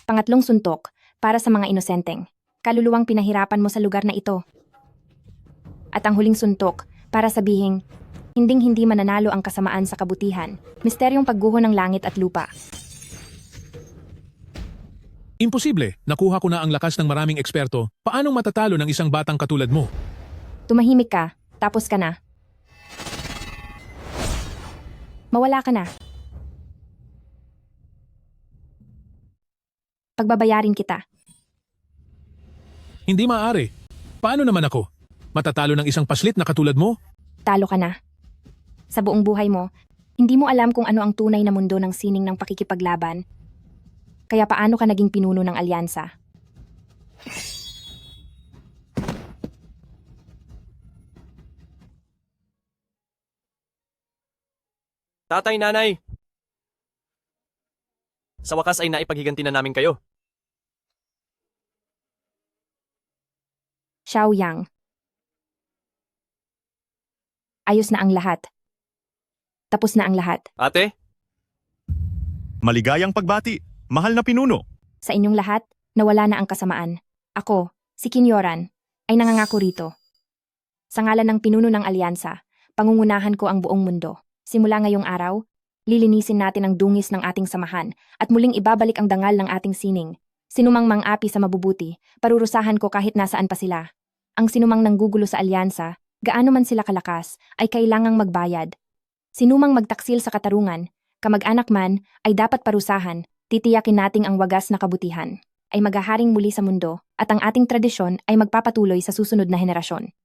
Pangatlong suntok, para sa mga inosenteng kaluluwang pinahirapan mo sa lugar na ito. At ang huling suntok, para sabihing, hinding-hindi mananalo ang kasamaan sa kabutihan, misteryong pagguho ng langit at lupa. Imposible. Nakuha ko na ang lakas ng maraming eksperto. Paanong matatalo ng isang batang katulad mo? Tumahimik ka, tapos ka na. Mawala ka na. Pagbabayarin kita. Hindi maaari. Paano naman ako? Matatalo ng isang paslit na katulad mo? Talo ka na. Sa buong buhay mo, hindi mo alam kung ano ang tunay na mundo ng sining ng pakikipaglaban. Kaya paano ka naging pinuno ng alyansa? Tatay, nanay! Sa wakas ay naipaghiganti na namin kayo. Xiao Yang. Ayos na ang lahat. Tapos na ang lahat. Ate? Maligayang pagbati, mahal na pinuno. Sa inyong lahat, nawala na ang kasamaan. Ako, si Qin Yoran, ay nangangako rito. Sa ngalan ng pinuno ng alyansa, pangungunahan ko ang buong mundo. Simula ngayong araw, lilinisin natin ang dungis ng ating samahan at muling ibabalik ang dangal ng ating sining. Sinumang mang-api sa mabubuti, parurusahan ko kahit nasaan pa sila. Ang sinumang nanggugulo sa alyansa, gaano man sila kalakas, ay kailangang magbayad. Sinumang magtaksil sa katarungan, kamag-anak man, ay dapat parusahan. Titiyakin nating ang wagas na kabutihan ay maghaharing muli sa mundo at ang ating tradisyon ay magpapatuloy sa susunod na henerasyon.